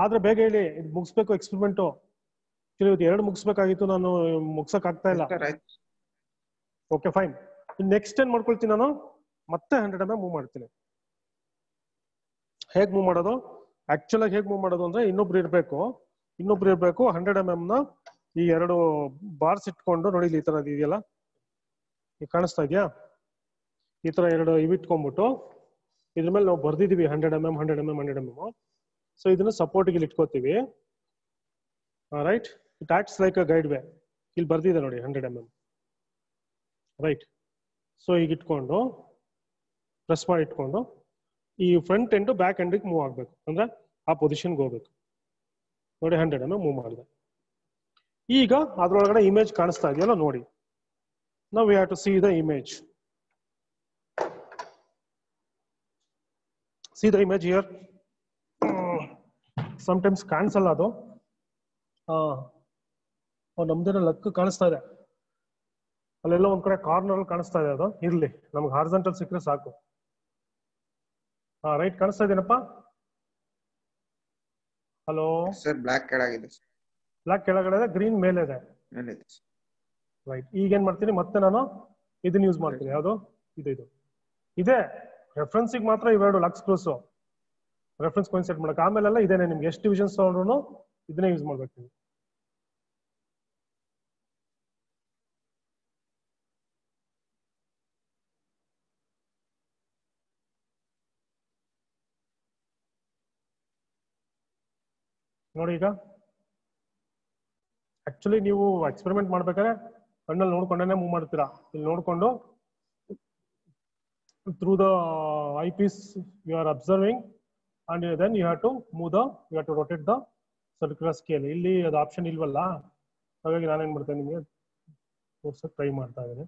ಆದ್ರೆ ಬೇಗ ಹೇಳಿ, ಇದು ಮುಗಿಸ್ಬೇಕು ಎಕ್ಸ್ಪೆರಿಮೆಂಟು. ಇವತ್ತು 2 ಮುಗಿಸ್ಬೇಕಾಗಿತ್ತು, ನಾನು ಮುಗ್ಸಕ್ ಆಗ್ತಾ ಇಲ್ಲ. Okay fine. ನೆಕ್ಸ್ಟ್ ಏನ್ ಮಾಡ್ಕೊಳ್ತೀನಿ ನಾನು, ಮತ್ತೆ 100 mm ಮೂವ್ ಮಾಡ್ತೀನಿ. ಹೇಗ್ ಮೂವ್ ಮಾಡೋದು? ಆಕ್ಚುಲ್ ಆಗಿ ಹೇಗ್ ಮೂವ್ ಮಾಡೋದು ಅಂದ್ರೆ ಇನ್ನೊಬ್ರು ಇರ್ಬೇಕು 100 mm ನ ಈ 2 ಬಾರ್ಸ್ ಇಟ್ಕೊಂಡು ನೋಡಿ, ಈ ತರ ಇದೆಯಲ್ಲ, ಈಗ ಕಾಣಿಸ್ತಾ ಇದೆಯಾ? ಈ ತರ 2 ಇವಿಟ್ಕೊಂಡ್ಬಿಟ್ಟು ಇದ್ರ ಮೇಲೆ ನಾವು ಬರ್ದಿದೀವಿ 100 mm 100 mm 100 mm. ಸೊ ಇದನ್ನ ಸಪೋರ್ಟ್ ಇಲ್ಲಿ ಇಟ್ಕೋತೀವಿ. Right, it acts like a guideway. ಇಲ್ಲಿ ಬರ್ದಿದೆ ನೋಡಿ 100 mm. ರೈಟ್. ಸೊ ಈಗ ಇಟ್ಕೊಂಡು ಪ್ರೆಸ್ ಮಾಡಿ ಇಟ್ಕೊಂಡು ಈ front end back end move ಆಗ್ಬೇಕು, ಅಂದ್ರೆ ಆ ಪೊಸಿಷನ್ಗೆ ಹೋಗ್ಬೇಕು. ನೋಡಿ 100 mm ಮೂವ್ ಮಾಡಿದೆ. ಈಗ ಅದ್ರೊಳಗಡೆ ಇಮೇಜ್ ಕಾಣಿಸ್ತಾ ಇದೆಯಲ್ಲ ನೋಡಿ. ನಾವು we have to see the image. See the image here. Sometimes ಕಾಣಿಸಲ್ಲ ಅದು. ನಮ್ದೇನೋ ಲಕ್ ಕಾಣಿಸ್ತಾ ಇದೆ, ಅಲ್ಲೆಲ್ಲ ಒಂದ್ ಕಡೆ ಕಾರ್ನರ್ ಕಾಣಿಸ್ತಾ ಇದೆ. ಅದು ಇರ್ಲಿ, ನಮ್ಗೆ ಹಾರಿಜಾಂಟಲ್ ಸಿಕ್ಕರೆ ಸಾಕು. ರೈಟ್, ಕಾಣಿಸ್ತಾ ಇದೆನಪ್ಪ? ಹಲೋ ಸರ್, ಬ್ಲಾಕ್ ಕೆಳಗಿದೆ. ಬ್ಲಾಕ್ ಕೆಳಗಡೆ ಇದೆ, ಗ್ರೀನ್ ಮೇಲೆ ಇದೆ. ರೈಟ್. ಈಗ ಏನ್ ಮಾಡ್ತೀನಿ, ಮತ್ತೆ ನಾನು ಇದನ್ನ ಯೂಸ್ ಮಾಡ್ತೀನಿ. ಯಾವುದು? ಇದು ಇದೆ ರೆಫರೆನ್ಸಿಗೆ ಮಾತ್ರ. ಇವೆರಡು ಲಕ್ಸ್ ಕ್ರೂಸ್ ರೆಫರೆನ್ಸ್ ಕಾನ್ಸೆಪ್ಟ್ ಮಾಡಕ್ಕೆ. ಆಮೇಲೆಲ್ಲ ಇದೇನೆ, ನಿಮ್ಗೆ ಎಷ್ಟು ಡಿವಿಷನ್ಸ್ ತಗೊಂಡ್ರು ಇದನ್ನೇ ಯೂಸ್ ಮಾಡ್ಬೇಕು ನೀವು. ನೋಡಿ, ಈಗ ಆಕ್ಚುಲಿ ನೀವು ಎಕ್ಸ್ಪೆರಿಮೆಂಟ್ ಮಾಡ್ಬೇಕಾದ್ರೆ ಕಣ್ಣಲ್ಲಿ ನೋಡ್ಕೊಂಡೇ ಮೂವ್ ಮಾಡ್ತೀರಾ. ಇಲ್ಲಿ ನೋಡ್ಕೊಂಡು through the eyepiece you are observing, and then you have to rotate the circular scale. ಇಲ್ಲಿ ಅದು ಆಪ್ಷನ್ ಇಲ್ವಲ್ಲ, ಹಾಗಾಗಿ ನಾನೇನ್ ಮಾಡ್ತೇನೆ ನಿಮಗೆ ತೋರ್ಸಕ್ ಟ್ರೈ ಮಾಡ್ತಾ ಇದ್ದೀನಿ.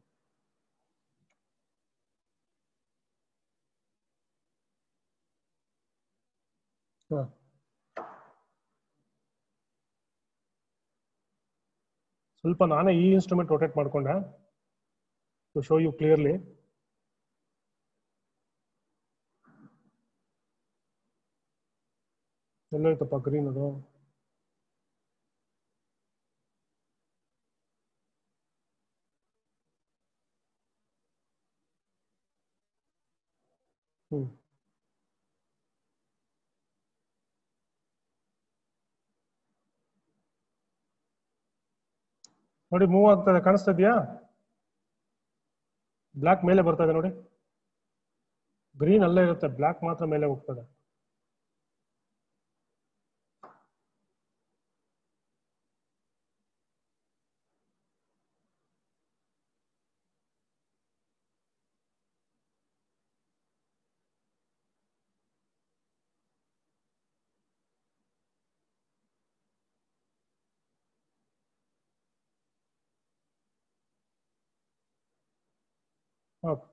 ಸ್ವಲ್ಪ ನಾನೇ ಈ ಇನ್ಸ್ಟ್ರೂಮೆಂಟ್ ರೊಟೇಟ್ ಮಾಡ್ಕೊಂಡೆ ಟು ಶೋ ಯು ಕ್ಲಿಯರ್ಲಿ. ಎಲ್ಲೋಯ್ತಪ್ಪ ಗ್ರೀನ್ ಅದು? ನೋಡಿ, ಮೂವ್ ಆಗ್ತದೆ, ಕಾಣಿಸ್ತಾ ಇದೆಯಾ? ಬ್ಲಾಕ್ ಮೇಲೆ ಬರ್ತಾ ಇದೆ ನೋಡಿ. ಗ್ರೀನ್ ಅಲ್ಲೇ ಇರುತ್ತೆ, ಬ್ಲಾಕ್ ಮಾತ್ರ ಮೇಲೆ ಹೋಗ್ತದೆ.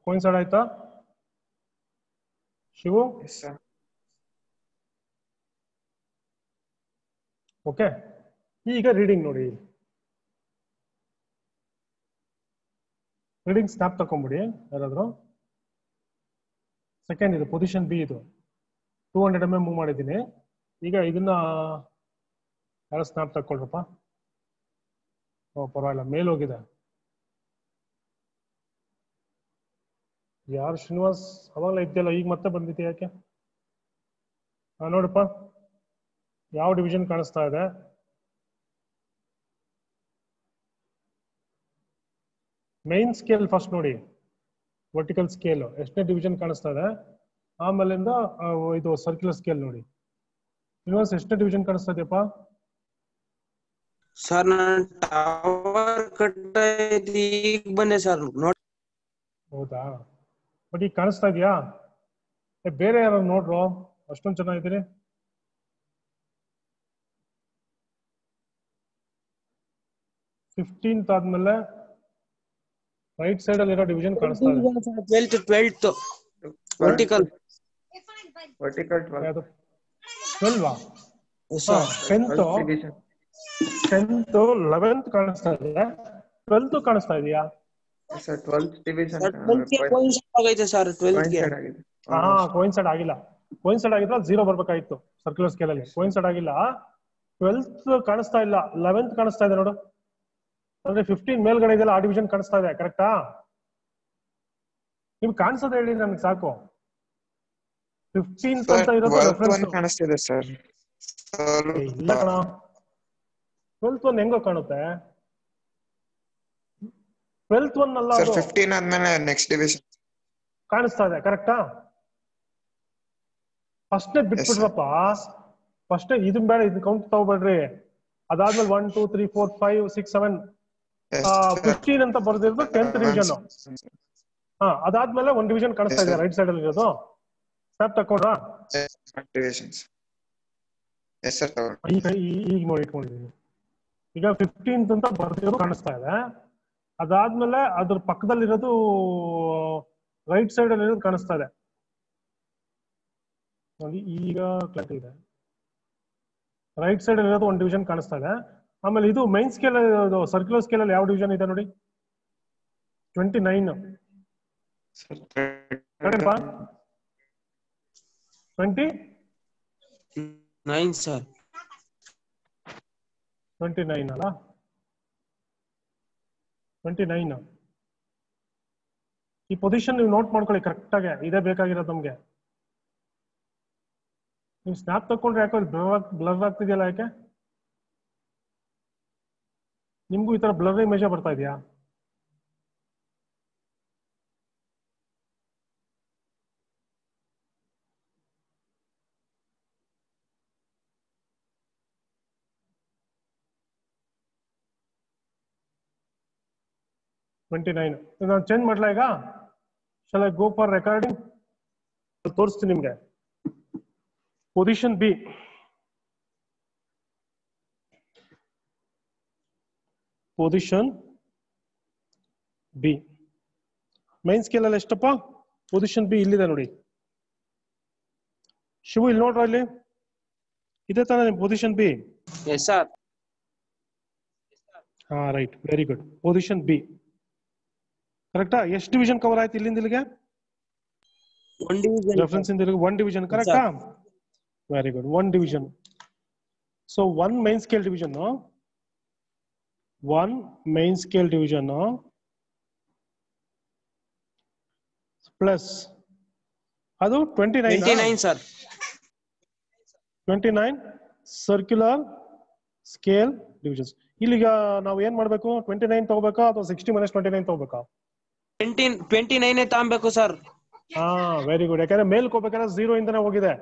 ಕೋಯಿನ್ಸೈಡ್ ಆಯ್ತಾ ಶಿವು? ಓಕೆ. ಈಗ ರೀಡಿಂಗ್ ನೋಡಿ, ರೀಡಿಂಗ್ ಸ್ನಾಪ್ ತಕೊಂಬಿಡಿ ಯಾರಾದ್ರು. ಸೆಕೆಂಡ್ ಇದು ಪೊಸಿಷನ್ ಬಿ, ಇದು 200 mm ಮೂವ್ ಮಾಡಿದ್ದೀನಿ. ಈಗ ಇದನ್ನ ಯಾರು ಸ್ನಾಪ್ ತಕೊಳ್ರಪ್ಪ. ಪರವಾಗಿಲ್ಲ, ಮೇಲ್ ಹೋಗಿದೆ. ಯಾರು? ಶ್ರೀನಿವಾಸ್, ಅವಾಗಲೇ ಇದ್ದಲ್ಲ, ಈಗ ಮತ್ತೆ ಬಂದಿದೆ ಯಾಕೆ? ನೋಡಪ್ಪ, ಯಾವ ಡಿವಿಷನ್ ಕಾಣಿಸ್ತಾ ಇದೆ? ಮೈನ್ ಸ್ಕೇಲ್ ಫಸ್ಟ್ ನೋಡಿ, ವರ್ಟಿಕಲ್ ಸ್ಕೇಲ್ ಎಷ್ಟನೇ ಡಿವಿಷನ್ ಕಾಣಿಸ್ತಾ ಇದೆ? ಆಮೇಲಿಂದ ಇದು ಸರ್ಕ್ಯುಲರ್ ಸ್ಕೇಲ್ ನೋಡಿ. ಯೂನಿವರ್ಸ್ ಎಷ್ಟನೇ ಡಿವಿಷನ್ ಕಾಣಿಸ್ತಾ ಇದೆಯಪ್ಪ? ಸರ್ ನಾನು ಟವರ್ ಕಟ್ಟ ಈಗ ಬಂದೆ ಸರ್ ನೋಡಿ. ಹೌದಾ? ಬಟ್ ಈಗ ಕಾಣಿಸ್ತಾ ಇದೆಯಾ? ಬೇರೆ ಯಾರು ನೋಡ್ರು ಅಷ್ಟೊಂದು ಚೆನ್ನಾಗಿದ್ದೀರಿ. ಫಿಫ್ಟೀನ್ತ್ ಆದ್ಮೇಲೆ ರೈಟ್ ಸೈಡ್ ಅಲ್ಲಿ ಇರೋ ಡಿವಿಷನ್ ಕಾಣಿಸ್ತಾ ಇದೆ. 12th ವರ್ಟಿಕಲ್ 12 10th 11th ಕಾಣಿಸ್ತಾ ಇದೆ. 12th ಕಾಣಿಸ್ತಾ ಇದೆಯಾ? ಸರ್ 12th ಡಿವಿಷನ್ ಆಗೈತೆ ಸರ್. 12th ಗೆ ಕೋಇನ್ಸೈಡ್ ಆಗಿಲ್ಲ. ಕೋಇನ್ಸೈಡ್ ಆಗಿದ್ರೆ 0 ಬರ್ಬೇಕಾಗಿತ್ತು ಸರ್ಕ್ಯುಲರ್ ಸ್ಕೇಲ್ ಅಲ್ಲಿ. ಕೋಇನ್ಸೈಡ್ ಆಗಿಲ್ಲ. 12th ಕಾಣಿಸ್ತಾ ಇಲ್ಲ, 11th ಕಾಣಿಸ್ತಾ ಇದೆ ನೋಡು. ಅಂದ್ರೆ 15 ಮೇಲ್ಗಡೆ ಇದೆಲ್ಲ ಆ ಡಿವಿಷನ್ ಕಾಣಿಸ್ತಾ ಇದೆ. ಕರೆಕ್ಟಾ? ನಿಮ್ಗೆ ಕಾಣಿಸೋದು ಹೇಳಿ ನಮ್ಗೆ ಸಾಕು. 15th ಅಂತ ಇರೋದು ರೆಫರೆನ್ಸ್ ಕಾಣಿಸ್ತಿದೆ ಸರ್. ಇಲ್ಲ ಕಣ, 12th one ಹೆಂಗೋ ಕಾಣುತ್ತೆ? 12th one ಅಲ್ಲ ಸರ್. ಅದು 15 ಆದ್ಮೇಲೆ ನೆಕ್ಸ್ಟ್ ಡಿವಿಷನ್ ಕಾಣಿಸ್ತಾ ಇದೆ. ಕರೆಕ್ಟಾ? ಫಸ್ಟ್ನೇ ಬಿಟ್ಬಿಡ್ರಪ್ಪ. ಫಸ್ಟ್ ಇದನ್ ಬೇಡ, ಇದನ್ನ ಕೌಂಟ್ ತಗೋಬೇಡ್ರಿ. ಅದಾದ್ಮೇಲೆ 1 2 3 4 5 6 7 15 ಅಂತ ಬರ್ದಿರೋದು 10th ಡಿವಿಷನ್. ಅದಾದ್ಮೇಲೆ 1 ಡಿವಿಷನ್ ಕಾಣಿಸ್ತಾ ಇದೆ ರೈಟ್ ಸೈಡ್ ಅಲ್ಲಿ ಇರೋದು. ಸ್ನ್ಯಾಪ್ ತಕೊಂಡ್ರಾ? ಈಗ ನೋಡಿ ಇಟ್ಕೊಂಡಿದ್ದೀನಿ. ಈಗ 15th ಅಂತ ಬರ್ದಿರೋದು ಕಾಣಿಸ್ತಾ ಇದೆ. ಅದಾದ್ಮೇಲೆ ಅದ್ರ ಪಕ್ಕದಲ್ಲಿರೋದು ರೈಟ್ ಸೈಡ್ ಅಲ್ಲಿ ಇರೋದು ಕಾಣಿಸ್ತಾ ಇದೆ ನೋಡಿ. ಈಗ ಕ್ಲಾರಿಟಿ ಇದೆ. ರೈಟ್ ಸೈಡ್ ಅಲ್ಲಿ ಇರೋದು 1 ಡಿವಿಷನ್ ಕಾಣಿಸ್ತಾ ಇದೆ. ಆಮೇಲೆ ಇದು ಮೈನ್ ಸ್ಕೇಲ್, ಸರ್ಕ್ಯುಲರ್ ಸ್ಕೇಲ್ ಅಲ್ಲಿ ಯಾವ ಡಿವಿಷನ್ ಇದೆ ನೋಡಿ? 29. 29 ಸರ್. 29 ಅಲ್ಲ? 29 ಈ ಪೊಸಿಷನ್ ನೀವು ನೋಟ್ ಮಾಡ್ಕೊಳ್ಳಿ ಕರೆಕ್ಟ್ ಆಗಿ. ಇದೇ ಬೇಕಾಗಿರೋದು ನಮ್ಗೆ. ನೀವು ಸ್ನ್ಯಾಪ್ ತಕೊಂಡ್ರೆ ಯಾಕೆ ಬ್ಲರ್ ಆಗ್ತಿದೆಯಲ್ಲ? ಯಾಕೆ ನಿಮ್ಗೂ ಈ ತರ ಬ್ಲರ್ ಇಮೇಜ್ ಬರ್ತಾ ಇದೆಯಾ? ನಾನು ಚೇಂಜ್ ಮಾಡ್ಲಾ ಈಗ? Shall I go for recording? ತೋರಿಸ್ತೀನಿ ನಿಮ್ಗೆ. Position B. Position B main scale ಅಲ್ಲಿ ಎಷ್ಟಪ್ಪ? ಪೊಸಿಷನ್ ಬಿ ಇಲ್ಲಿದೆ ನೋಡಿ. ಶಿವು ಇಲ್ಲಿ ನೋಡ್ರ, ಇಲ್ಲಿ ಇದೆ ತಾನೇ ನಿಮ್ position B? Yes sir. Right, very good. Position B ಕರೆಕ್ಟಾ? ಎಷ್ಟು ಡಿವಿಷನ್ ಕವರ್ ಆಯ್ತು ಇಲ್ಲಿಂದ ಇಲ್ಲಿಗೆ? 1 ಡಿವಿಷನ್ ರೆಫರೆನ್ಸ್ ಇಂದ 1 ಡಿವಿಷನ್. ಕರೆಕ್ಟಾ? Very good. 1 division. So 1 main scale division, 1 main scale division plus ಅದು 29 ಸರ್. 29 circular scale divisions. ಇಲ್ಲಿಗ ನಾವು ಏನ್ ಮಾಡ್ಬೇಕು? 29 ತಗೋಬೇಕಾ ಅಥವಾ 60 - 29 ತಗೋಬೇಕಾ? 29 ತಗೊಬೇಕು ಸರ್. Very good. ಯಾಕಂದ್ರೆ ಮೇಲ್ಕ್ ಹೋಗ್ಬೇಕಾದ್ರೆ 0 ಇಂದನೇ ಹೋಗಿದೆ.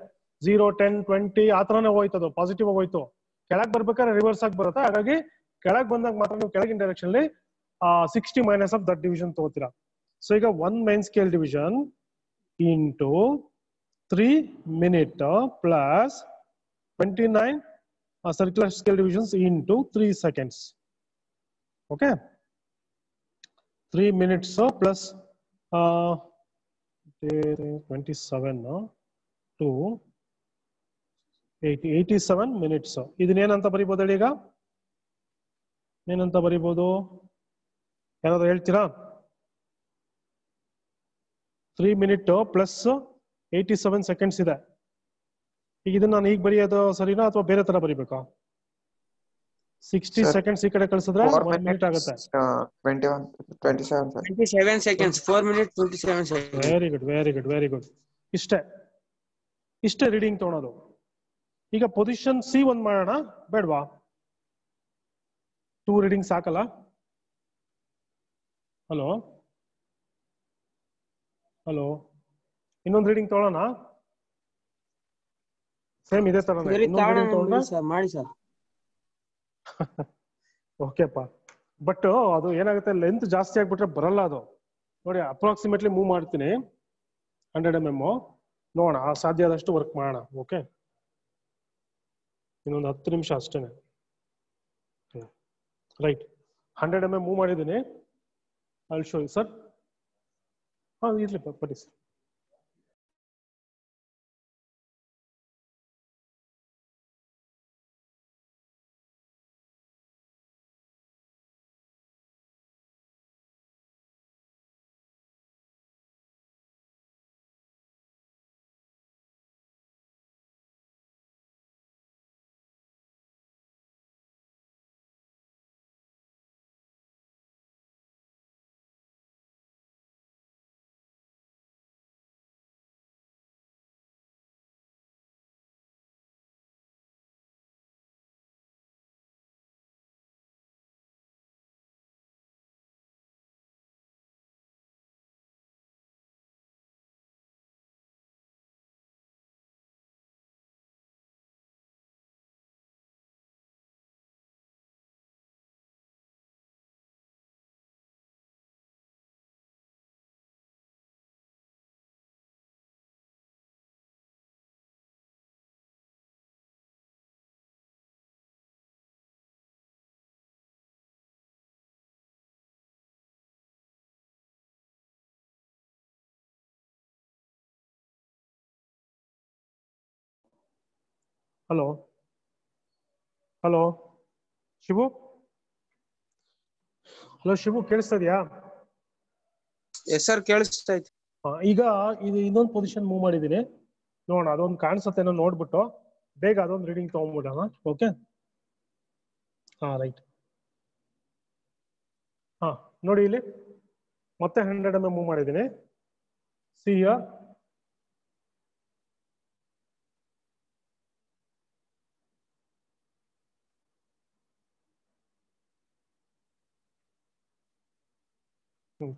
0 10 20 ಆ ತರನೇ ಹೋಯ್ತದು, ಪಾಸಿಟಿವ್ ಆಗಿ ಹೋಯ್ತು. ಕೆಳಗ್ ಬರ್ಬೇಕಾದ್ರೆ ರಿವರ್ಸ್ ಆಗಿ ಬರುತ್ತೆ. ಹಾಗಾಗಿ ಕೆಳಗ್ ಬಂದಾಗ ಮಾತ್ರ ನೀವು ಕೆಳಗಿನ ಡೈರೆಕ್ಷನ್ ಅಲ್ಲಿ 60 ಮೈನಸ್ ಆಫ್ ದಟ್ ಡಿವಿಷನ್ ತಗೋತೀರಾ. ಸೊ ಈಗ 1 main scale division into 3 minute plus 29 circular scale divisions into 3 seconds. Okay, 3 minutes plus 27 to 87 minutes. ಇದನ್ನೇನಂತ ಬರೀಬಹುದು ಹೇಳಿ? ಈಗ ಏನಂತ ಬರೀಬಹುದು? ಯಾರಾದ್ರೂ ಹೇಳ್ತೀರಾ? 3 minute plus 87 seconds ಇದೆ. ಈಗ ಇದನ್ನ ನಾನು ಈಗ ಬರೆಯೋದು ಸರಿನಾ ಅಥವಾ ಬೇರೆ ತರ ಬರೀಬೇಕಾ? 60 seconds ಈ ಕಡೆ ಕಳಿಸಿದ್ರೆ 1 minute ಆಗುತ್ತೆ. 27 seconds. 4 minutes 27 seconds. Very good, very good, very good. ಇಷ್ಟೇ ರೀಡಿಂಗ್ ತಗೊಳೋದು. ಈಗ ಪೊಸಿಷನ್ ಸಿ 1 ಮಾಡೋಣ ಬೇಡವಾ? 2 ರೀಡಿಂಗ್ ಸಾಕಲ್ಲ? ಹಲೋ ಹಲೋ ಇನ್ನೊಂದು ರೀಡಿಂಗ್ ತೊಗೊಳ್ಳೋಣ. ಸೇಮ್ ಇದೇ ತರನೇ ಸರಿ ಇನ್ನೊಂದು ರೀಡಿಂಗ್ ತೊಗೊಂಡ್ರೆ ಸರ್ ಮಾಡಿ ಸರ್. ಓಕೆಪ್ಪ. ಬಟ್ ಅದು ಏನಾಗುತ್ತೆ, ಲೆಂತ್ ಜಾಸ್ತಿ ಆಗ್ಬಿಟ್ರೆ ಬರಲ್ಲ ಅದು. ನೋಡಿ ಅಪ್ರಾಕ್ಸಿಮೇಟ್ಲಿ ಮೂವ್ ಮಾಡ್ತೀನಿ 100 mm. ನೋಡೋಣ ಸಾಧ್ಯ ಆದಷ್ಟು ವರ್ಕ್ ಮಾಡೋಣ. ಓಕೆ, ಇನ್ನೊಂದು 10 ನಿಮಿಷ ಅಷ್ಟೇನೆ. ರೈಟ್, 100 mm ಮೂವ್ ಮಾಡಿದ್ದೀನಿ. I show you sir. ಇರ್ಲಿ ಬನ್ನಿ sir. Hello hello Shivu, hello Shivu, ಕೇಳಿಸ್ತಾ ಇದೆಯಾ? ಎಸ್ ಸರ್ ಕೇಳಿಸ್ತಾ ಐತಿ. ಈಗ ಇದು ಇನ್ನೊಂದು ಪೊಸಿಷನ್ ಮೂವ್ ಮಾಡಿದ್ದೀನಿ. ನೋಡೋಣ ಅದೊಂದು ಕಾಣಿಸುತ್ತೆ ನೋಡ್ಬಿಟ್ಟು ಬೇಗ ಅದೊಂದು ರೀಡಿಂಗ್ ತಗೊಂಡ್ಬಿಡೋಣ. Okay, right. ನೋಡಿ ಇಲ್ಲಿ ಮತ್ತೆ 100 mm ಮೂವ್ ಮಾಡಿದ್ದೀನಿ. See here.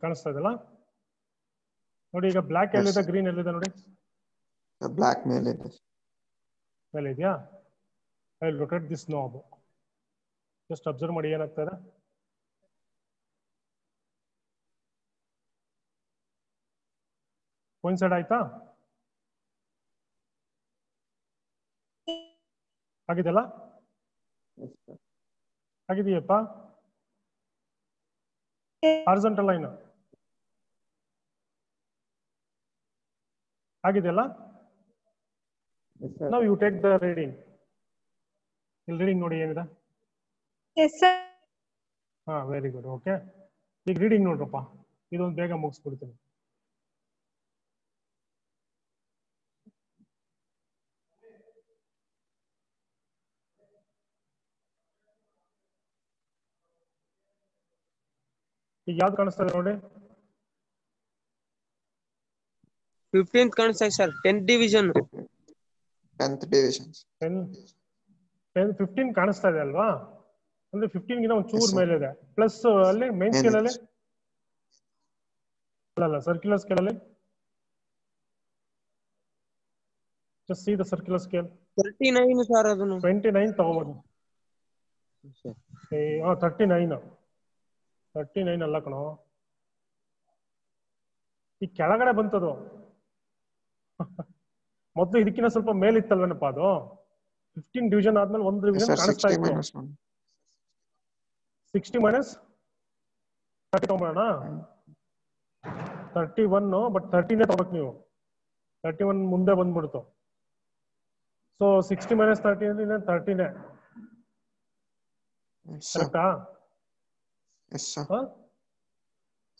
ಕಾಣಿಸ್ತಾ ಇದೆಲ್ಲ ನೋಡಿ. ಈಗ ಬ್ಲಾಕ್ ಎಲ್ಲಿದೆ, ಗ್ರೀನ್ ಎಲ್ಲಿದೆ ನೋಡಿ. ಬ್ಲಾಕ್ ಮೇಲೆ ಇದೆ. ಮೇಲೆ ಇದೆಯಾ? I will rotate this knob. Just observe ಮಾಡಿ ಏನಾಗ್ತಾ ಇದೆ. ಕೋಇನ್ಸೈಡ್ ಆಯ್ತಾ? ಆಗಿದೆಲ್ಲ? ಆಗಿದೆಯಪ್ಪ? ಹಾರಿಜಾಂಟಲ್ ಲೈನ್ ಆಗಿದೆಯಲ್ಲ? Now you take the reading. ಇಲ್ಲಿ ರೀಡಿಂಗ್ ನೋಡಿ ಏನಿದೆ. Very good. ಓಕೆ, ಈಗ ರೀಡಿಂಗ್ ನೋಡ್ರಪ್ಪ. ಇದೊಂದು ಬೇಗ ಮುಗಿಸ್ಬಿಡ್ತೀನಿ. ಈಗ ಯಾವ್ದು ಕಾಣಿಸ್ತಾ ಇದೆ ನೋಡಿ? 15th ಕಾಣಿಸ್ತಾ sir. 10th division. 10th division. 15 ಕಾಣಿಸ್ತಾ ಇದೆ ಅಲ್ವಾ? ಅಂದ್ರೆ 15 ಗಿನ ಒಂದು ಚೂರ್ ಮೇಲೆ ಇದೆ. ಪ್ಲಸ್ ಅಲ್ಲಿ ಮೇನ್ ಸ್ಕೇಲ್ ಅಲ್ಲಿ ಅಲ್ಲ, ಸರ್ಕ್ಯುಲರ್ ಸ್ಕೇಲ್ ಅಲ್ಲಿ just see the circular scale. 39 sir. ಅದನ್ನು 29 ತಗೋಬೋದು. 39 ಅಲ್ಲ ಕಣೋ, ಈ ಕೆಳಗಡೆ ಬಂತದು. ಮೊದಲು ಇದಕ್ಕಿಂತ ಸ್ವಲ್ಪ ಮೇಲಿತ್ತಲ್ವೇನಪ್ಪ ಅದು. 15 ಡಿವಿಷನ್ ಆದ್ಮೇಲೆ ಒಂದು ಡಿವಿಷನ್ ಕಾಣಿಸ್ತಾ ಇತ್ತು. 60 ಮೈನಸ್ 30 ತಗೊಂಬೋಣ. 31, ಬಟ್ 30ನೇ ತಗೋಬೇಕು ನೀವು. 31 ಮುಂದೆ ಬಂದ್ಬಿಡ್ತು. ಸೊ 60 ಮೈನಸ್ 30 ಅಂದ್ರೆ 30ನೇ ಕರೆಕ್ಟಾ?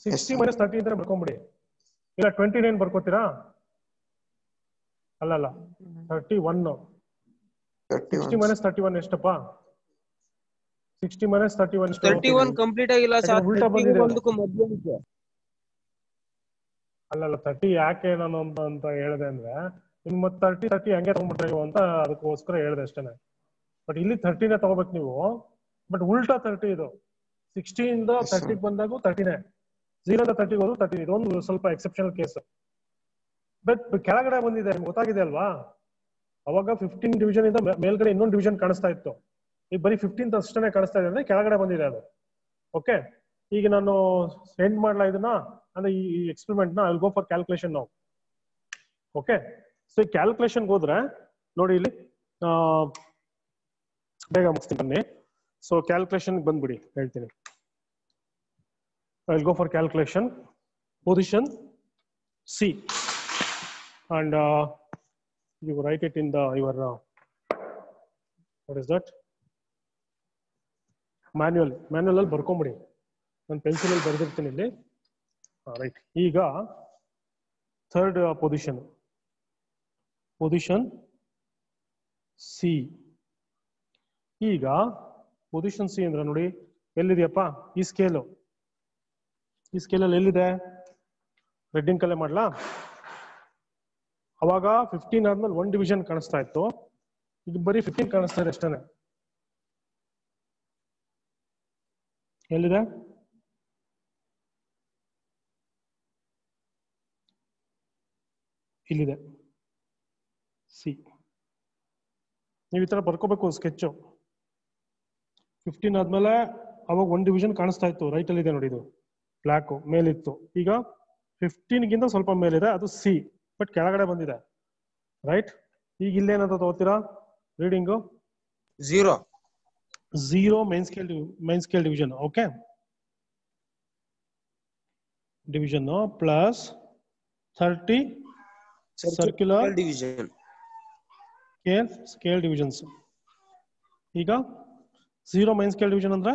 60 ಮೈನಸ್ 30 ಅಂತ ಬರ್ಕೊಂಬಿಡಿ. ಇಲ್ಲ 29 ಬರ್ಕೋತೀರಾ? ಅಲ್ಲ 31. 60 ಮೈನಸ್ 31 ಎಷ್ಟಪ್ಪ? 60 ಮೈನಸ್ 31 ಎಷ್ಟು? 31 ಕಂಪ್ಲೀಟ್ ಆಗಿಲ್ಲ ಸರ್. ಉಲ್ಟಾ ಬಂದಿದೆ. ಅಲ್ಲ 30 ಯಾಕೆ ನಾನು ಅಂತ ಹೇಳಿದೆ ಅಂದ್ರೆ, ಇನ್ನು ಮತ್ತೆ 30 ಹಂಗೆ ತಗೊಂಡ್ಬಿಟ್ರೆ ನೀವು ಅಂತ ಅದಕ್ಕೋಸ್ಕರ ಹೇಳಿದೆ ಅಷ್ಟೇನೆ. ಬಟ್ ಇಲ್ಲಿ 30ನೇ ತಗೋಬೇಕು ನೀವು. ಬಟ್ ಉಲ್ಟಾ 30 ಇದು. 60 ಇಂದ 30 ಬಂದಾಗೂ 30ನೇ. 0 ಇಂದ 30 ಹೋದ್ರು 30. ಇದೊಂದು ಸ್ವಲ್ಪ ಎಕ್ಸೆಪ್ಷನಲ್ ಕೇಸ್. ಬಟ್ ಕೆಳಗಡೆ ಬಂದಿದೆ ಗೊತ್ತಾಗಿದೆ ಅಲ್ವಾ? ಅವಾಗ 15 ಡಿವಿಷನ್ ಇಂದ ಮೇಲ್ಗಡೆ ಇನ್ನೊಂದು ಡಿವಿಷನ್ ಕಾಣಿಸ್ತಾ ಇತ್ತು, ಈಗ ಬರೀ 15 ಅಷ್ಟೇ ಕಾಣಿಸ್ತಾ ಇದೆ ಅಂದ್ರೆ ಕೆಳಗಡೆ ಬಂದಿದೆ ಅದು. ಓಕೆ, ಈಗ ನಾನು ಸೆಂಡ್ ಮಾಡ್ಲಾ ಇದನ್ನ ಅಂದ್ರೆ ಈ ಎಕ್ಸ್ಪೆರಿಮೆಂಟ್ ನ I will go for calculation ನಾವು. ಓಕೆ, ಸೊ ಈ ಕ್ಯಾಲ್ಕುಲೇಷನ್ಗೆ ಹೋದ್ರೆ ನೋಡಿ ಇಲ್ಲಿ ಬೇಗ ಮುಗಿಸ್ತೀನಿ ಬನ್ನಿ. ಸೊ ಕ್ಯಾಲ್ಕುಲೇಷನ್ ಬಂದ್ಬಿಡಿ, ಹೇಳ್ತೀನಿ. I will go for calculation. Position C and you write it in the your what is that manual ಅಲ್ಲಿ ಬರ್ಕೊಂಬಿಡಿ. ನಾನು ಪೆನ್ಸಿಲ್ ಅಲ್ಲಿ ಬರೆದಿರ್ತೀನಿ ಇಲ್ಲಿ. ರೈಟ್, ಈಗ ಥರ್ಡ್ ಪೊಸಿಷನ್ C. ಈಗ ಪೊಸಿಷನ್ C ಅಂದ್ರೆ ನೋಡಿ ಎಲ್ಲಿದೆಯಪ್ಪ ಈ ಸ್ಕೇಲು. ಈ ಸ್ಕೇಲಲ್ಲಿ ಎಲ್ಲಿದೆ? ರೆಡ್ಡಿಂಗ್ ಕಲೆ ಮಾಡ್ಲಾ? ಅವಾಗ 15 ಆದ್ಮೇಲೆ 1 ಡಿವಿಷನ್ ಕಾಣಿಸ್ತಾ ಇತ್ತು, ಈಗ ಬರೀ 15 ಕಾಣಿಸ್ತಾ ಇದೆ ಅಷ್ಟೇ. ಎಲ್ಲಿದೆ? ಇಲ್ಲಿದೆ ಸಿ. ನೀವು ಈ ತರ ಬರ್ಕೋಬೇಕು ಸ್ಕೆಚ್. 15 ಆದ್ಮೇಲೆ ಅವಾಗ 1 ಡಿವಿಷನ್ ಕಾಣಿಸ್ತಾ ಇತ್ತು, ರೈಟ್ ಅಲ್ಲಿ ಇದೆ ನೋಡಿ, ಇದು ಬ್ಲಾಕ್ ಮೇಲಿತ್ತು. ಈಗ 15ಗಿಂತ ಸ್ವಲ್ಪ ಮೇಲಿದೆ, ಅದು ಸಿ, ಬಟ್ ಕೆಳಗಡೆ ಬಂದಿದೆ. ರೈಟ್, ಈಗ ಇಲ್ಲೇನಂತ ತಗೋತೀರಾ reading? 0 main scale division. Okay, division plus 30 circular division scale divisions. ಈಗ 0 ಮೈನ್ ಸ್ಕೇಲ್ ಡಿವಿಷನ್ ಅಂದ್ರೆ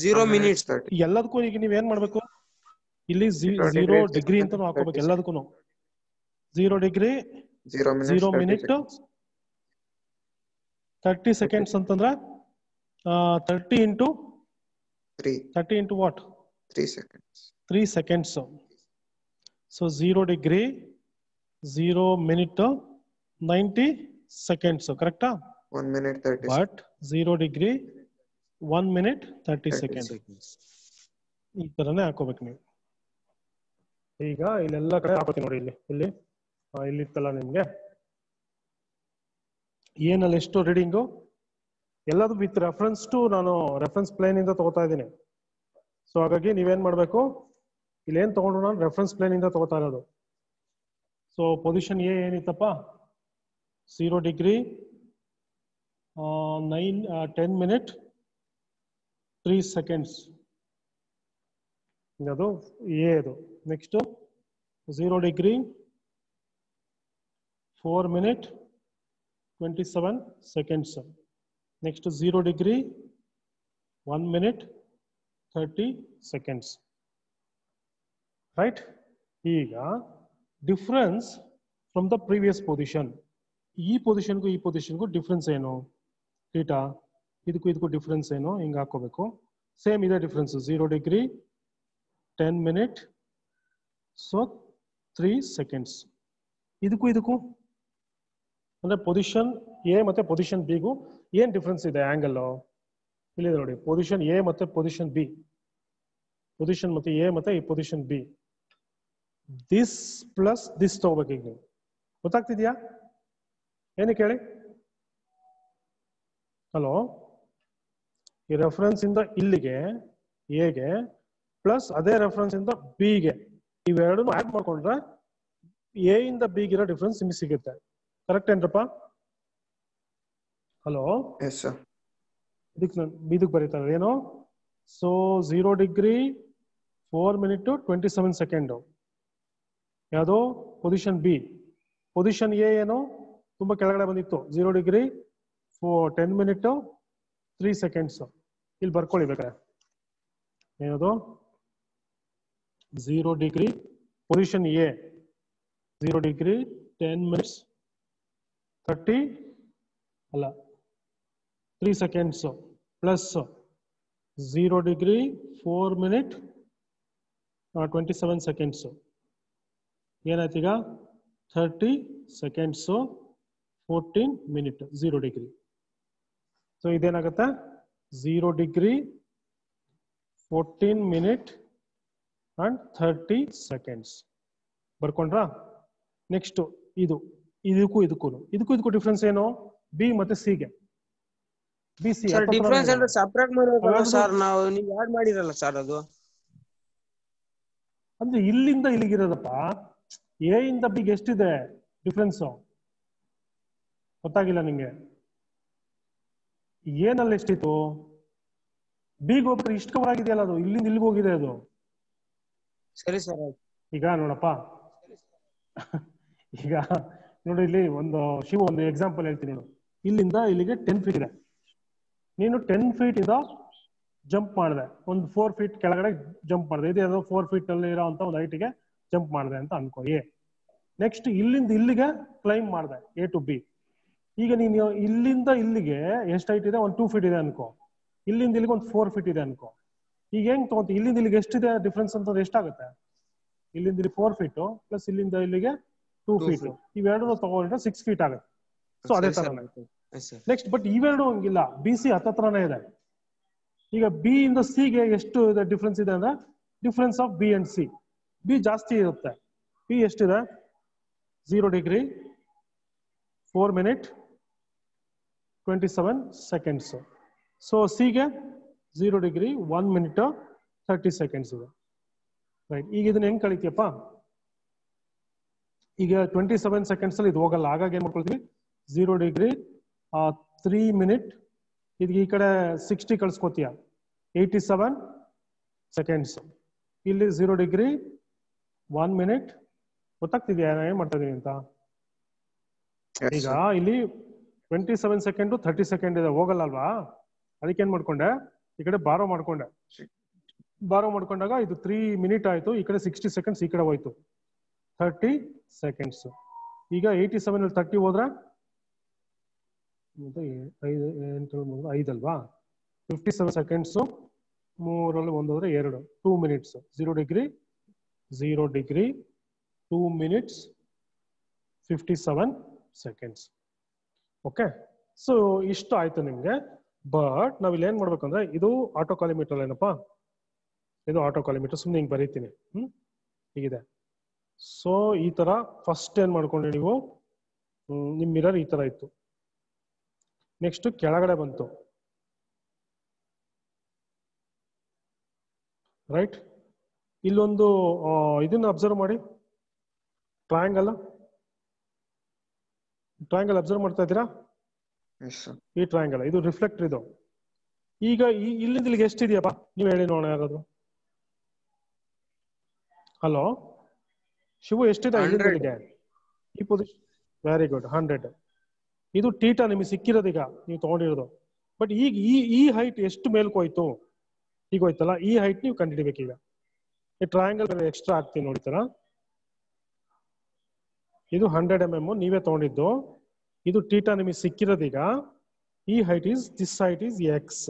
0 ಮಿನಿಟ್ಸ್. ಎಲ್ಲದಕ್ಕೂ ಈಗ ನೀವೇನ್ ಮಾಡ್ಬೇಕು, ಇಲ್ಲಿ 0 ಡಿಗ್ರಿ ಅಂತ ಹಾಕೋಬೇಕು ಎಲ್ಲದಕ್ಕೂ. 0 ಡಿಗ್ರಿ 0 ಮಿನಿಟ್ 30 ಸೆಕೆಂಡ್ಸ್ ಅಂತಂದ್ರೆ 30 into what? 3 seconds. So 0 degree 0 minute 90 seconds, ಕರೆಕ್ಟಾ? 1 minute 30 but 0 degree 1 minute 30 second. ಈ ತರನೇ ಹಾಕೋಬೇಕು ನೀವು. ಈಗ ಇಲ್ಲೆಲ್ಲ ಕಡೆ ಹಾಕೋತೀನಿ ನೋಡಿ, ಇಲ್ಲಿ ಇಲ್ಲಿತ್ತಲ್ಲ ನಿಮ್ಗೆ ಏನಲ್ಲಿ ಎಷ್ಟು ರೀಡಿಂಗು ಎಲ್ಲದು ವಿತ್ ರೆಫರೆನ್ಸ್ ಟು ನಾನು ರೆಫರೆನ್ಸ್ ಪ್ಲೇನ್ ಇಂದ ತಗೋತಾ ಇದ್ದೀನಿ. ಸೊ ಹಾಗಾಗಿ ನೀವೇನ್ ಮಾಡ್ಬೇಕು, ಇಲ್ಲೇನ್ ತಗೊಂಡ್ರು ನಾನು ರೆಫರೆನ್ಸ್ ಪ್ಲೇನ್ ಇಂದ ತಗೋತಾ ಇರೋದು. ಸೊ ಪೊಸಿಷನ್ ಎ ಏನಿತ್ತಪ್ಪ? 0 ಡಿಗ್ರಿ 10 ಮಿನಿಟ್ 3 ಸೆಕೆಂಡ್ಸ್, ಅದು ಎ. ಅದು next 0 degree 4 minute 27 seconds. Next 0 degree 1 minute 30 seconds. Right, ಈಗ difference from the previous position. ಈ ಪೊಸಿಷನ್ಗೂ ಡಿಫ್ರೆನ್ಸ್ ಏನು? ಥೀಟಾ, ಇದಕ್ಕೂ ಡಿಫ್ರೆನ್ಸ್ ಏನು? ಹಿಂಗೆ ಹಾಕೋಬೇಕು. ಸೇಮ್ ಇದೆ difference, 0 degree 10 minute so 3 seconds. ಇದಕ್ಕೂ ಅಂದ್ರೆ ಪೊಸಿಷನ್ ಎ ಮತ್ತೆ ಪೊಸಿಷನ್ ಬಿಗೂ ಏನ್ ಡಿಫ್ರೆನ್ಸ್ ಇದೆ? ಆಂಗಲ್ ಇಲ್ಲಿದೆ ನೋಡಿ, ಪೊಸಿಷನ್ ಎ ಮತ್ತೆ ಪೊಸಿಷನ್ ಬಿ, ಪೊಸಿಷನ್ ಮತ್ತೆ ಎ ಮತ್ತೆ ಈ position B. This plus this ತಗೋಬೇಕು. ಈಗ ನೀವು ಗೊತ್ತಾಗ್ತಿದ್ಯಾ ಏನಕ್ಕೆ ಹೇಳಿ? ಹಲೋ, ಈ ರೆಫರೆನ್ಸ್ ಇಂದ ಇಲ್ಲಿಗೆ ಎಗೆ ಪ್ಲಸ್ ಅದೇ ರೆಫರೆನ್ಸ್ ಇಂದ ಬಿಗೆ, ಇವೆರಡೂ ಆಡ್ ಮಾಡ್ಕೊಂಡ್ರೆ ಎ ಇಂದ ಬಿಗೆ ಇರೋ ಡಿಫರೆನ್ಸ್ ನಿಮ್ಗೆ ಸಿಗುತ್ತೆ. ಕರೆಕ್ಟ್ ಏನ್ರಪ್ಪ? ಹಲೋ, ಇದಕ್ಕೆ ಬರೀತಾರೆ ಏನು? ಸೊ 0 ಡಿಗ್ರಿ 4 ಮಿನಿಟ್ 27 ಸೆಕೆಂಡ್ ಯಾವುದು? Position B. ಪೊಸಿಷನ್ ಎ ಏನು? ತುಂಬಾ ಕೆಳಗಡೆ ಬಂದಿತ್ತು, 0 ಡಿಗ್ರಿ 10 ಮಿನಿಟ್ 3 ಸೆಕೆಂಡ್ಸ್. ಇಲ್ಲಿ ಬರ್ಕೊಳ್ಳಿ ಬೇಕಾರೆ ಏನದು? 0 degree position A 0 degree 10 minutes 30 ಅಲ್ಲ 3 seconds plus 0 degree 4 minute 27 seconds. ಏನಾಯ್ತು ಈಗ? 30 ಸೆಕೆಂಡ್ಸ್ 14 ಮಿನಿಟ್ 0 ಡಿಗ್ರಿ. ಸೊ ಇದೇನಾಗುತ್ತೆ? 0 ಡಿಗ್ರಿ 14 ಮಿನಿಟ್ ಅಂಡ್ 30 ಸೆಕೆಂಡ್ಸ್. ಬರ್ಕೊಂಡ್ರಾ? ನೆಕ್ಸ್ಟ್ ಇದಕ್ಕೂ ಡಿಫ್ರೆನ್ಸ್ ಏನು? ಬಿ ಮತ್ತೆ ಸಿ ಗೆ. ಬಿ ಸಿ ಸರ್ ಡಿಫರೆನ್ಸ್ ಅಂದ್ರೆ ಸಪರೇಟ್ ಮಾಡಬೇಕಲ್ಲ ಸರ್, ನಾವು ನೀವು ಆಡ್ ಮಾಡಿರಲ್ಲ ಸರ್ ಅದು. ಅಂದ್ರೆ ಇಲ್ಲಿಂದ ಇಲ್ಲಿಗಿರೋದಪ್ಪ, ಎ ಇಂದ ಬಿಗೆ ಎಷ್ಟಿದೆ ಡಿಫ್ರೆನ್ಸ್ ಗೊತ್ತಾಗಿಲ್ಲ ನಿಂಗೆ? ಏನಲ್ಲಿ ಎಷ್ಟಿತ್ತು? ಬಿಗ್ ಹೋಗ್ತಾರೆ ಇಷ್ಟು ಕವರ್ ಆಗಿದೆಯಲ್ಲ, ಅದು ಇಲ್ಲಿಂದ ಇಲ್ಲಿಗೆ ಹೋಗಿದೆ ಅದು. ಸರಿ ಸರ್. ಈಗ ನೋಡಪ್ಪ, ಈಗ ನೋಡಿ ಇಲ್ಲಿ ಒಂದು ಎಕ್ಸಾಂಪಲ್ ಹೇಳ್ತೀನಿ ನೋಡು. ಇಲ್ಲಿಂದ ಇಲ್ಲಿಗೆ 10 ಫೀಟ್ ಇದೆ. ನೀನು 10 ಫೀಟ್ ಇಂದ ಜಂಪ್ ಮಾಡಿದೆ, ಒಂದು 4 ಫೀಟ್ ಕೆಳಗಡೆ ಜಂಪ್ ಮಾಡಿದೆ. ಇದೇನೋ 4 ಫೀಟ್ ಅಲ್ಲಿ ಇರೋಂತ ಒಂದು ಹೈಟ್ಗೆ ಜಂಪ್ ಮಾಡಿದೆ ಅಂತ ಅನ್ಕೋ ಎ. ನೆಕ್ಸ್ಟ್ ಇಲ್ಲಿಂದ ಇಲ್ಲಿಗೆ ಕ್ಲೈಮ್ ಮಾಡಿದೆ ಎ ಟು ಬಿ. ಈಗ ನೀನು ಇಲ್ಲಿಂದ ಇಲ್ಲಿಗೆ ಎಷ್ಟು ಹೈಟ್ ಇದೆ? ಒಂದು 2 ಫೀಟ್ ಇದೆ ಅನ್ಕೋ. ಇಲ್ಲಿಂದ ಇಲ್ಲಿಗೆ ಒಂದು 4 ಫೀಟ್ ಇದೆ ಅನ್ಕೋ. ಈಗ ಹೆಂಗ್ ತಗೊಂತ? ಇಲ್ಲಿಂದ ಇಲ್ಲಿಗೆ ಎಷ್ಟಿದೆ ಡಿಫ್ರೆನ್ಸ್ ಅಂತ ಎಷ್ಟಾಗುತ್ತೆ? ಇಲ್ಲಿಂದ ಇಲ್ಲಿ 4 ಫೀಟ್ ಪ್ಲಸ್ ಇಲ್ಲಿಂದ ಇಲ್ಲಿಗೆ 2 ಫೀಟ್, ಇವೆರಡು ತಗೊಂಡ್ರೆ 6 ಫೀಟ್ ಆಗುತ್ತೆ. ಸೊ ಅದೇ ತರ. ನೆಕ್ಸ್ಟ್ ಬಟ್ ಇವೆರಡು ಹಂಗಿಲ್ಲ, ಬಿ ಸಿ ಹತ್ತತ್ರನೇ ಇದೆ. ಈಗ ಬಿ ಇಂದ ಸಿ ಗೆ ಎಷ್ಟು ಇದೆ ಡಿಫ್ರೆನ್ಸ್ ಇದೆ ಅಂದ್ರೆ difference of B and C. B ಜಾಸ್ತಿ ಇರುತ್ತೆ. ಬಿ ಎಷ್ಟಿದೆ? 0 degree 4 minute 27 seconds. So C ಗೆ 0 ಡಿಗ್ರಿ 1 ಮಿನಿಟ್ 30 ಸೆಕೆಂಡ್ಸ್ ಇದೆ. ರೈಟ್. ಈಗ ಇದನ್ನ ಹೆಂಗ್ ಕಳಿತೀಯಪ್ಪ? ಈಗ 27 ಸೆಕೆಂಡ್ಸ್ ಅಲ್ಲಿ ಇದು ಹೋಗಲ್ಲ, ಹಾಗಾಗಿ ಏನ್ ಮಾಡ್ಕೊಳ್ತೀವಿ? 0 ಡಿಗ್ರಿ 3 ಮಿನಿಟ್, ಇದಕ್ಕೆ ಈ ಕಡೆ 60 ಕಳ್ಸ್ಕೊತೀಯ, 87 ಸೆಕೆಂಡ್ಸ್. ಇಲ್ಲಿ 0 ಡಿಗ್ರಿ 1 ಮಿನಿಟ್. ಗೊತ್ತಾಗ್ತಿದ್ಯಾ ಏನ್ ಮಾಡ್ತಾ ಇದೀನಿ ಅಂತ? ಈಗ ಇಲ್ಲಿ 27 ಸೆಕೆಂಡ್ 30 ಸೆಕೆಂಡ್ ಇದೆ, ಹೋಗಲ್ಲ ಅಲ್ವಾ? ಅದಕ್ಕೆ ಏನ್ ಮಾಡ್ಕೊಂಡೆ? ಈ ಕಡೆ ಬಾರೋ ಮಾಡ್ಕೊಂಡಾಗ ಇದು 3 ಮಿನಿಟ್ ಆಯ್ತು, ಈ ಕಡೆ 60 ಸೆಕೆಂಡ್ಸ್ ಈ ಕಡೆ ಹೋಯ್ತು, 30 ಸೆಕೆಂಡ್ಸ್. ಈಗ 87 ಅಲ್ಲಿ 30 ಹೋದ್ರೆ 5 ಅಲ್ವಾ? 57 ಸೆಕೆಂಡ್ಸ್, 3ರಲ್ಲಿ 1 ಹೋದ್ರೆ 2, 2 minutes. 0 degree 2 minutes 57 seconds. Okay, so ಇಷ್ಟು ಆಯ್ತು ನಿಮ್ಗೆ. ಬಟ್ ನಾವ್ ಇಲ್ಲಿ ಏನ್ ಮಾಡ್ಬೇಕಂದ್ರೆ, ಇದು ಆಟೋ ಕಾಲಿಮೀಟರ್ ಏನಪ್ಪಾ? ಇದು ಆಟೋ ಕಾಲಿಮೀಟರ್. ಸುಮ್ಮನೆ ಹಿಂಗೆ ಬರೀತೀನಿ. ಹೀಗಿದೆ. ಸೊ ಈ ತರ ಫಸ್ಟ್ ಏನ್ ಮಾಡ್ಕೊಂಡ್ರೆ ನೀವು, ನಿಮ್ ಮಿರರ್ ಈ ತರ ಇತ್ತು. ನೆಕ್ಸ್ಟ್ ಕೆಳಗಡೆ ಬಂತು, ರೈಟ್? ಇಲ್ಲೊಂದು ಇದನ್ನ ಅಬ್ಸರ್ವ್ ಮಾಡಿ, ಟ್ರಯಾಂಗಲ್ ಅಬ್ಸರ್ವ್ ಮಾಡ್ತಾ ಇದ್ದೀರಾ? ಈ ಟ್ರಯಾಂಗಲ್ ಇದು ರಿಫ್ಲೆಕ್ಟರ್ ಇದು. ಈಗ ಇಲ್ಲಿಂದ ಇಲ್ಲಿಗೆ ಎಷ್ಟಿದೆಯಪ್ಪ ನೀವು ಹೇಳಿ ನೋಡೋಣ ಯಾರಾದ್ರು. ಹಲೋ ಶಿವು, ಎಷ್ಟಿದೆ ಇಲ್ಲಿಂದ ಇಲ್ಲಿಗೆ ಈ ಪೊಸಿಷನ್? Very good, 100. ಇದು ಟೀಟಾ ನಿಮಗೆ ಸಿಕ್ಕಿರೋದು ಈಗ ನೀವು ತಗೊಂಡಿರೋದು. ಬಟ್ ಈಗ ಈ ಹೈಟ್ ಎಷ್ಟು ಮೇಲ್ಕೋಯ್ತು? ಈಗ ಹೋಯ್ತಲ್ಲ, ಈ ಹೈಟ್ ನೀವು ಕಂಡುಹಿಡಿಬೇಕು. ಈಗ ಈ ಟ್ರಯಾಂಗಲ್ ಎಕ್ಸ್ಟ್ರಾ ಆಗ್ತೀನಿ ನೋಡಿತಾರ. ಇದು 100 mm ನೀವೇ ತಗೊಂಡಿದ್ದು. ಇದು ಟೀಟಾ ನಿಮಗೆ ಸಿಕ್ಕಿರೋದೀಗ. ಈ height is this height is X.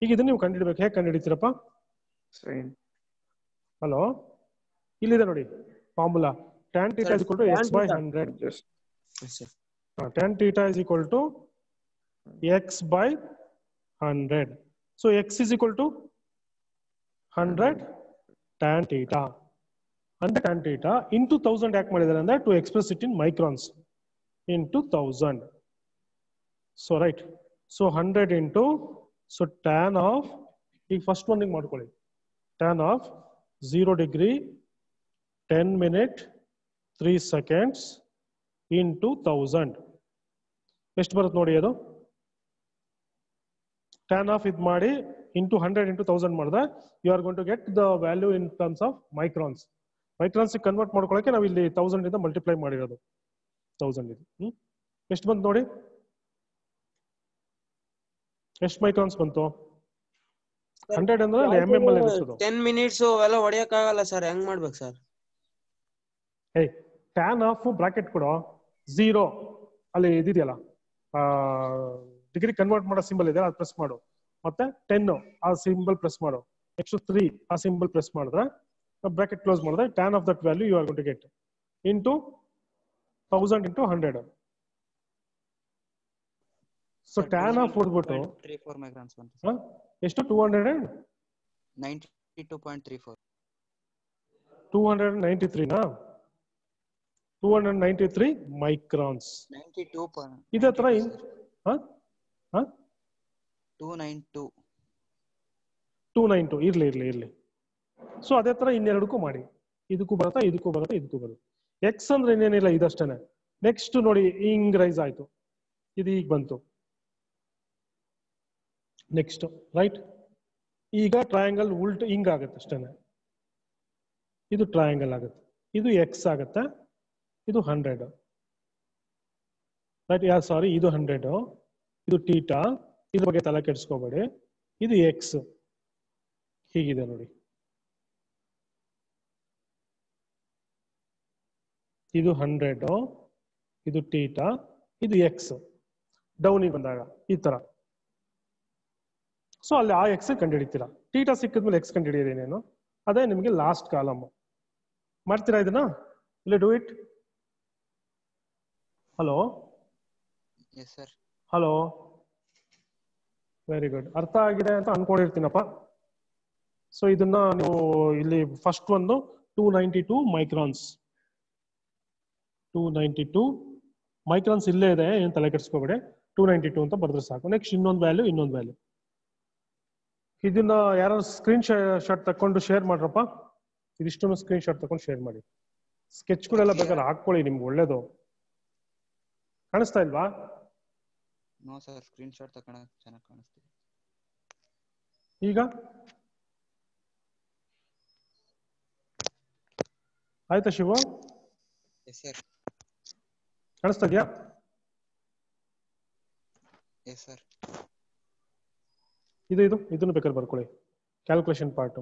ಈಗ ಇದನ್ನ ನೀವು ಕಂಡುಹಿಡಬೇಕು. ಹೇಗೆ ಕಂಡುಹಿಡಿತೀರಪ್ಪ? ಹಲೋ, ಇಲ್ಲಿದೆ ನೋಡಿ formula. tan theta is equal to x by 100. Tan theta is equal to x by 100. So x is equal to 100 tan theta. 100 tan theta into 1000 ಯಾಕೆ ಮಾಡಿದ್ದಾರೆ ಅಂದ್ರೆ to express it in microns into 1000. So right. So 100 into, so tan of, ಈಗ first one ಮಾಡ್ಕೊಳ್ಳಿ, tan of 0 degree 10 minute 3 seconds into 1000 ಎಷ್ಟು ಬರುತ್ತೆ ನೋಡಿ ಅದು. tan of ಇದು ಮಾಡಿ into 100 into 1000 ಮಾಡಿದ್ರೆ you are going to get the value in terms of microns. Microns convert ಮಾಡ್ಕೊಳ್ಳೋಕೆ ನಾವು ಇಲ್ಲಿ 1000 ಇಂದ ಮಲ್ಟಿಪ್ಲೈ ಮಾಡಿರೋದು. 1000 ಇದು ಎಷ್ಟು ಬಂತು ನೋಡಿ? ಎಷ್ಟು ಮೈಕ್ರಾನ್ಸ್ ಬಂತು? 100 ಅಂದ್ರೆ mm ಅಲ್ಲಿ ಇರುತ್ತದೆ. 10 ಮಿನಿಟ್ಸ್ ಎಲ್ಲ ಹೊಡೆಯಕ್ ಆಗಲ್ಲ ಸರ್, ಹೆಂಗ್ ಮಾಡ್ಬೇಕು ಸರ್? ಏಯ್, tan ಆಫ್ ಬ್ರಾಕೆಟ್ ಕೊಡು, 0 ಅಲ್ಲಿ ಇದಿದೆಯಲ್ಲ ಡಿಗ್ರಿ ಕನ್ವರ್ಟ್ ಮಾಡೋ ಸಿಂಬಲ್ ಇದೆ, ಅದು ಪ್ರೆಸ್ ಮಾಡು. ಮತ್ತೆ 10 ಆ ಸಿಂಬಲ್ ಪ್ರೆಸ್ ಮಾಡು. ನೆಕ್ಸ್ಟ್ 3 ಆ ಸಿಂಬಲ್ ಪ್ರೆಸ್ ಮಾಡಿದ್ರೆ ಬ್ರಾಕೆಟ್ ಕ್ಲೋಸ್ ಮಾಡಿದ್ರೆ tan of that value you are going to get into 1000 into 100. So tan of ಹೊಡ್ಬಿಟ್ಟು 34 ಮೈಕ್ರಾನ್ಸ್ ಬಂತು. ಎಷ್ಟು? 92.34. 293 ನಾ? 293 ಮೈಕ್ರಾನ್ಸ್. 92 ಇದೇ ತರ 292 ಇರ್ಲಿ. ಸೊ ಅದೇ ತರ ಇನ್ನೆರಡಕ್ಕೂ ಮಾಡಿ. ಇದಕ್ಕೂ ಬರುತ್ತೆ, ಇದಕ್ಕೂ ಬರುತ್ತೆ, ಇದಕ್ಕೂ ಬರುತ್ತೆ. ಎಕ್ಸ್ ಅಂದ್ರೆ ಇನ್ನೇನಿಲ್ಲ, ಇದಷ್ಟೇನೆ. ನೆಕ್ಸ್ಟ್ ನೋಡಿ, ಹಿಂಗ್ ರೈಸ್ ಆಯ್ತು, ಇದು ಈಗ ಬಂತು. ನೆಕ್ಸ್ಟ್ ರೈಟ್, ಈಗ ಟ್ರಯಾಂಗಲ್ ಉಲ್ಟ್ ಹಿಂಗ್ ಆಗುತ್ತೆ ಅಷ್ಟೇನೆ. ಇದು ಟ್ರಯಾಂಗಲ್ ಆಗುತ್ತೆ, ಇದು ಎಕ್ಸ್ ಆಗುತ್ತೆ, ಇದು 100 ರೈಟ್. ಸಾರಿ, ಇದು 100, ಇದು ಥೀಟಾ, ಇದ್ರ ಬಗ್ಗೆ ತಲೆ ಕೆಡಿಸ್ಕೋಬೇಡಿ. ಇದು ಎಕ್ಸ್ ಹೀಗಿದೆ ನೋಡಿ, ಇದು 100, ಇದು ಥೀಟಾ, ಇದು ಎಕ್ಸ್. ಡೌನಿಗೆ ಬಂದಾಗ ಈ ತರ. ಸೊ ಅಲ್ಲಿ ಆ ಎಕ್ಸ್ ಕಂಡುಹಿಡಿತೀರಾ. ಥೀಟಾ ಸಿಕ್ಕಿದ್ಮೇಲೆ ಎಕ್ಸ್ ಕಂಡುಹಿಡಿಯೋದೇನೇನು, ಅದೇ ನಿಮಗೆ ಲಾಸ್ಟ್ ಕಾಲಮ್. ಮಾಡ್ತೀರಾ ಇದನ್ನ? ಇಲ್ಲ, do it. Hello hello, very good. ಅರ್ಥ ಆಗಿದೆ ಅಂತ ಅನ್ಕೊಂಡಿರ್ತೀನಪ್ಪ. ಸೊ ಇದನ್ನ ನೀವು ಇಲ್ಲಿ ಫಸ್ಟ್ ಒಂದು 292 ಮೈಕ್ರಾನ್ಸ್. 292 ಮೈಕ್ರಾನ್ಸ್ ಇಲ್ಲೇ ಇದೆ, ಏನು ತಲೆ ಕೆಡಿಸ್ಕೋಬೇಡಿ. 292 ಅಂತ ಬರೆದ್ರೆ ಸಾಕು. ನೆಕ್ಸ್ಟ್ ಇನ್ನೊಂದು ವ್ಯಾಲ್ಯೂ. ಇದನ್ನ ಯಾರು ಸ್ಕ್ರೀನ್ ಶಾಟ್ ತಕೊಂಡು ಶೇರ್ ಮಾಡ್ರಪ್ಪ. ಇದಿಷ್ಟನ್ನು ಸ್ಕ್ರೀನ್ ಶಾಟ್ ತಕೊಂಡು ಶೇರ್ ಮಾಡಿ. ಸ್ಕೆಚ್ಗಳೆಲ್ಲ ಬೇಕಾದ್ರೆ ಹಾಕೊಳ್ಳಿ, ನಿಮ್ಗೆ ಒಳ್ಳೇದು. ಕಾಣಿಸ್ತಾ ಇಲ್ವಾ? ನೋ ಸರ್, ಸ್ಕ್ರೀನ್ ಶಾಟ್ ತಗೊಳಕ್ಕೆ ಚೆನ್ನಾಗಿ ಕಾಣಿಸ್ತಿದೆ. ಈಗ ಆಯ್ತಾ ಶಿವ? Yes sir. ಕಾಣಿಸ್ತಾ ಇದೆಯಾ? Yes sir. ಇದನ್ನು ಬೇಕಾದ್ರೆ ಬರ್ಕೊಳ್ಳಿ, ಕ್ಯಾಲ್ಕುಲೇಷನ್ ಪಾರ್ಟ್.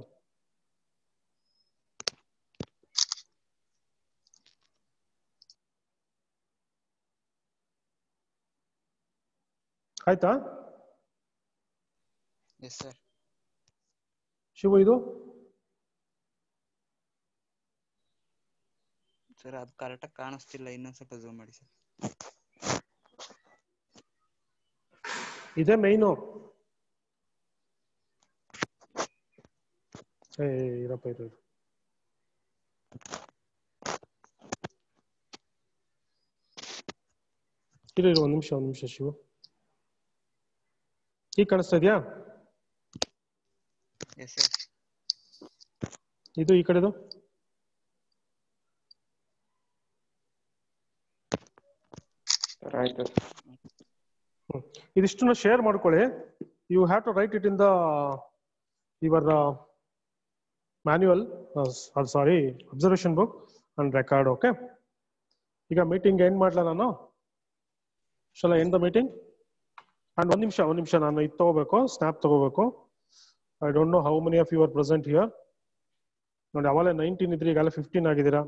ಆಯ್ತಾ ಎಸ್ ಸರ್. ಶಿವು ಇದು ಸರ್ ಅದು ಕರೆಕ್ಟಾಗಿ ಕಾಣಿಸ್ತಿಲ್ಲ, ಇನ್ನೊಂದ್ ಸ್ವಲ್ಪ ಝೂಮ್ ಮಾಡಿ ಸರ್. ಇದೇ ಮೈನು. ಇರಪ್ಪ ಇದು ಇರು ಒಂದ್ ನಿಮಿಷ ಶಿವು. ಈಗ ಕಾಣಿಸ್ತಾ ಇದೆಯಾ? Yes sir. ಇದು ಈ ಕಡೆದು ಆಯ್ತು. ಇದಿಷ್ಟನ್ನ ಶೇರ್ ಮಾಡ್ಕೊಳ್ಳಿ. You have to write it in the your manual, sorry observation book and record. Okay, ಈಗ ಮೀಟಿಂಗ್ ಎಂಡ್ ಮಾಡ್ಲಾ ನಾನು? Shall end the meeting? And ಒಂದ್ ನಿಮಿಷ ನಾನು ಇದು ತಗೋಬೇಕು, ಸ್ನ್ಯಾಪ್ ತಗೋಬೇಕು. I don't know how many of you are present here. ನೋಡಿ, ಅವಾಗಲೇ 19 ಇದ್ರಿ, ಈಗಾಗಲೇ 15 ಆಗಿದ್ದೀರಾ.